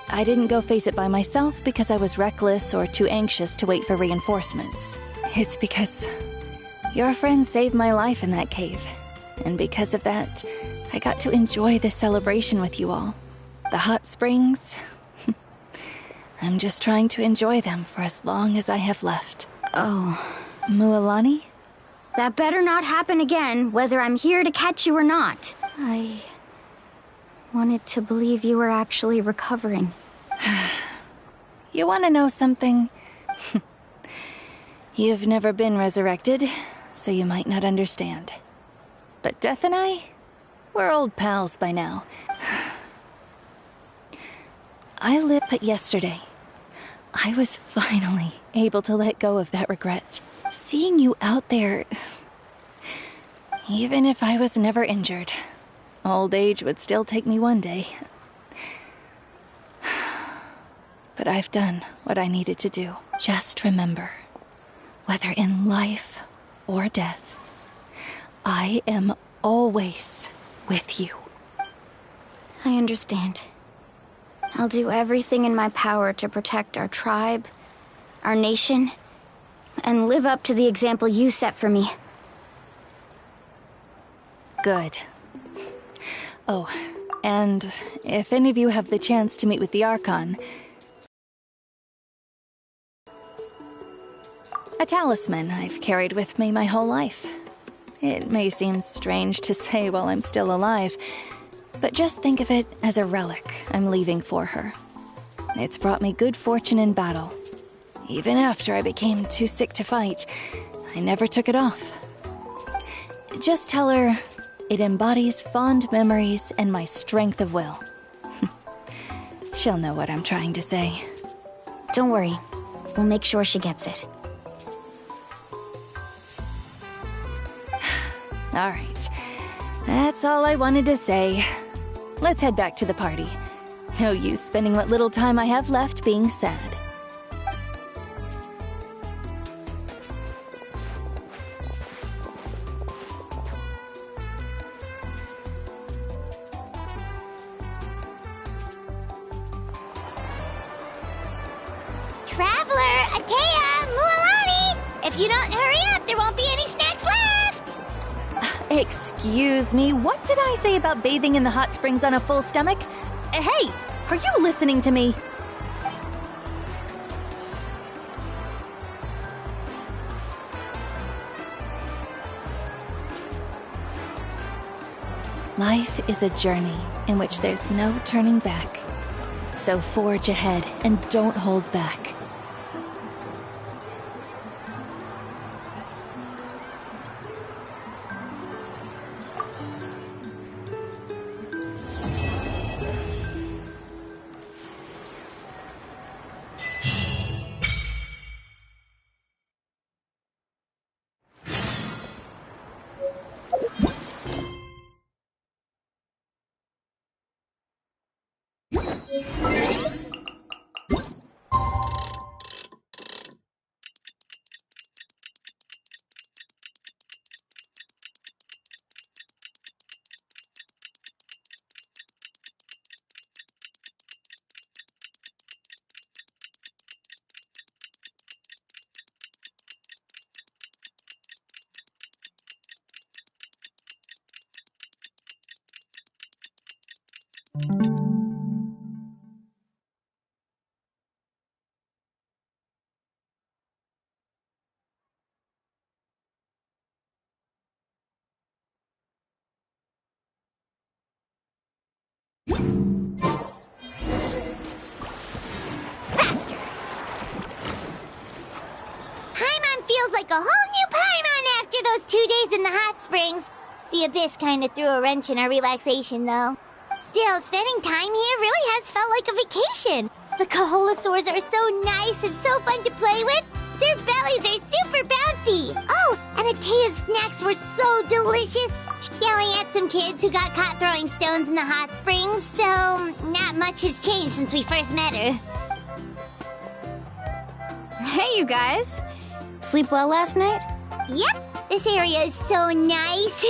I didn't go face it by myself because I was reckless or too anxious to wait for reinforcements. It's because your friend saved my life in that cave. And because of that, I got to enjoy this celebration with you all. The hot springs... I'm just trying to enjoy them for as long as I have left. Oh. Mualani? That better not happen again, whether I'm here to catch you or not. I wanted to believe you were actually recovering. You want to know something? You've never been resurrected, so you might not understand. But Death and I, we're old pals by now. I lived but yesterday. I was finally able to let go of that regret. Seeing you out there, even if I was never injured, old age would still take me one day. But I've done what I needed to do. Just remember, whether in life or death, I am always with you. I understand. I'll do everything in my power to protect our tribe, our nation, and live up to the example you set for me. Good. Oh, and if any of you have the chance to meet with the Archon, a talisman I've carried with me my whole life. It may seem strange to say while I'm still alive, but just think of it as a relic I'm leaving for her. It's brought me good fortune in battle. Even after I became too sick to fight, I never took it off. Just tell her it embodies fond memories and my strength of will. She'll know what I'm trying to say. Don't worry. We'll make sure she gets it. All right. That's all I wanted to say. Let's head back to the party. No use spending what little time I have left being sad. Traveler, Atea, Mualani! If you don't hurry up, there won't be any snacks left! Excuse me, what did I say about bathing in the hot springs on a full stomach? Hey, are you listening to me? Life is a journey in which there's no turning back. So forge ahead and don't hold back. Paimon feels like a whole new Paimon after those 2 days in the hot springs. The Abyss kind of threw a wrench in our relaxation, though. Still, spending time here really has felt like a vacation. The Kaholasaurs are so nice and so fun to play with. Their bellies are super bouncy. Oh, and Atea's snacks were so delicious. Yelling at some kids who got caught throwing stones in the hot springs, so not much has changed since we first met her. Hey, you guys. Sleep well last night? Yep, this area is so nice.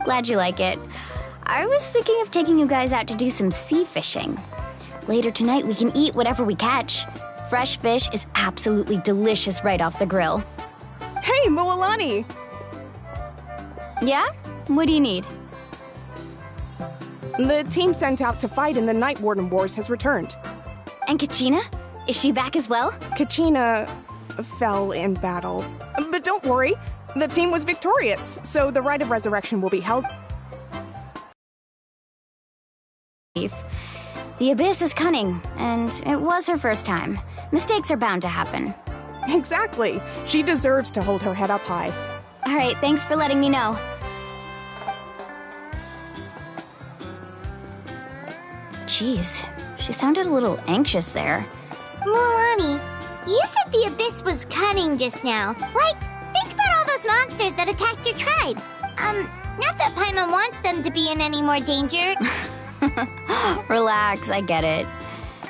Glad you like it. I was thinking of taking you guys out to do some sea fishing. Later tonight, we can eat whatever we catch. Fresh fish is absolutely delicious right off the grill. Hey, Mualani! Yeah? What do you need? The team sent out to fight in the Night Warden Wars has returned. And Kachina? Is she back as well? Kachina fell in battle. But don't worry, the team was victorious, so the rite of resurrection will be held. The Abyss is cunning, and it was her first time. Mistakes are bound to happen. Exactly. She deserves to hold her head up high. All right, thanks for letting me know. Jeez, she sounded a little anxious there. Mualani, you said the Abyss was cunning just now. Like, think about all those monsters that attacked your tribe. Not that Paimon wants them to be in any more danger. Relax, I get it.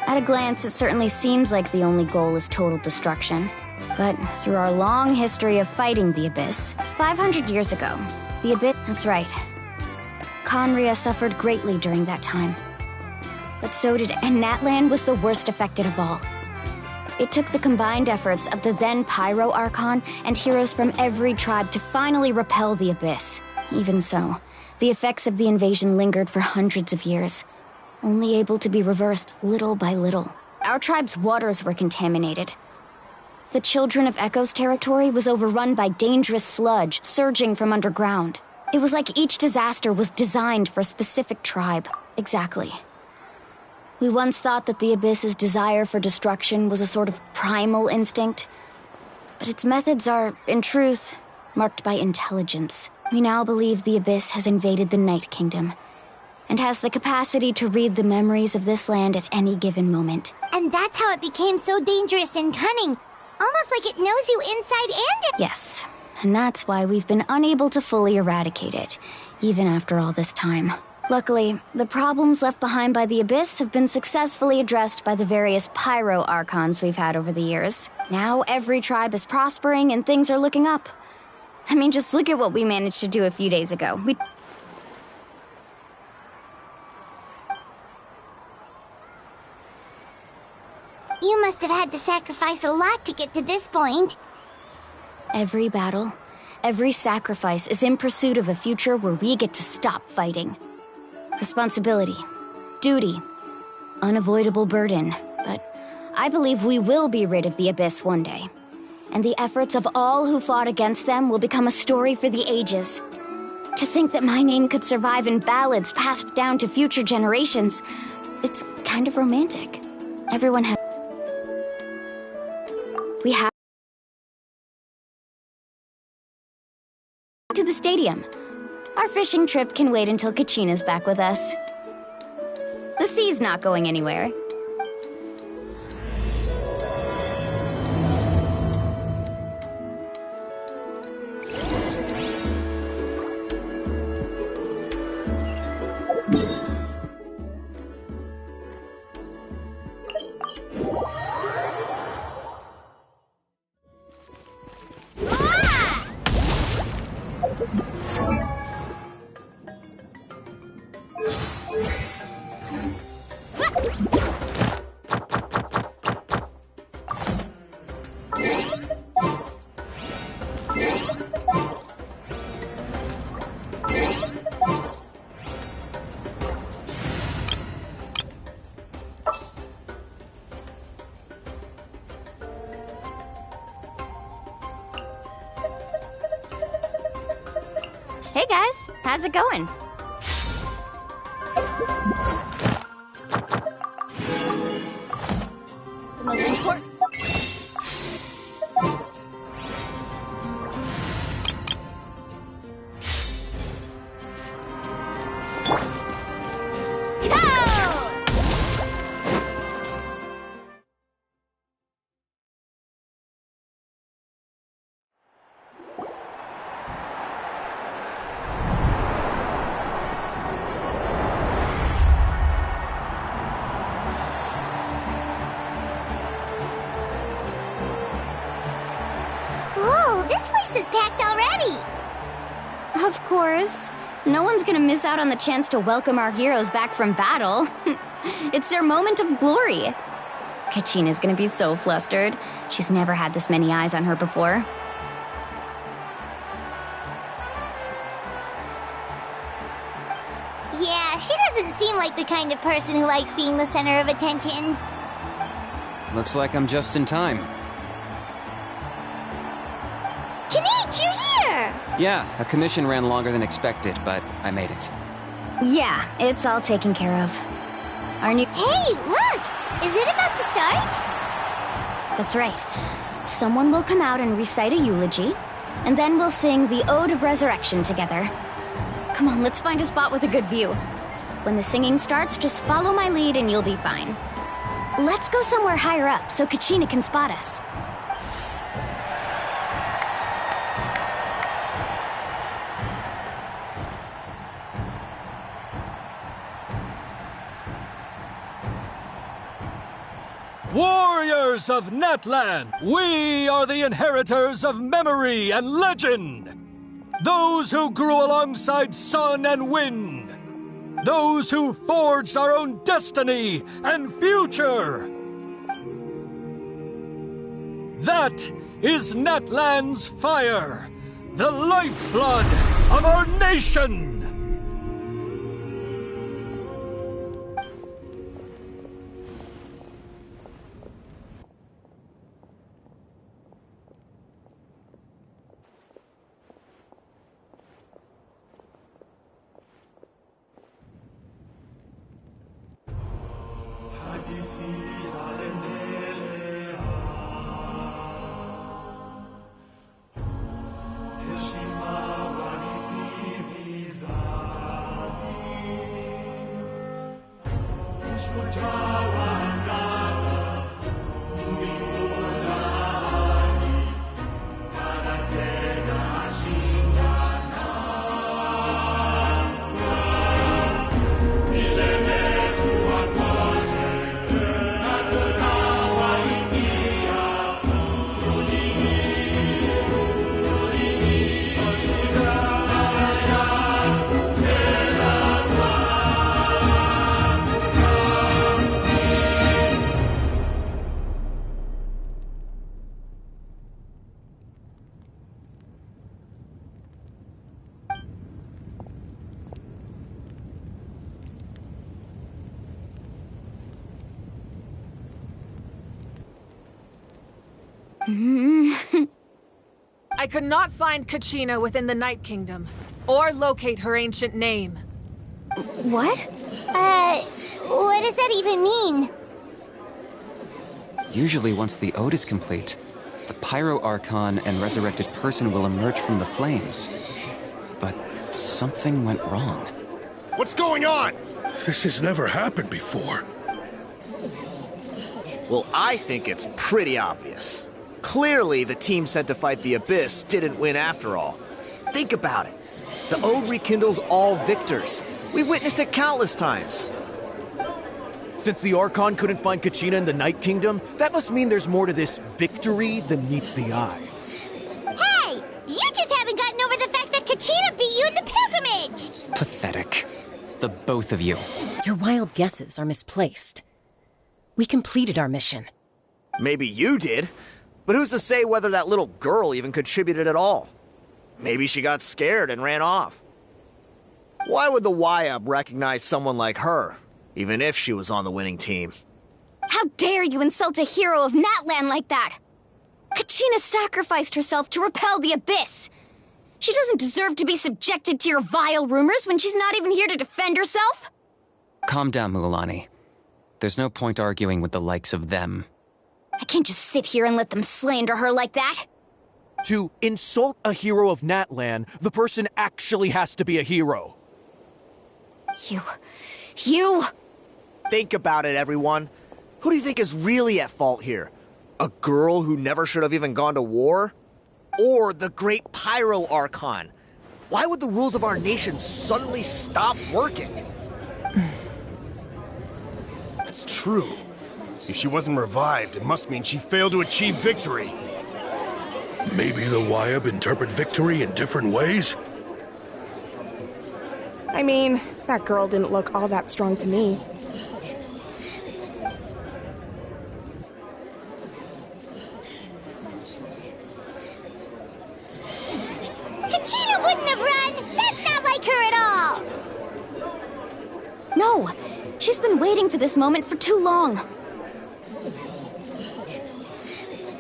At a glance, it certainly seems like the only goal is total destruction. But through our long history of fighting the Abyss, 500 years ago, the Abyss... That's right. Conria suffered greatly during that time. But so did... And Natlan was the worst affected of all. It took the combined efforts of the then Pyro Archon and heroes from every tribe to finally repel the Abyss. Even so, the effects of the invasion lingered for hundreds of years, only able to be reversed little by little. Our tribe's waters were contaminated. The Children of Echo's territory was overrun by dangerous sludge surging from underground. It was like each disaster was designed for a specific tribe. Exactly. We once thought that the Abyss's desire for destruction was a sort of primal instinct, but its methods are, in truth, marked by intelligence. We now believe the Abyss has invaded the Night Kingdom, and has the capacity to read the memories of this land at any given moment. And that's how it became so dangerous and cunning. Almost like it knows you inside and out. Yes, and that's why we've been unable to fully eradicate it, even after all this time. Luckily, the problems left behind by the Abyss have been successfully addressed by the various pyro archons we've had over the years. Now every tribe is prospering and things are looking up. I mean, just look at what we managed to do a few days ago. You must have had to sacrifice a lot to get to this point. Every battle, every sacrifice is in pursuit of a future where we get to stop fighting. Responsibility, duty, unavoidable burden, but I believe we will be rid of the Abyss one day. And the efforts of all who fought against them will become a story for the ages. To think that my name could survive in ballads passed down to future generations, it's kind of romantic. Everyone has... We have... to the stadium. Our fishing trip can wait until Kachina's back with us. The sea's not going anywhere. Hey guys, how's it going? The most important... Whoa, this place is packed already! Of course. No one's gonna miss out on the chance to welcome our heroes back from battle. It's their moment of glory. Kachina's gonna be so flustered. She's never had this many eyes on her before. Yeah, she doesn't seem like the kind of person who likes being the center of attention. Looks like I'm just in time. Kanich, you're here! Yeah, a commission ran longer than expected, but I made it. Yeah, it's all taken care of. Our new... Hey, look! Is it about to start? That's right. Someone will come out and recite a eulogy, and then we'll sing the Ode of Resurrection together. Come on, let's find a spot with a good view. When the singing starts, just follow my lead and you'll be fine. Let's go somewhere higher up so Kachina can spot us. Warriors of Natlan, we are the inheritors of memory and legend. Those who grew alongside sun and wind. Those who forged our own destiny and future. That is Natlan's fire, the lifeblood of our nation. I could not find Kachina within the Night Kingdom, or locate her ancient name. What? What does that even mean? Usually once the ode is complete, the Pyro Archon and resurrected person will emerge from the flames. But something went wrong. What's going on? This has never happened before. Well, I think it's pretty obvious. Clearly, the team sent to fight the Abyss didn't win after all. Think about it. The Ode rekindles all victors. We've witnessed it countless times. Since the Archon couldn't find Kachina in the Night Kingdom, that must mean there's more to this victory than meets the eye. Hey! You just haven't gotten over the fact that Kachina beat you in the pilgrimage! Pathetic. The both of you. Your wild guesses are misplaced. We completed our mission. Maybe you did, but who's to say whether that little girl even contributed at all? Maybe she got scared and ran off. Why would the YUB recognize someone like her, even if she was on the winning team? How dare you insult a hero of Natlan like that? Kachina sacrificed herself to repel the Abyss. She doesn't deserve to be subjected to your vile rumors when she's not even here to defend herself. Calm down, Mualani. There's no point arguing with the likes of them. I can't just sit here and let them slander her like that. To insult a hero of Natlan, the person actually has to be a hero. You... Think about it, everyone. Who do you think is really at fault here? A girl who never should have even gone to war? Or the great Pyro Archon? Why would the rules of our nation suddenly stop working? That's true. If she wasn't revived, it must mean she failed to achieve victory. Maybe the YUB interpret victory in different ways? I mean, that girl didn't look all that strong to me. Kachina wouldn't have run! That's not like her at all! No, she's been waiting for this moment for too long.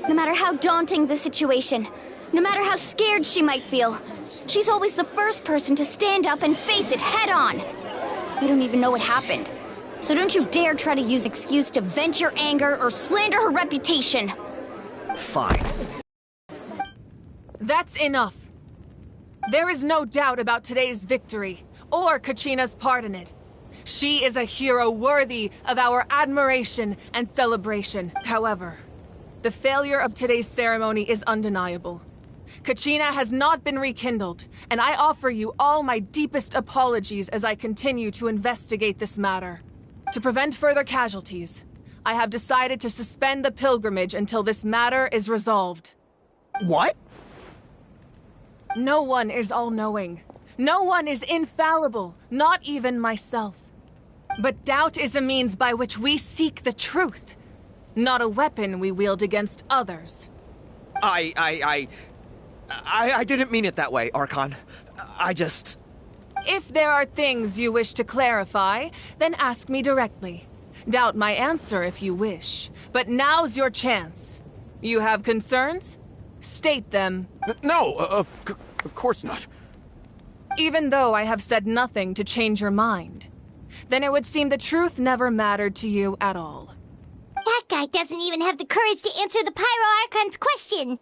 No matter how daunting the situation, no matter how scared she might feel, she's always the first person to stand up and face it head on. You don't even know what happened, so don't you dare try to use excuse to vent your anger or slander her reputation. Fine. That's enough. There is no doubt about today's victory, or Kachina's part in it. She is a hero worthy of our admiration and celebration. However, the failure of today's ceremony is undeniable. Kachina has not been rekindled, and I offer you all my deepest apologies as I continue to investigate this matter. To prevent further casualties, I have decided to suspend the pilgrimage until this matter is resolved. What? No one is all-knowing. No one is infallible, not even myself. But doubt is a means by which we seek the truth, not a weapon we wield against others. I didn't mean it that way, Archon. I just... If there are things you wish to clarify, then ask me directly. Doubt my answer if you wish. But now's your chance. You have concerns? State them. No, of course not. Even though I have said nothing to change your mind, then it would seem the truth never mattered to you at all. That guy doesn't even have the courage to answer the Pyro Archon's question.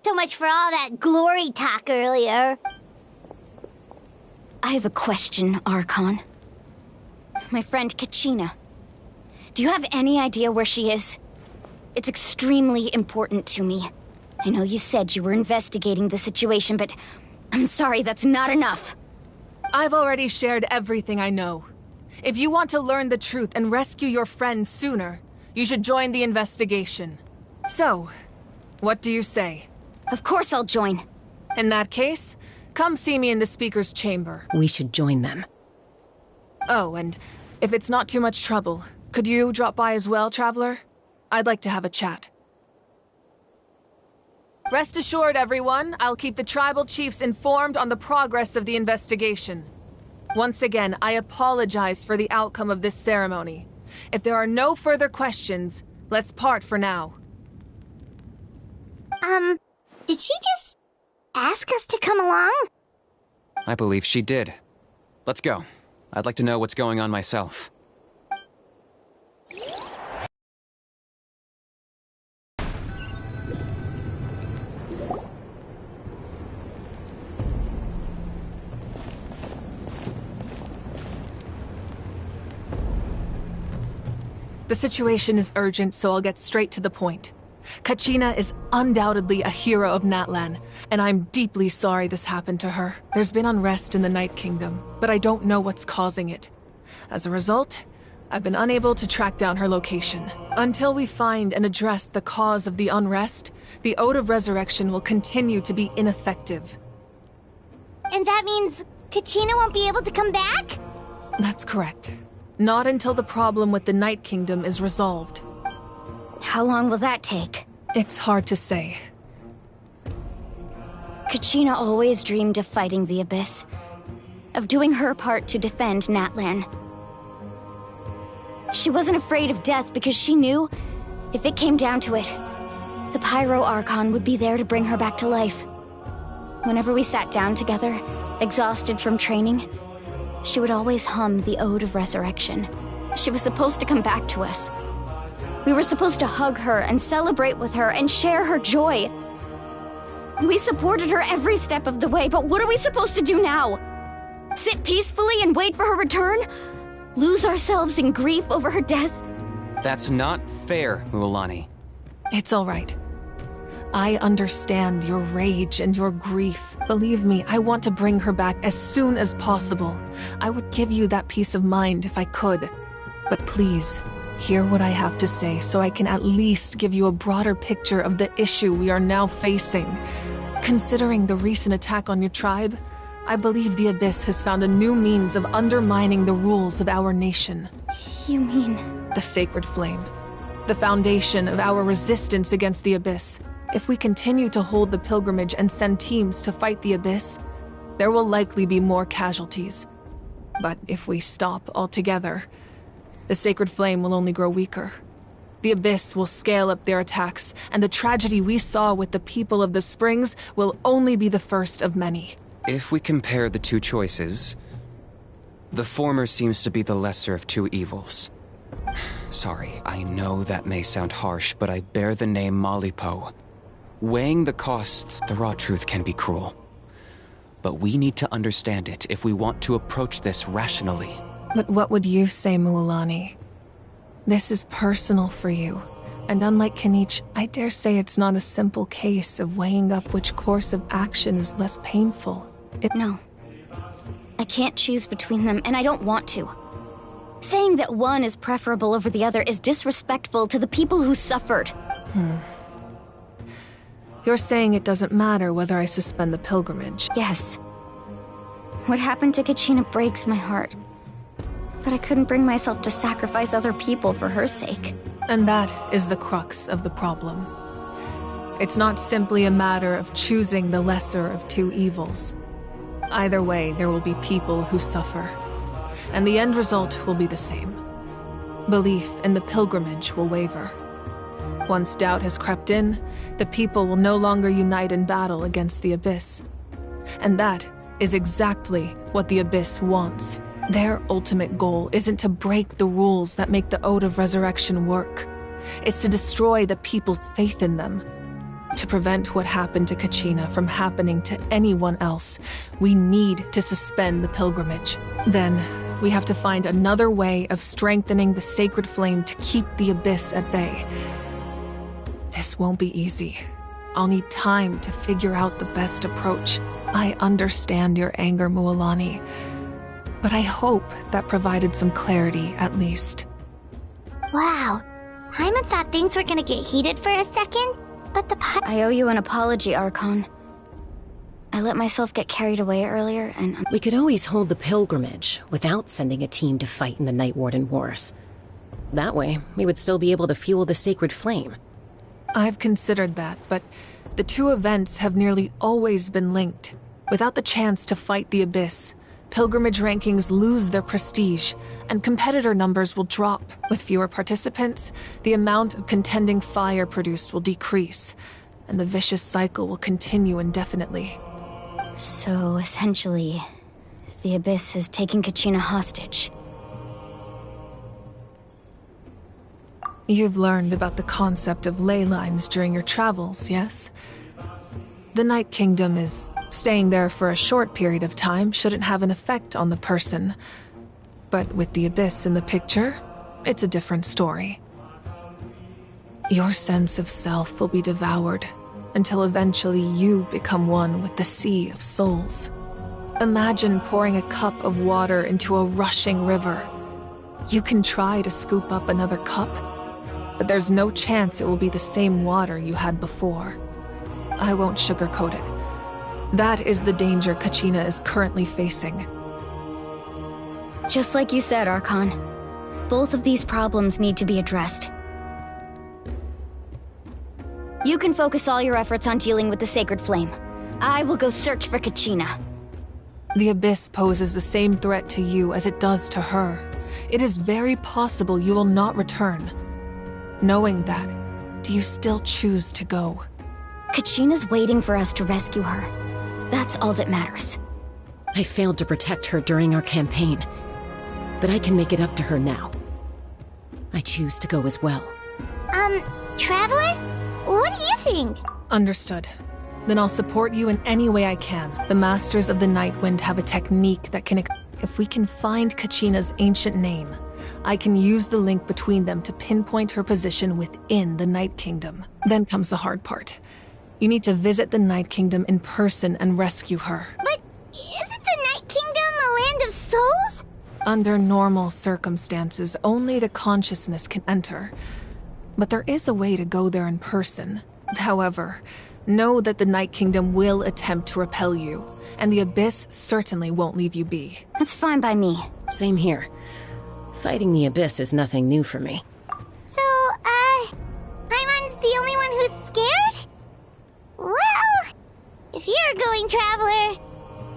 So much for all that glory talk earlier. I have a question, Archon. My friend Kachina. Do you have any idea where she is? It's extremely important to me. I know you said you were investigating the situation, but I'm sorry, that's not enough. I've already shared everything I know. If you want to learn the truth and rescue your friends sooner, you should join the investigation. So, what do you say? Of course I'll join. In that case, come see me in the speaker's chamber. We should join them. Oh, and if it's not too much trouble, could you drop by as well, Traveler? I'd like to have a chat. Rest assured, everyone, I'll keep the tribal chiefs informed on the progress of the investigation. Once again, I apologize for the outcome of this ceremony. If there are no further questions, let's part for now. Did she just ask us to come along? I believe she did. Let's go. I'd like to know what's going on myself. The situation is urgent, so I'll get straight to the point. Kachina is undoubtedly a hero of Natlan, and I'm deeply sorry this happened to her. There's been unrest in the Night Kingdom, but I don't know what's causing it. As a result, I've been unable to track down her location. Until we find and address the cause of the unrest, the Ode of Resurrection will continue to be ineffective. And that means Kachina won't be able to come back? That's correct. Not until the problem with the Night Kingdom is resolved. How long will that take? It's hard to say. Kachina always dreamed of fighting the Abyss, of doing her part to defend Natlan. She wasn't afraid of death because she knew, if it came down to it, the Pyro Archon would be there to bring her back to life. Whenever we sat down together, exhausted from training, she would always hum the Ode of Resurrection. She was supposed to come back to us. We were supposed to hug her and celebrate with her and share her joy. We supported her every step of the way, but what are we supposed to do now? Sit peacefully and wait for her return? Lose ourselves in grief over her death? That's not fair, Mualani. It's all right. I understand your rage and your grief. Believe me, I want to bring her back as soon as possible. I would give you that peace of mind if I could. But please, hear what I have to say so I can at least give you a broader picture of the issue we are now facing. Considering the recent attack on your tribe, I believe the Abyss has found a new means of undermining the rules of our nation. You mean? The Sacred Flame. The foundation of our resistance against the Abyss. If we continue to hold the pilgrimage and send teams to fight the Abyss, there will likely be more casualties. But if we stop altogether, the Sacred Flame will only grow weaker. The Abyss will scale up their attacks, and the tragedy we saw with the people of the Springs will only be the first of many. If we compare the two choices, the former seems to be the lesser of two evils. Sorry, I know that may sound harsh, but I bear the name Malipo. Weighing the costs, the raw truth can be cruel. But we need to understand it if we want to approach this rationally. But what would you say, Mualani? This is personal for you. And unlike Kinich, I dare say it's not a simple case of weighing up which course of action is less painful. No. I can't choose between them, and I don't want to. Saying that one is preferable over the other is disrespectful to the people who suffered. You're saying it doesn't matter whether I suspend the pilgrimage? Yes. What happened to Kachina breaks my heart. But I couldn't bring myself to sacrifice other people for her sake. And that is the crux of the problem. It's not simply a matter of choosing the lesser of two evils. Either way, there will be people who suffer. And the end result will be the same. Belief in the pilgrimage will waver. Once doubt has crept in, the people will no longer unite in battle against the Abyss. And that is exactly what the Abyss wants. Their ultimate goal isn't to break the rules that make the Ode of Resurrection work. It's to destroy the people's faith in them. To prevent what happened to Kachina from happening to anyone else, we need to suspend the pilgrimage. Then, We have to find another way of strengthening the sacred flame to keep the Abyss at bay. This won't be easy. I'll need time to figure out the best approach. I understand your anger, Mualani, but I hope that provided some clarity, at least. Wow. Hyman thought things were gonna get heated for a second, but I owe you an apology, Archon. I let myself get carried away earlier, and We could always hold the pilgrimage without sending a team to fight in the Night Warden Wars. That way, we would still be able to fuel the sacred flame. I've considered that, but the two events have nearly always been linked. Without the chance to fight the Abyss, pilgrimage rankings lose their prestige, and competitor numbers will drop. With fewer participants, the amount of contending fire produced will decrease, and the vicious cycle will continue indefinitely. So, essentially, the Abyss is taking Kachina hostage. You've learned about the concept of ley lines during your travels, yes? The Night Kingdom is staying there for a short period of time shouldn't have an effect on the person. But with the Abyss in the picture, it's a different story. Your sense of self will be devoured until eventually you become one with the Sea of Souls. Imagine pouring a cup of water into a rushing river. You can try to scoop up another cup, but there's no chance it will be the same water you had before. I won't sugarcoat it. That is the danger Kachina is currently facing. Just like you said, Archon. Both of these problems need to be addressed. You can focus all your efforts on dealing with the sacred flame. I will go search for Kachina. The Abyss poses the same threat to you as it does to her. It is very possible you will not return. Knowing that, do you still choose to go? Kachina's waiting for us to rescue her. That's all that matters. I failed to protect her during our campaign, but I can make it up to her now. I choose to go as well. Traveler? What do you think? Understood. Then I'll support you in any way I can. The Masters of the Nightwind have a technique that can... If we can find Kachina's ancient name, I can use the link between them to pinpoint her position within the Night Kingdom. Then comes the hard part. You need to visit the Night Kingdom in person and rescue her. But isn't the Night Kingdom a land of souls? Under normal circumstances, only the consciousness can enter. But there is a way to go there in person. However, know that the Night Kingdom will attempt to repel you, and the Abyss certainly won't leave you be. That's fine by me. Same here. Fighting the Abyss is nothing new for me. So, Hyman's the only one who's scared? Well, if you're going, Traveler,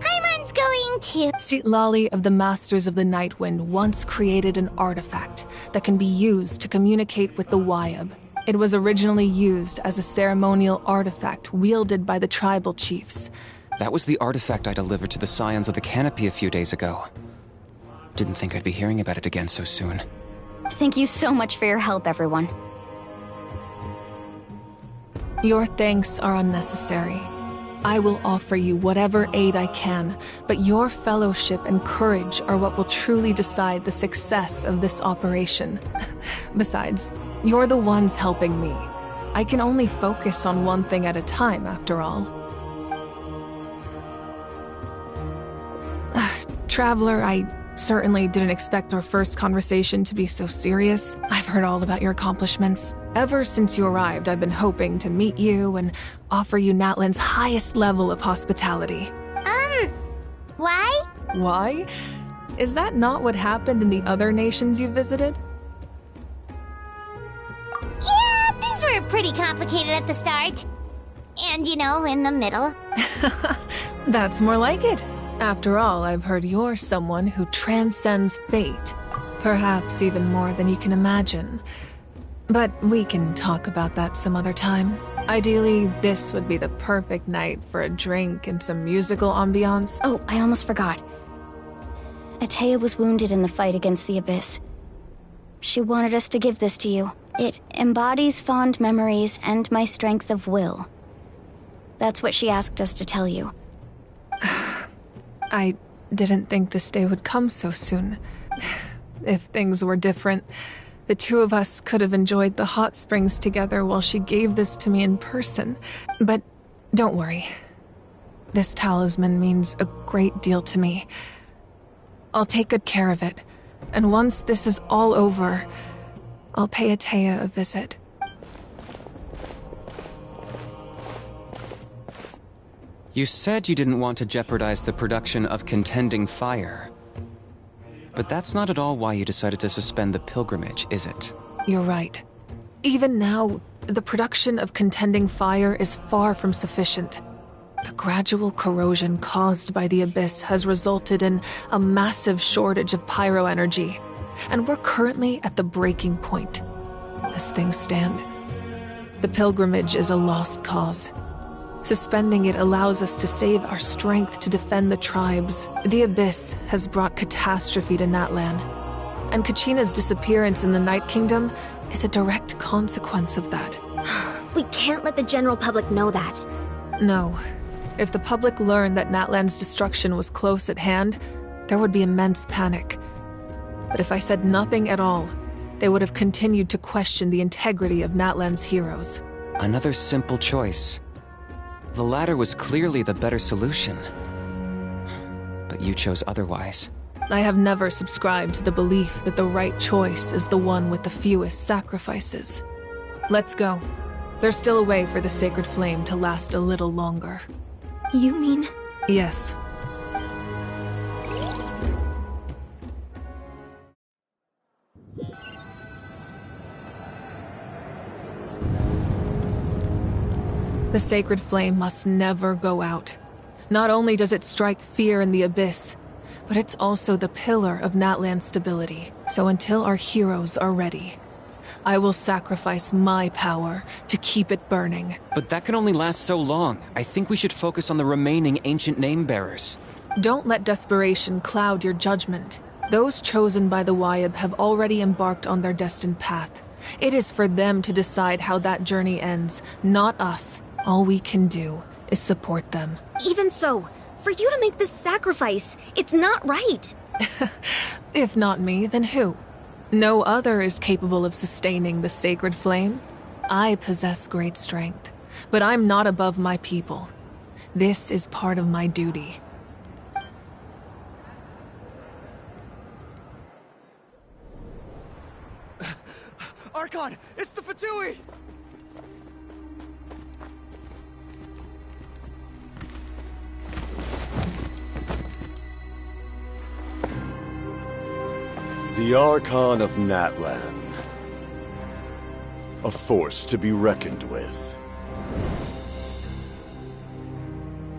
Hyman's going too. Citlali of the Masters of the Nightwind once created an artifact that can be used to communicate with the Wyab. It was originally used as a ceremonial artifact wielded by the tribal chiefs. That was the artifact I delivered to the Scions of the Canopy a few days ago. Didn't think I'd be hearing about it again so soon. Thank you so much for your help, everyone. Your thanks are unnecessary. I will offer you whatever aid I can, but your fellowship and courage are what will truly decide the success of this operation. Besides, you're the ones helping me. I can only focus on one thing at a time, after all. Traveler, I certainly didn't expect our first conversation to be so serious. I've heard all about your accomplishments. Ever since you arrived, I've been hoping to meet you and offer you Natlan's highest level of hospitality. Why? Why? Is that not what happened in the other nations you visited? Yeah, things were pretty complicated at the start. And, in the middle. That's more like it. After all, I've heard you're someone who transcends fate. Perhaps even more than you can imagine. But we can talk about that some other time. Ideally, this would be the perfect night for a drink and some musical ambiance. Oh, I almost forgot. Atea was wounded in the fight against the Abyss. She wanted us to give this to you. It embodies fond memories and my strength of will. That's what she asked us to tell you. didn't think this day would come so soon. If things were different, the two of us could have enjoyed the hot springs together while she gave this to me in person. But don't worry. This talisman means a great deal to me. I'll take good care of it, and once this is all over, I'll pay Atea a visit. You said you didn't want to jeopardize the production of Contending Fire. But that's not at all why you decided to suspend the pilgrimage, is it? You're right. Even now, the production of Contending Fire is far from sufficient. The gradual corrosion caused by the Abyss has resulted in a massive shortage of pyro energy, and we're currently at the breaking point. As things stand, the pilgrimage is a lost cause. Suspending it allows us to save our strength to defend the tribes. The Abyss has brought catastrophe to Natlan, and Kachina's disappearance in the Night Kingdom is a direct consequence of that. We can't let the general public know that. No. If the public learned that Natlan's destruction was close at hand, there would be immense panic. But if I said nothing at all, they would have continued to question the integrity of Natlan's heroes. Another simple choice. The latter was clearly the better solution. But you chose otherwise. I have never subscribed to the belief that the right choice is the one with the fewest sacrifices. Let's go. There's still a way for the sacred flame to last a little longer. You mean? Yes. The sacred flame must never go out. Not only does it strike fear in the Abyss, but it's also the pillar of Natlan's stability. So until our heroes are ready, I will sacrifice my power to keep it burning. But that can only last so long. I think we should focus on the remaining ancient name-bearers. Don't let desperation cloud your judgment. Those chosen by the Wayab have already embarked on their destined path. It is for them to decide how that journey ends, not us. All we can do is support them. Even so, for you to make this sacrifice, it's not right. If not me, then who? No other is capable of sustaining the sacred flame. I possess great strength, but I'm not above my people. This is part of my duty. Archon, it's the Fatui! The Archon of Natlan. A force to be reckoned with.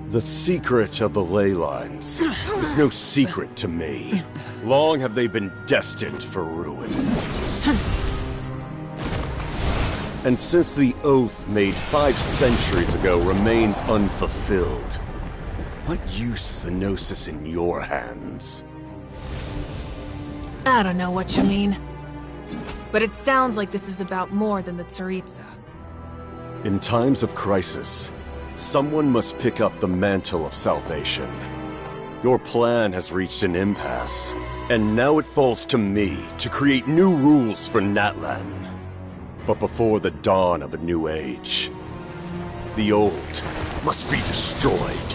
The secret of the ley lines is no secret to me. Long have they been destined for ruin. And since the oath made 5 centuries ago remains unfulfilled, what use is the Gnosis in your hands? I don't know what you mean. But it sounds like this is about more than the Tsaritsa. In times of crisis, someone must pick up the mantle of salvation. Your plan has reached an impasse, and now it falls to me to create new rules for Natlan. But before the dawn of a new age, the old must be destroyed.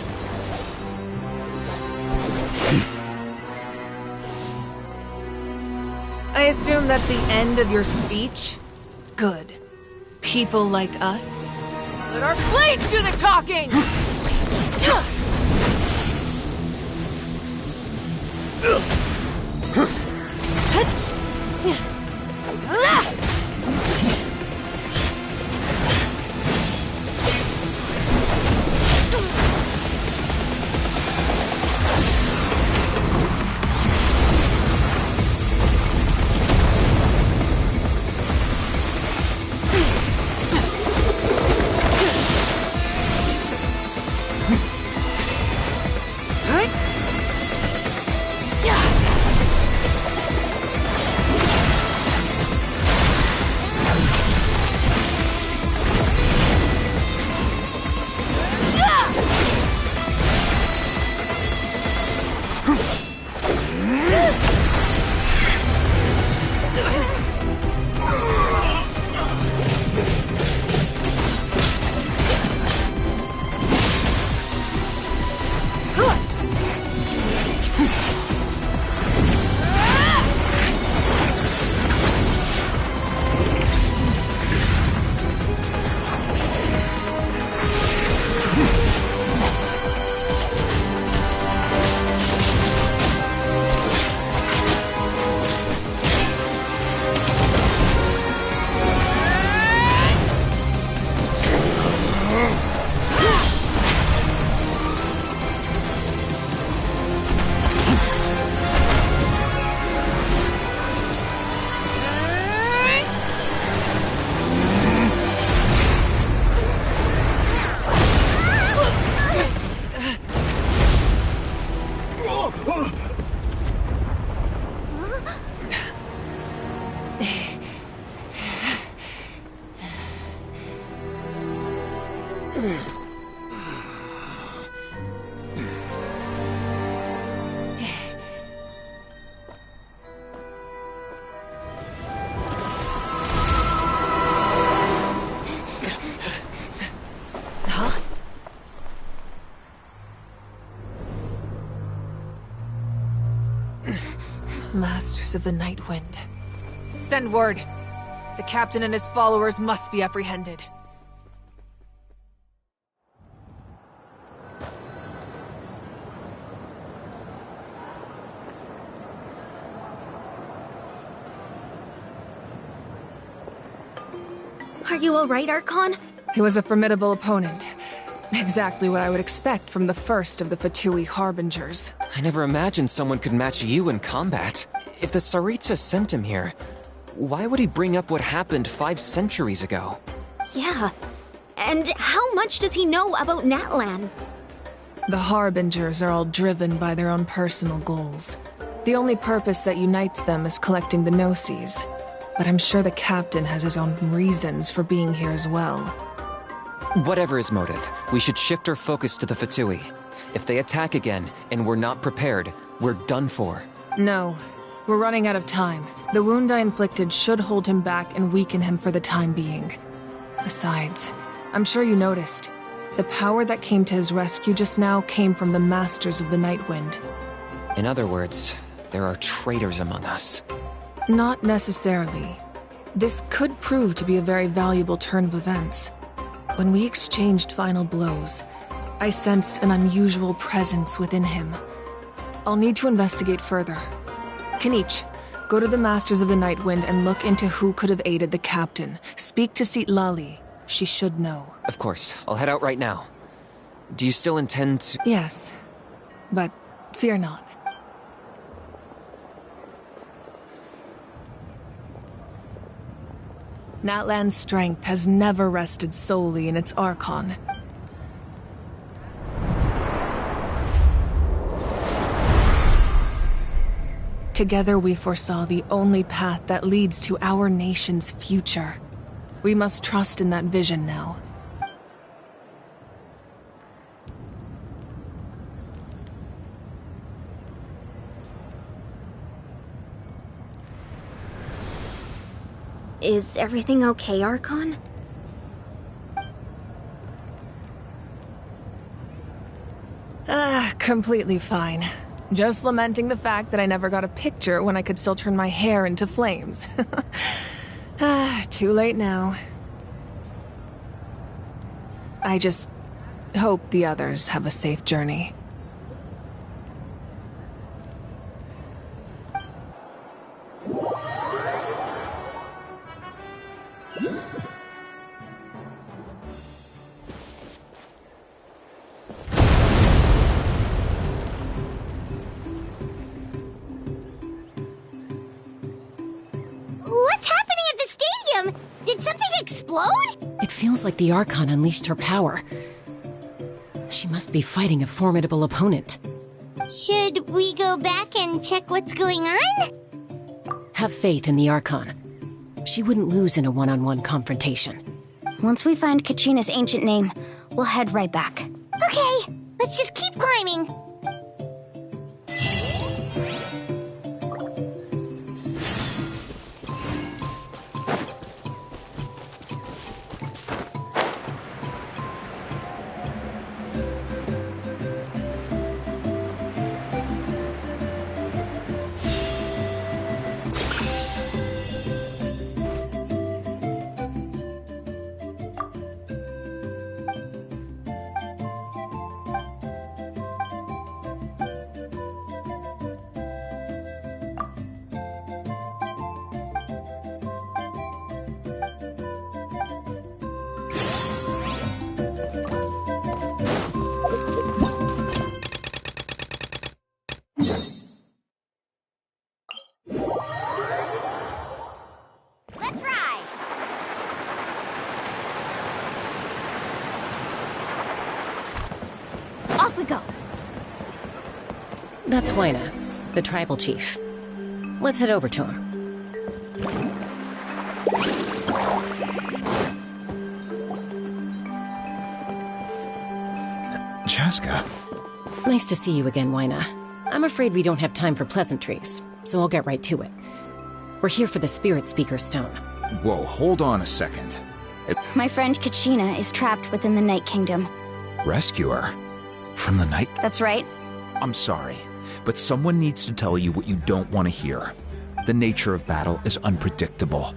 I assume that's the end of your speech? Good. People like us. Let our blades do the talking! Masters of the Night Wind. Send word. The captain and his followers must be apprehended. Are you alright, Archon? He was a formidable opponent. Exactly what I would expect from the first of the Fatui Harbingers. I never imagined someone could match you in combat. If the Tsaritsa sent him here, why would he bring up what happened 5 centuries ago? Yeah. And how much does he know about Natlan? The Harbingers are all driven by their own personal goals. The only purpose that unites them is collecting the Gnosis. But I'm sure the captain has his own reasons for being here as well. Whatever his motive, we should shift our focus to the Fatui. If they attack again, and we're not prepared, we're done for. No. We're running out of time. The wound I inflicted should hold him back and weaken him for the time being. Besides, I'm sure you noticed. The power that came to his rescue just now came from the Masters of the Night Wind. In other words, there are traitors among us. Not necessarily. This could prove to be a very valuable turn of events. When we exchanged final blows, I sensed an unusual presence within him. I'll need to investigate further. Kanich, go to the Masters of the Night Wind and look into who could have aided the captain. Speak to Citlali. She should know. Of course. I'll head out right now. Do you still intend to— Yes, but fear not. Natlan's strength has never rested solely in its Archon. Together we foresaw the only path that leads to our nation's future. We must trust in that vision now. Is everything okay, Archon? Completely fine. Just lamenting the fact that I never got a picture when I could still turn my hair into flames. Too late now. I just hope the others have a safe journey. What's happening at the stadium? Did something explode? It feels like the Archon unleashed her power. She must be fighting a formidable opponent. Should we go back and check what's going on? Have faith in the Archon. She wouldn't lose in a one-on-one confrontation. Once we find Kachina's ancient name, we'll head right back. Okay, let's just keep climbing. Let's ride! Off we go! That's Huayna, the tribal chief. Let's head over to him. Chaska. Nice to see you again, Huayna. I'm afraid we don't have time for pleasantries, so I'll get right to it. We're here for the Spirit Speaker Stone. Whoa, hold on a second. My friend Kachina is trapped within the Night Kingdom. Rescue her? From the night? That's right. I'm sorry, But someone needs to tell you what you don't want to hear. The nature of battle is unpredictable.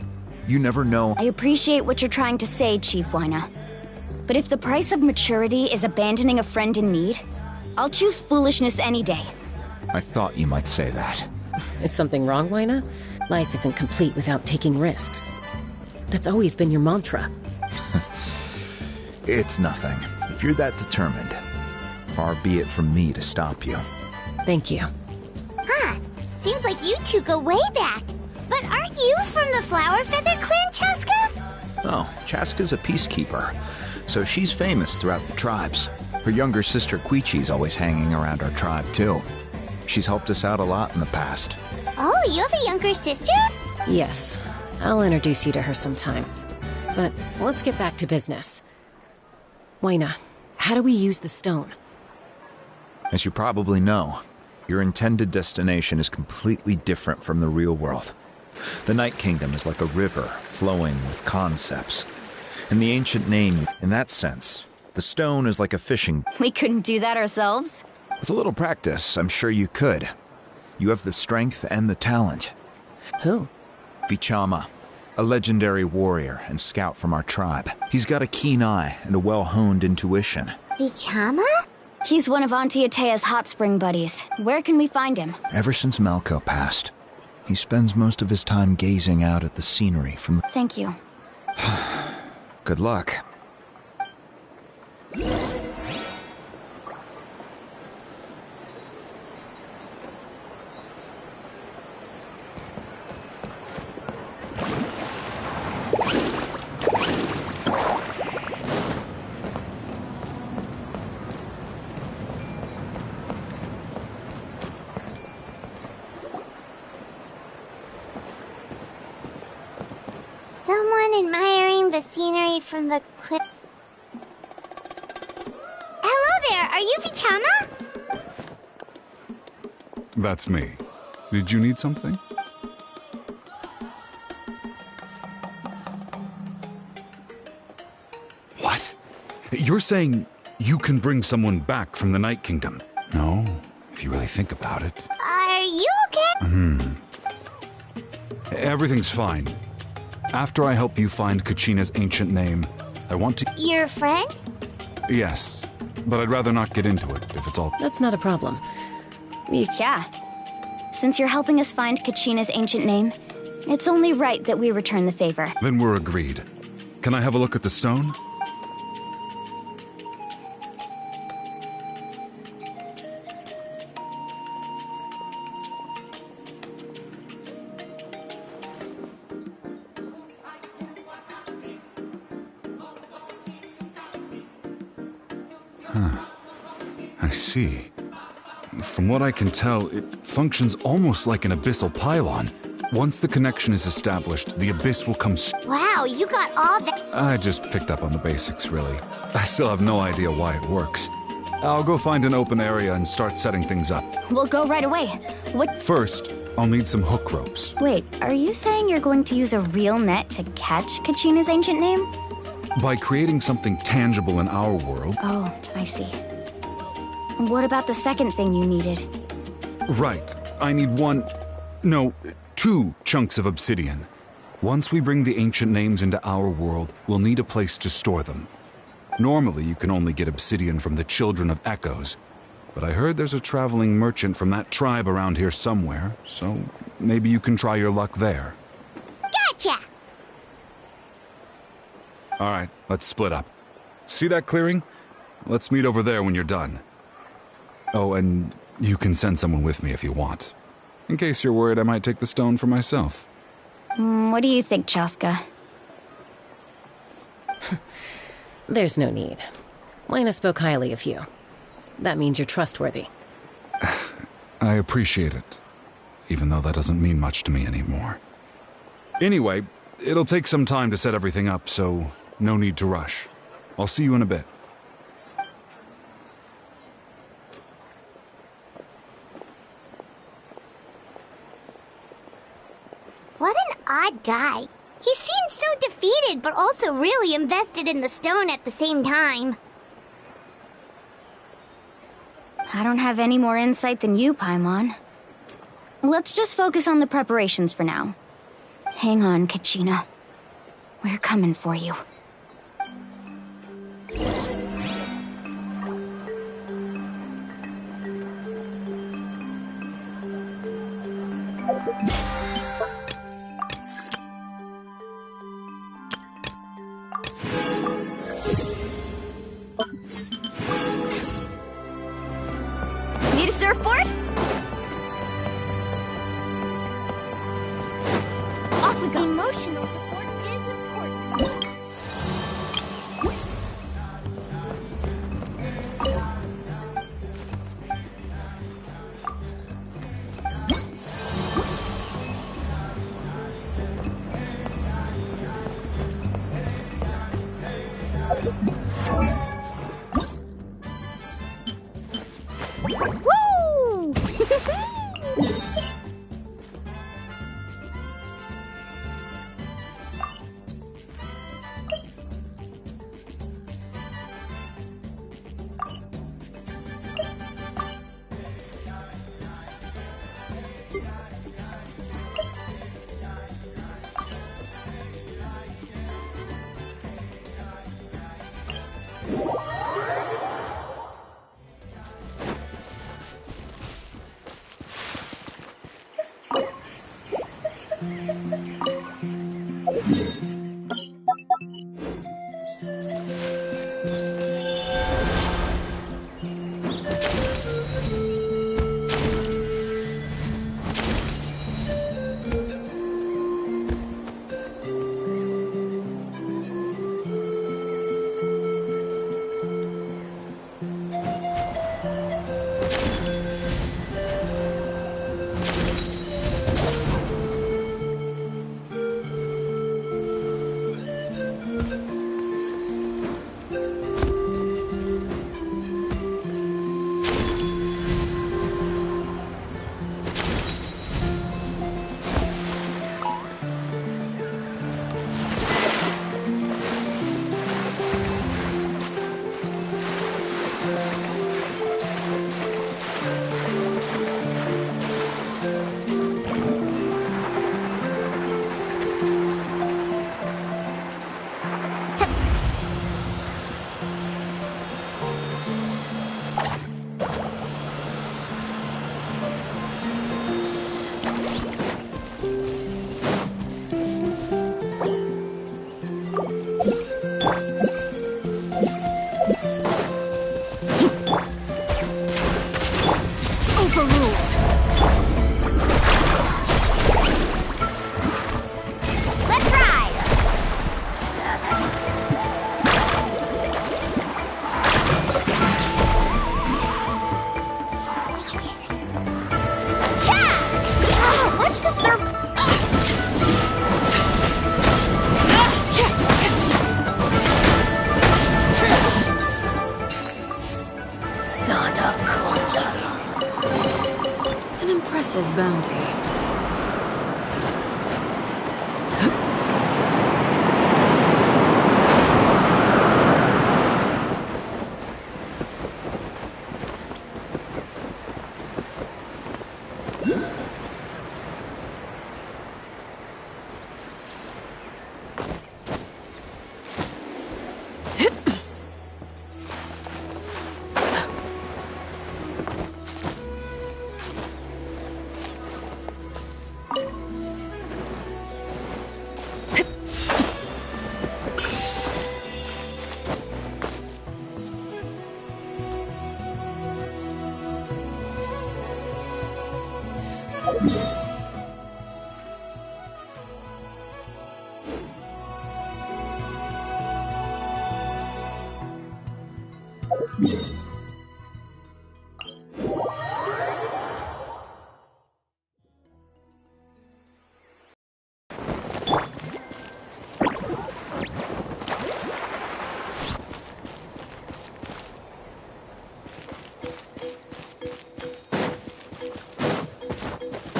You never know. I appreciate what you're trying to say, Chief Wyna. But if the price of maturity is abandoning a friend in need, I'll choose foolishness any day. I thought you might say that. Is something wrong, Wyna? Life isn't complete without taking risks. That's always been your mantra. It's nothing. If you're that determined, far be it from me to stop you. Thank you. Huh. Seems like you two go way back. But aren't you from the Flower Feather Clan, Chaska? Oh, Chaska's a peacekeeper, so she's famous throughout the tribes. Her younger sister Quichi's always hanging around our tribe, too. She's helped us out a lot in the past. Oh, you have a younger sister? Yes. I'll introduce you to her sometime. But let's get back to business. Wyna, how do we use the stone? As you probably know, your intended destination is completely different from the real world. The Night Kingdom is like a river flowing with concepts. In the ancient name, in that sense, the stone is like a fishing. We couldn't do that ourselves? With a little practice, I'm sure you could. You have the strength and the talent. Who? Vichama, a legendary warrior and scout from our tribe. He's got a keen eye and a well-honed intuition. Vichama? He's one of Auntie Atea's hot spring buddies. Where can we find him? Ever since Malco passed, he spends most of his time gazing out at the scenery from the... Thank you. Good luck. Someone admiring the scenery from the cliff. Hello there, are you Vichama? That's me. Did you need something? What? You're saying you can bring someone back from the Night Kingdom? No, if you really think about it. Are you okay? Everything's fine. After I help you find Kachina's ancient name, I want to... Your friend? Yes, but I'd rather not get into it, if it's all... That's not a problem. Yeah. Since you're helping us find Kachina's ancient name, it's only right that we return the favor. Then we're agreed. Can I have a look at the stone? I see. From what I can tell, it functions almost like an abyssal pylon. Once the connection is established, the abyss will come... Wow, you got all that. I just picked up on the basics, really. I still have no idea why it works. I'll go find an open area and start setting things up. We'll go right away. What? First, I'll need some hook ropes. Wait, are you saying you're going to use a real net to catch Kachina's ancient name? By creating something tangible in our world... Oh, I see. What about the second thing you needed? Right. I need two chunks of obsidian. Once we bring the ancient names into our world, we'll need a place to store them. Normally, you can only get obsidian from the Children of Echoes, but I heard there's a traveling merchant from that tribe around here somewhere, so maybe you can try your luck there. Gotcha! Alright, let's split up. See that clearing? Let's meet over there when you're done. Oh, and you can send someone with me if you want. In case you're worried I might take the stone for myself. What do you think, Chaska? There's no need. Wyna spoke highly of you. That means you're trustworthy. I appreciate it, even though that doesn't mean much to me anymore. Anyway, it'll take some time to set everything up, so no need to rush. I'll see you in a bit. What an odd guy. He seemed so defeated, but also really invested in the stone at the same time. I don't have any more insight than you, Paimon. Let's just focus on the preparations for now. Hang on, Kachina. We're coming for you. Need a surfboard? Off we go. Emotional support is important. Woo! An impressive bounty.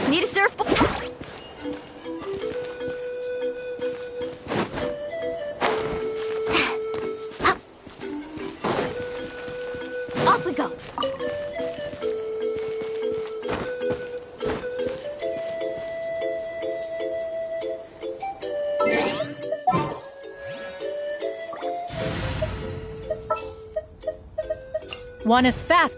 Need a surfboard? One is fast.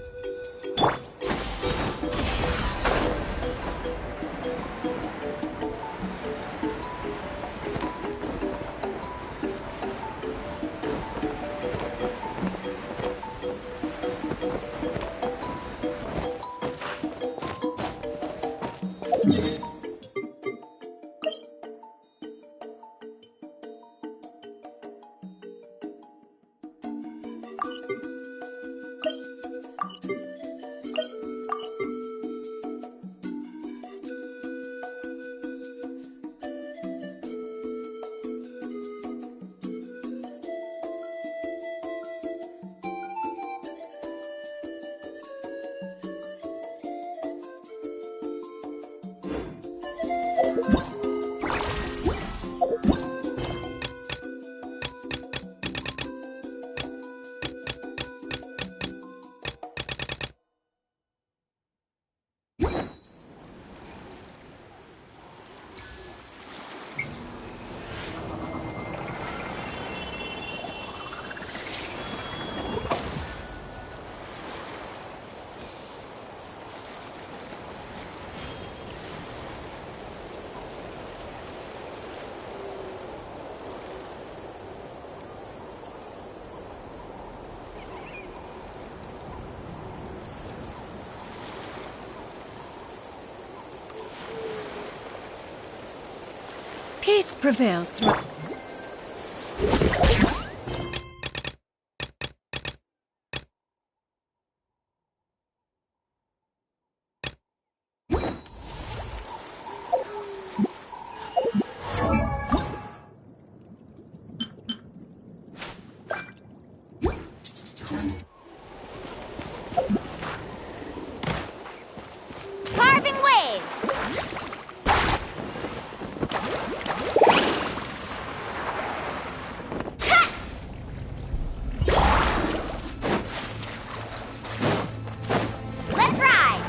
Peace prevails through. Carving waves! Let's ride!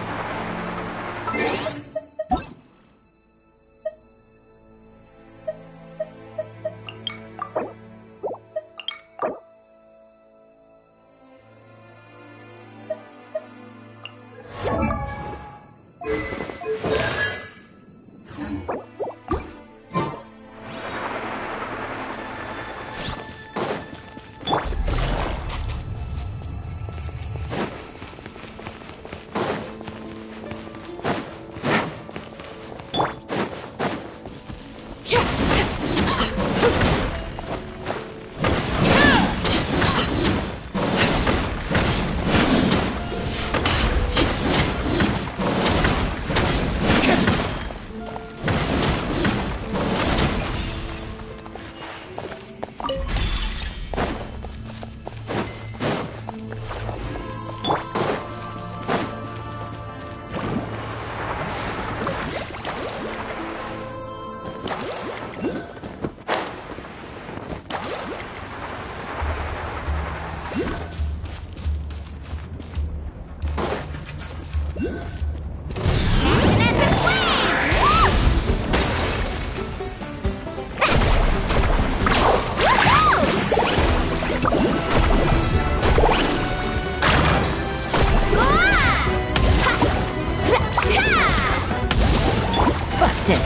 Busted.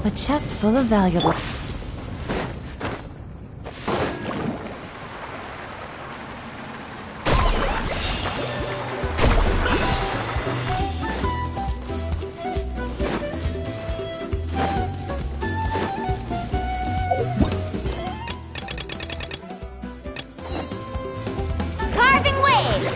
A chest full of valuable. Carving waves!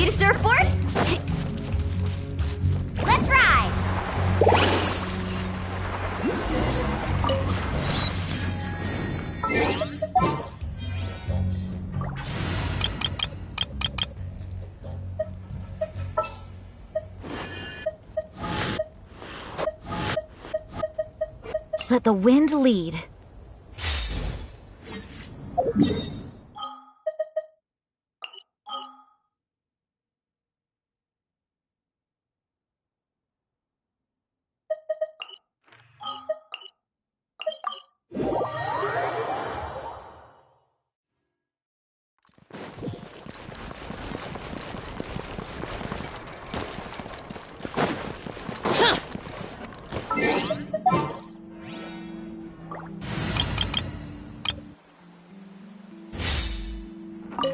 Need a surfboard? Let's ride! Let the wind lead.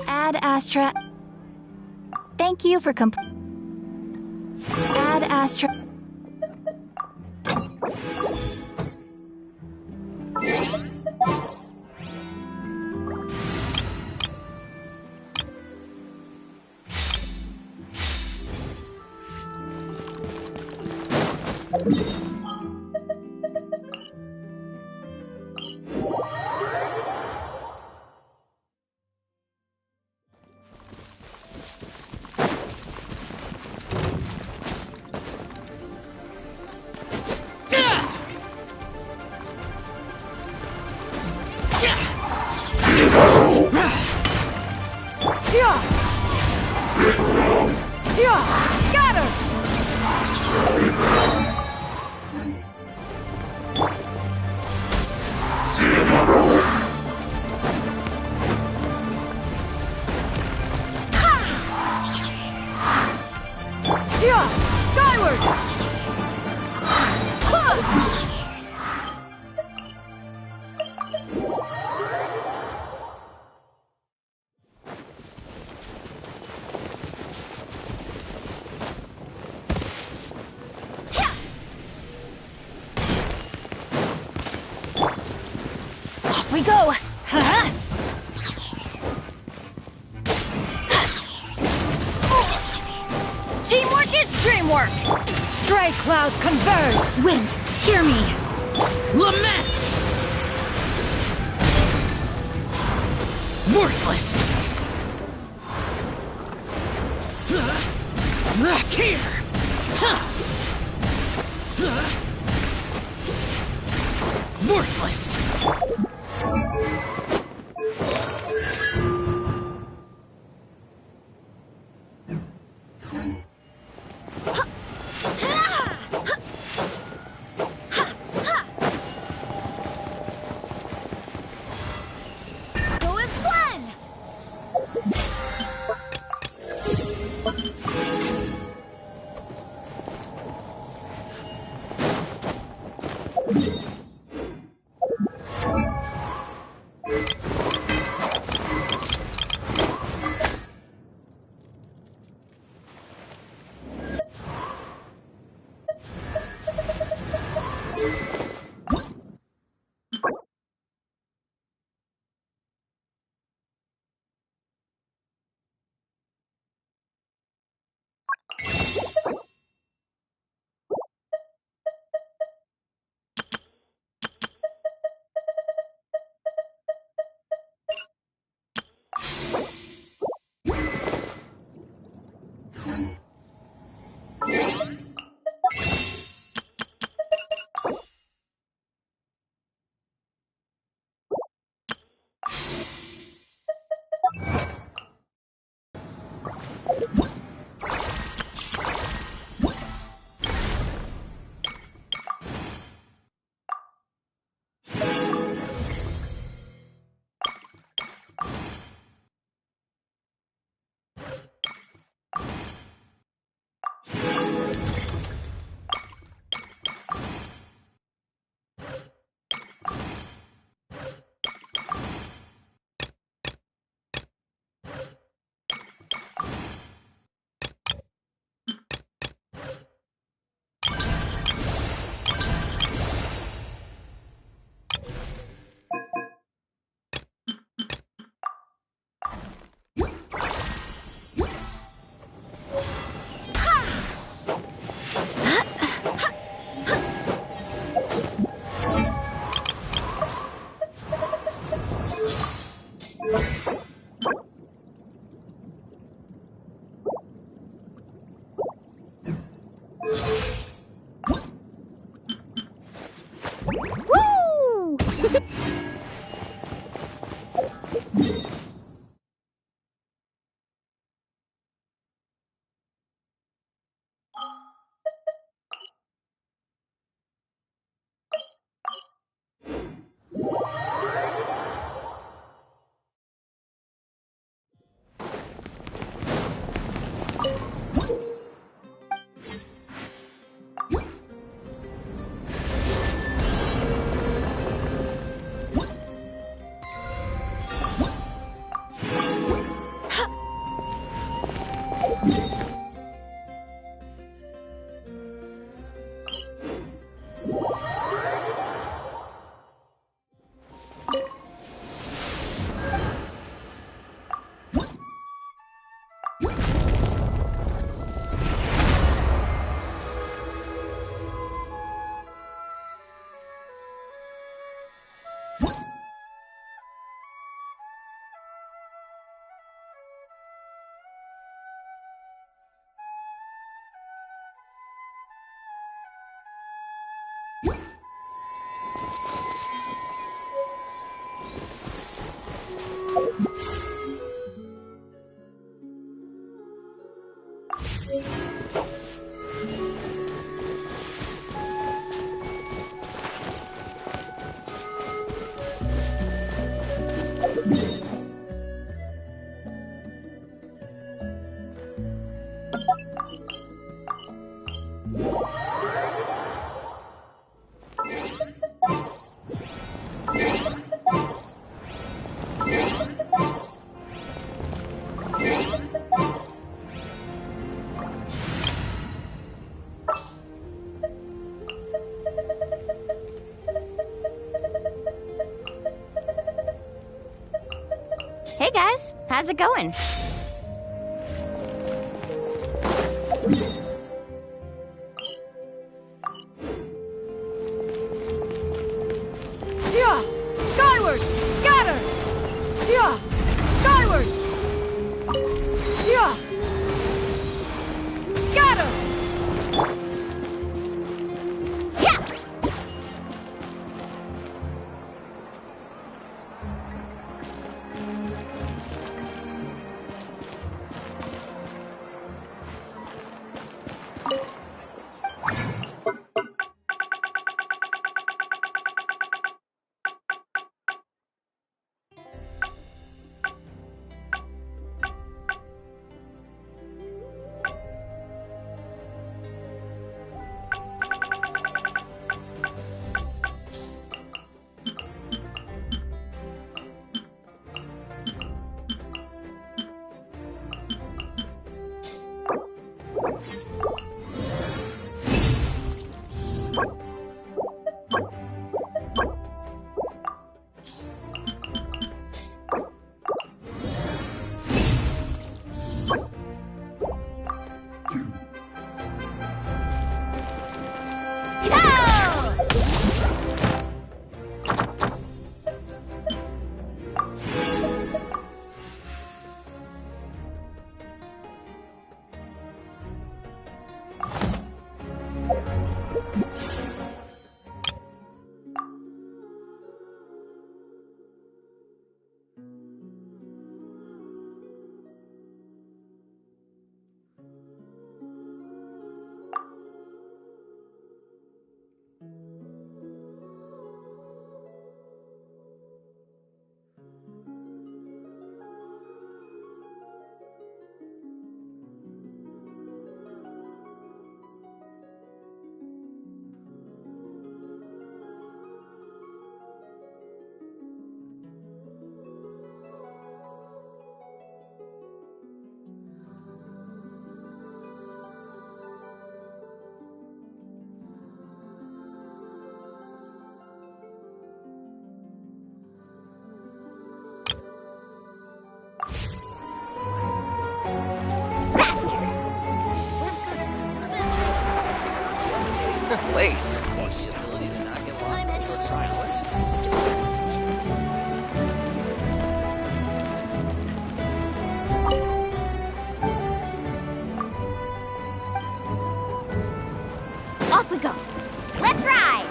Ad Astra. Thank you for Ad Astra. We go! Teamwork is dreamwork! Stray clouds converge! Wind, hear me! Lament! Worthless! Here! Worthless! Woo! Hey guys, how's it going? Yeah! Skyward! Scatter! Yeah! Skyward! Yeah! Scatter! Place. we go. Let's ride!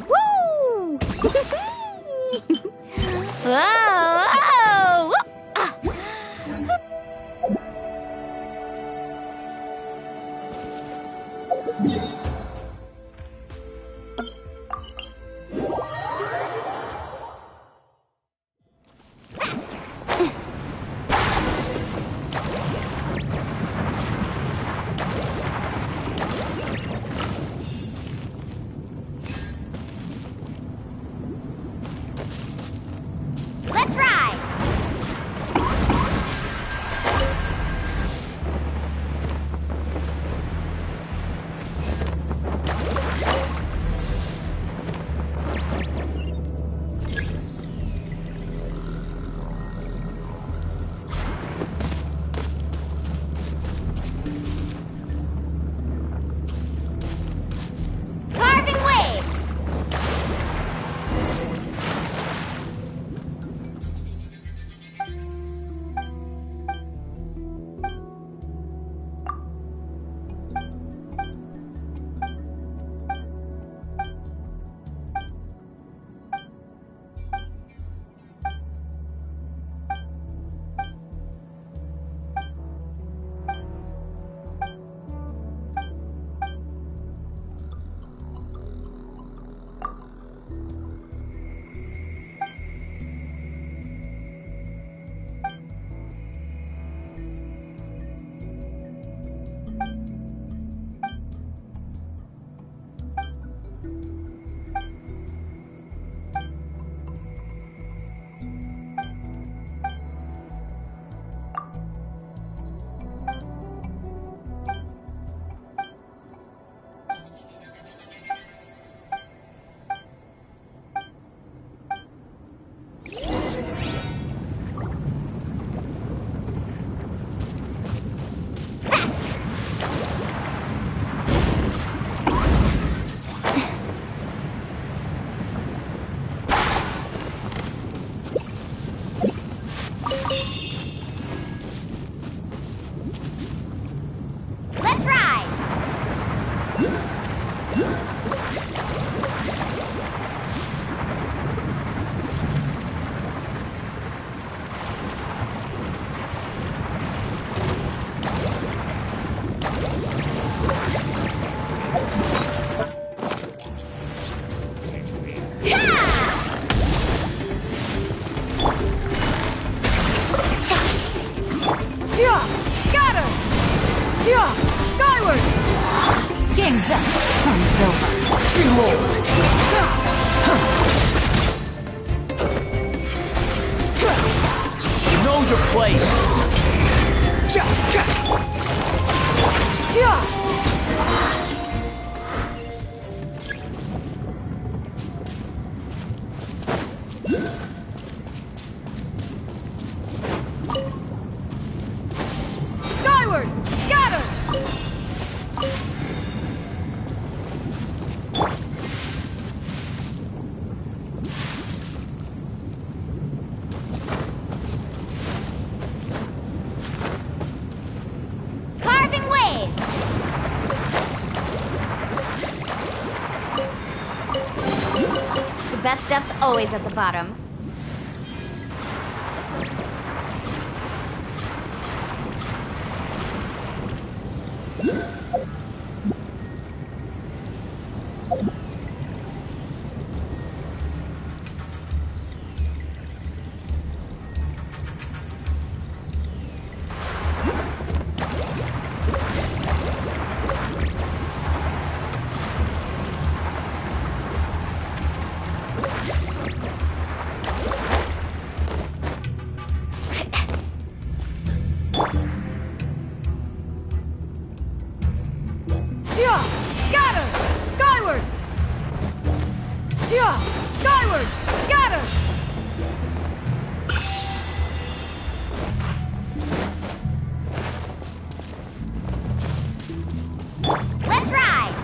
Woo! Whoa! Whoa! Ah. Let's ride! Carving waves! Let's ride! Yeah! Scatter! Yeah! Skyward! Game's up. Time's over. Reload. Know your place. Yeah! Skyward! Scatter! Carving waves! The best stuff's always at the bottom. Yeah! Skyward! Scatter! Let's ride!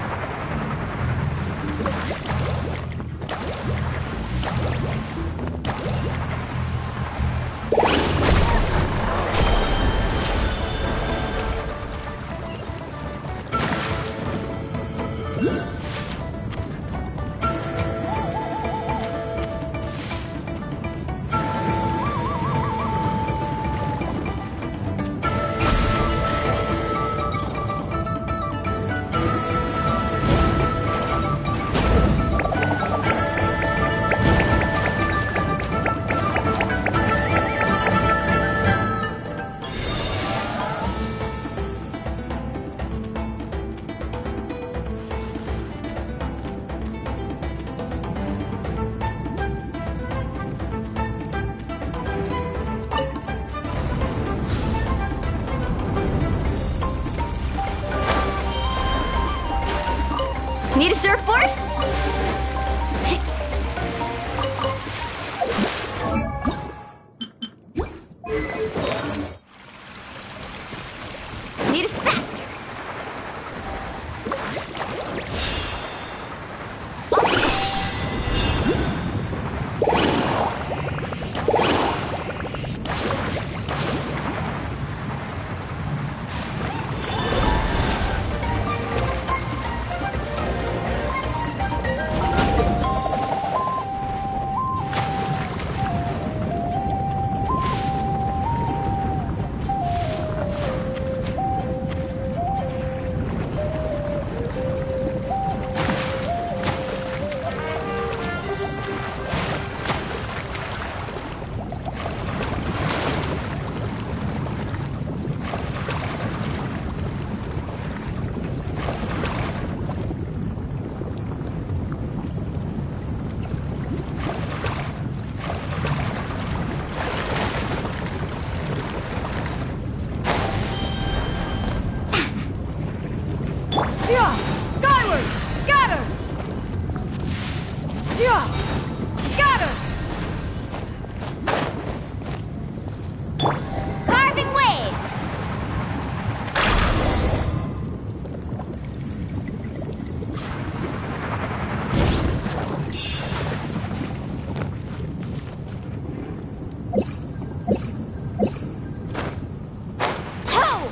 Need a surfboard? Need us faster. Yeah! Skyward! Scatter! Yeah! Scatter! Carving waves! Ho!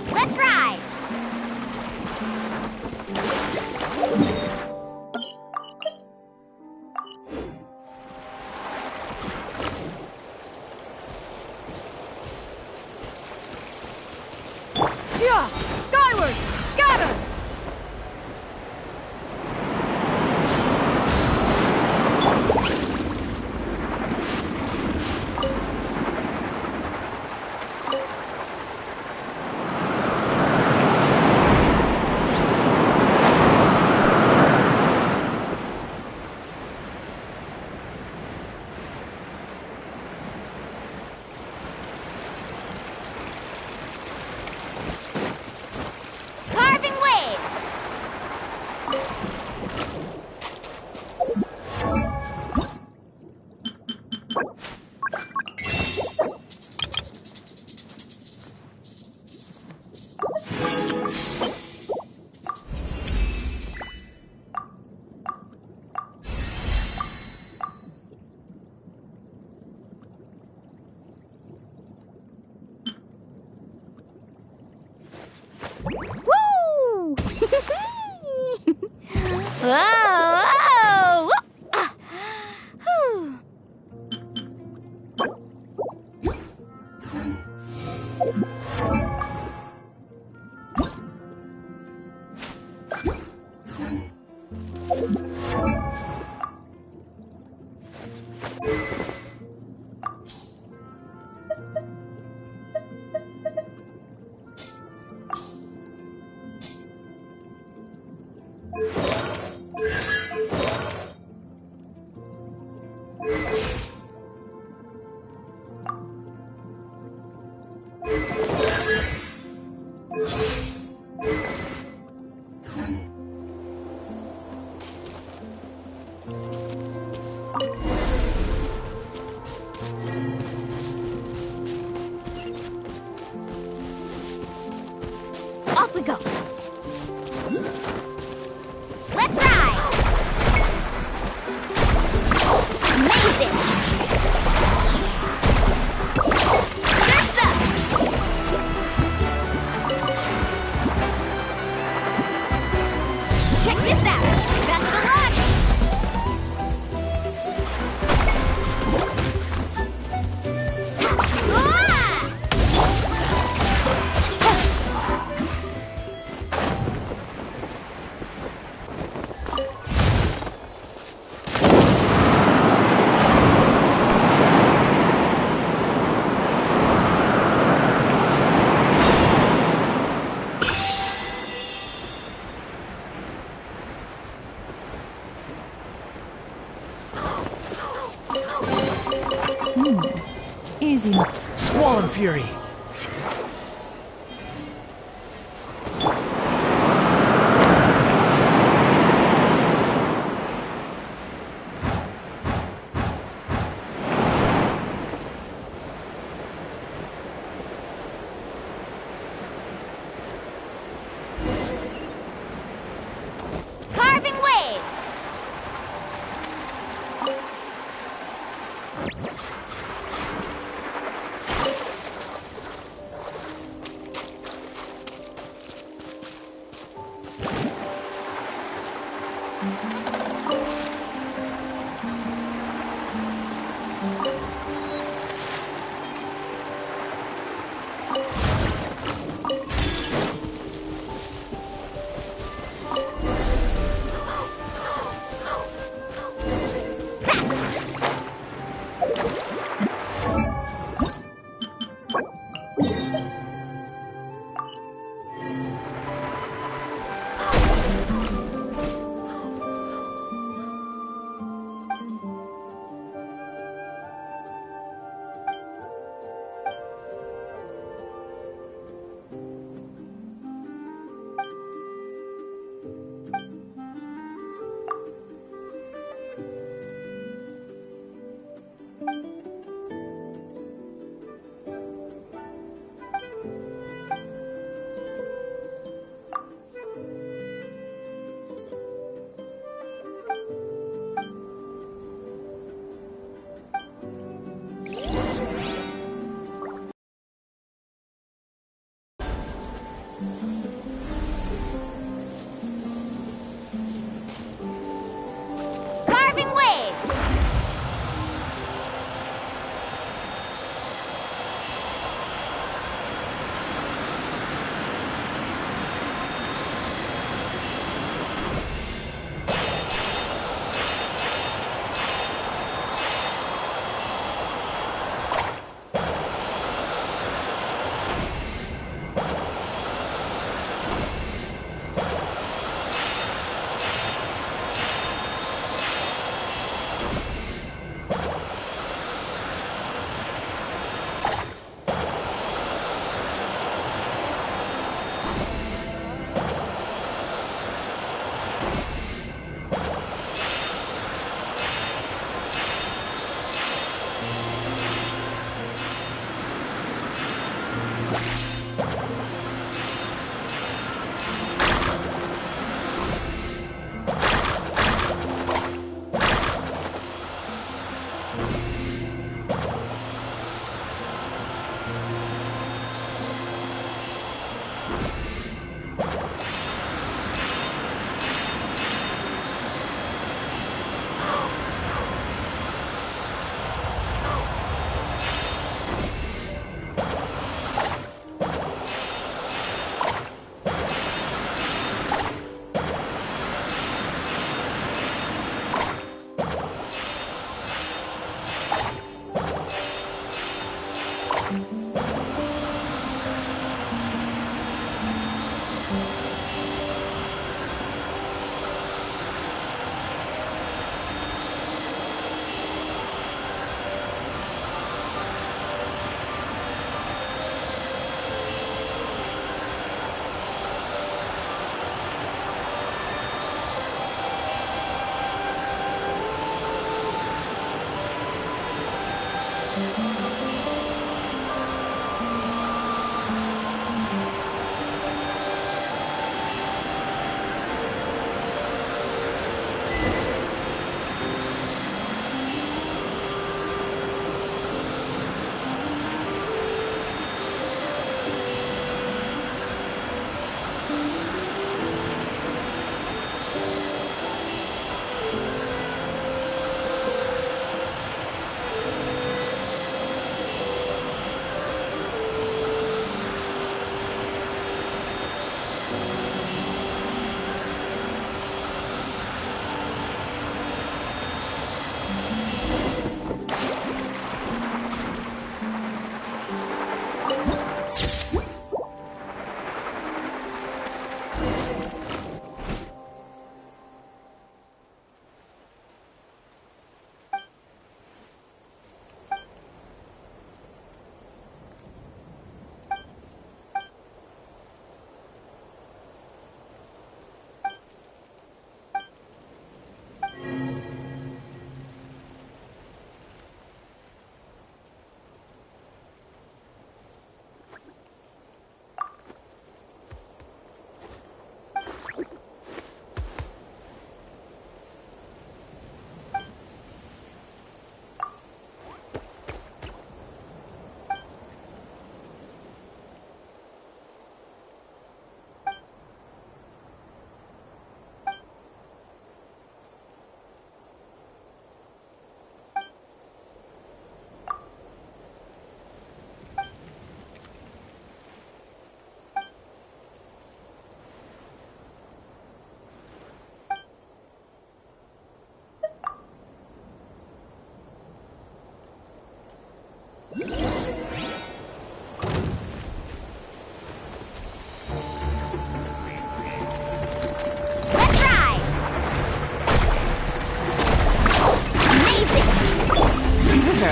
Let's ride! Yeah! Skyward! Scatter! Carving waves! Woo! Whoa! Whoa! Ah. Whew. Off we go. Let's ride! Amazing! Surf's up! Check this out! Best of luck! Easy. Squall Fury! Carving waves!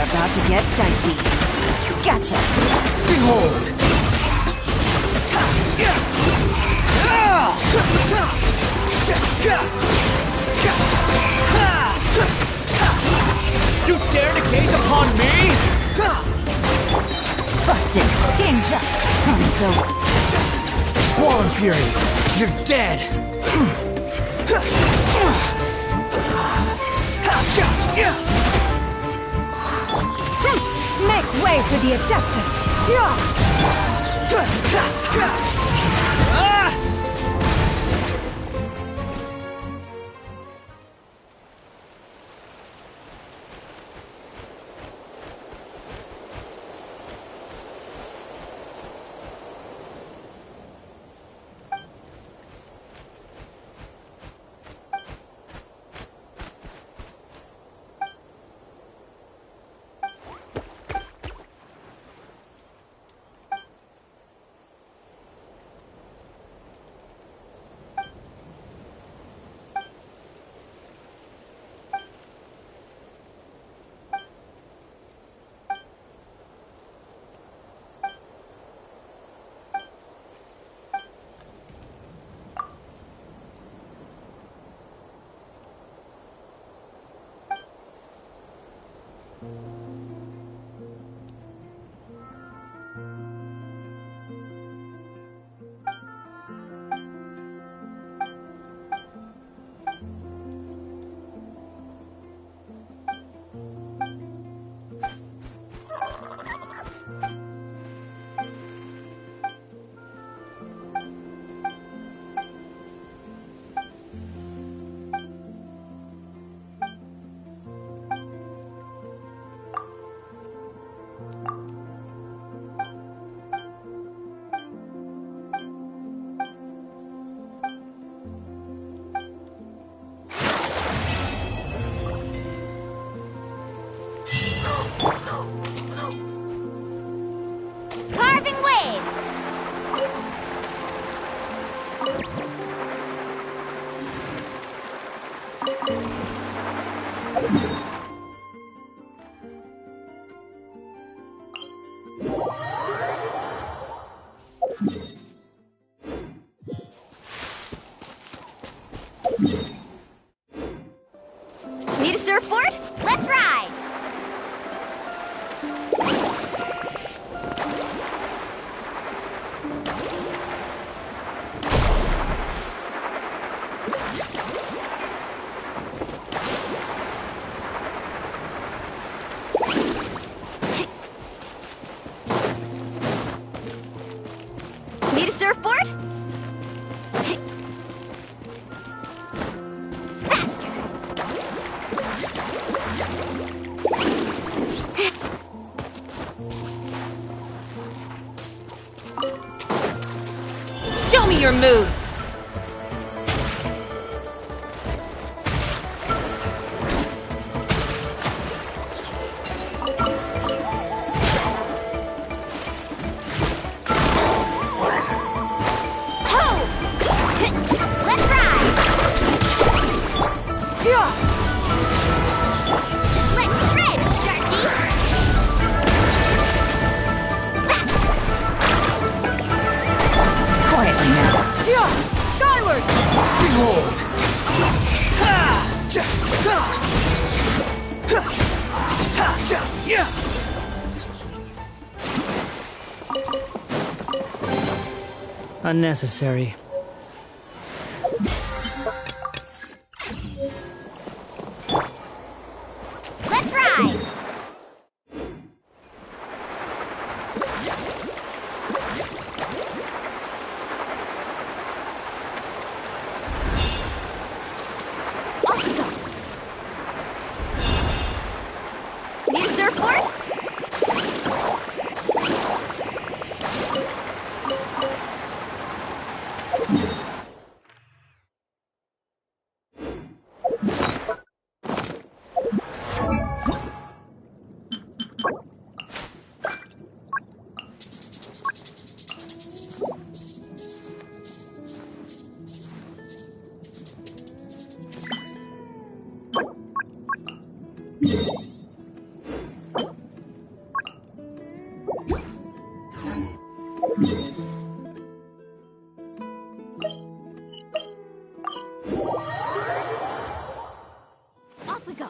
About to get dicey. Gotcha. Behold. You dare to gaze upon me? Busted. Game's up. Time's over. Swollen Fury, you're dead. Make way for the Adeptus! Need a surfboard? Let's ride! Need a surfboard? Faster! Show me your moves! Let's ride! Let's shred, Sharky! Faster! Quietly now. Skyward! Behold! Unnecessary. Let's ride! Off we go! Need a surfboard? Off we go!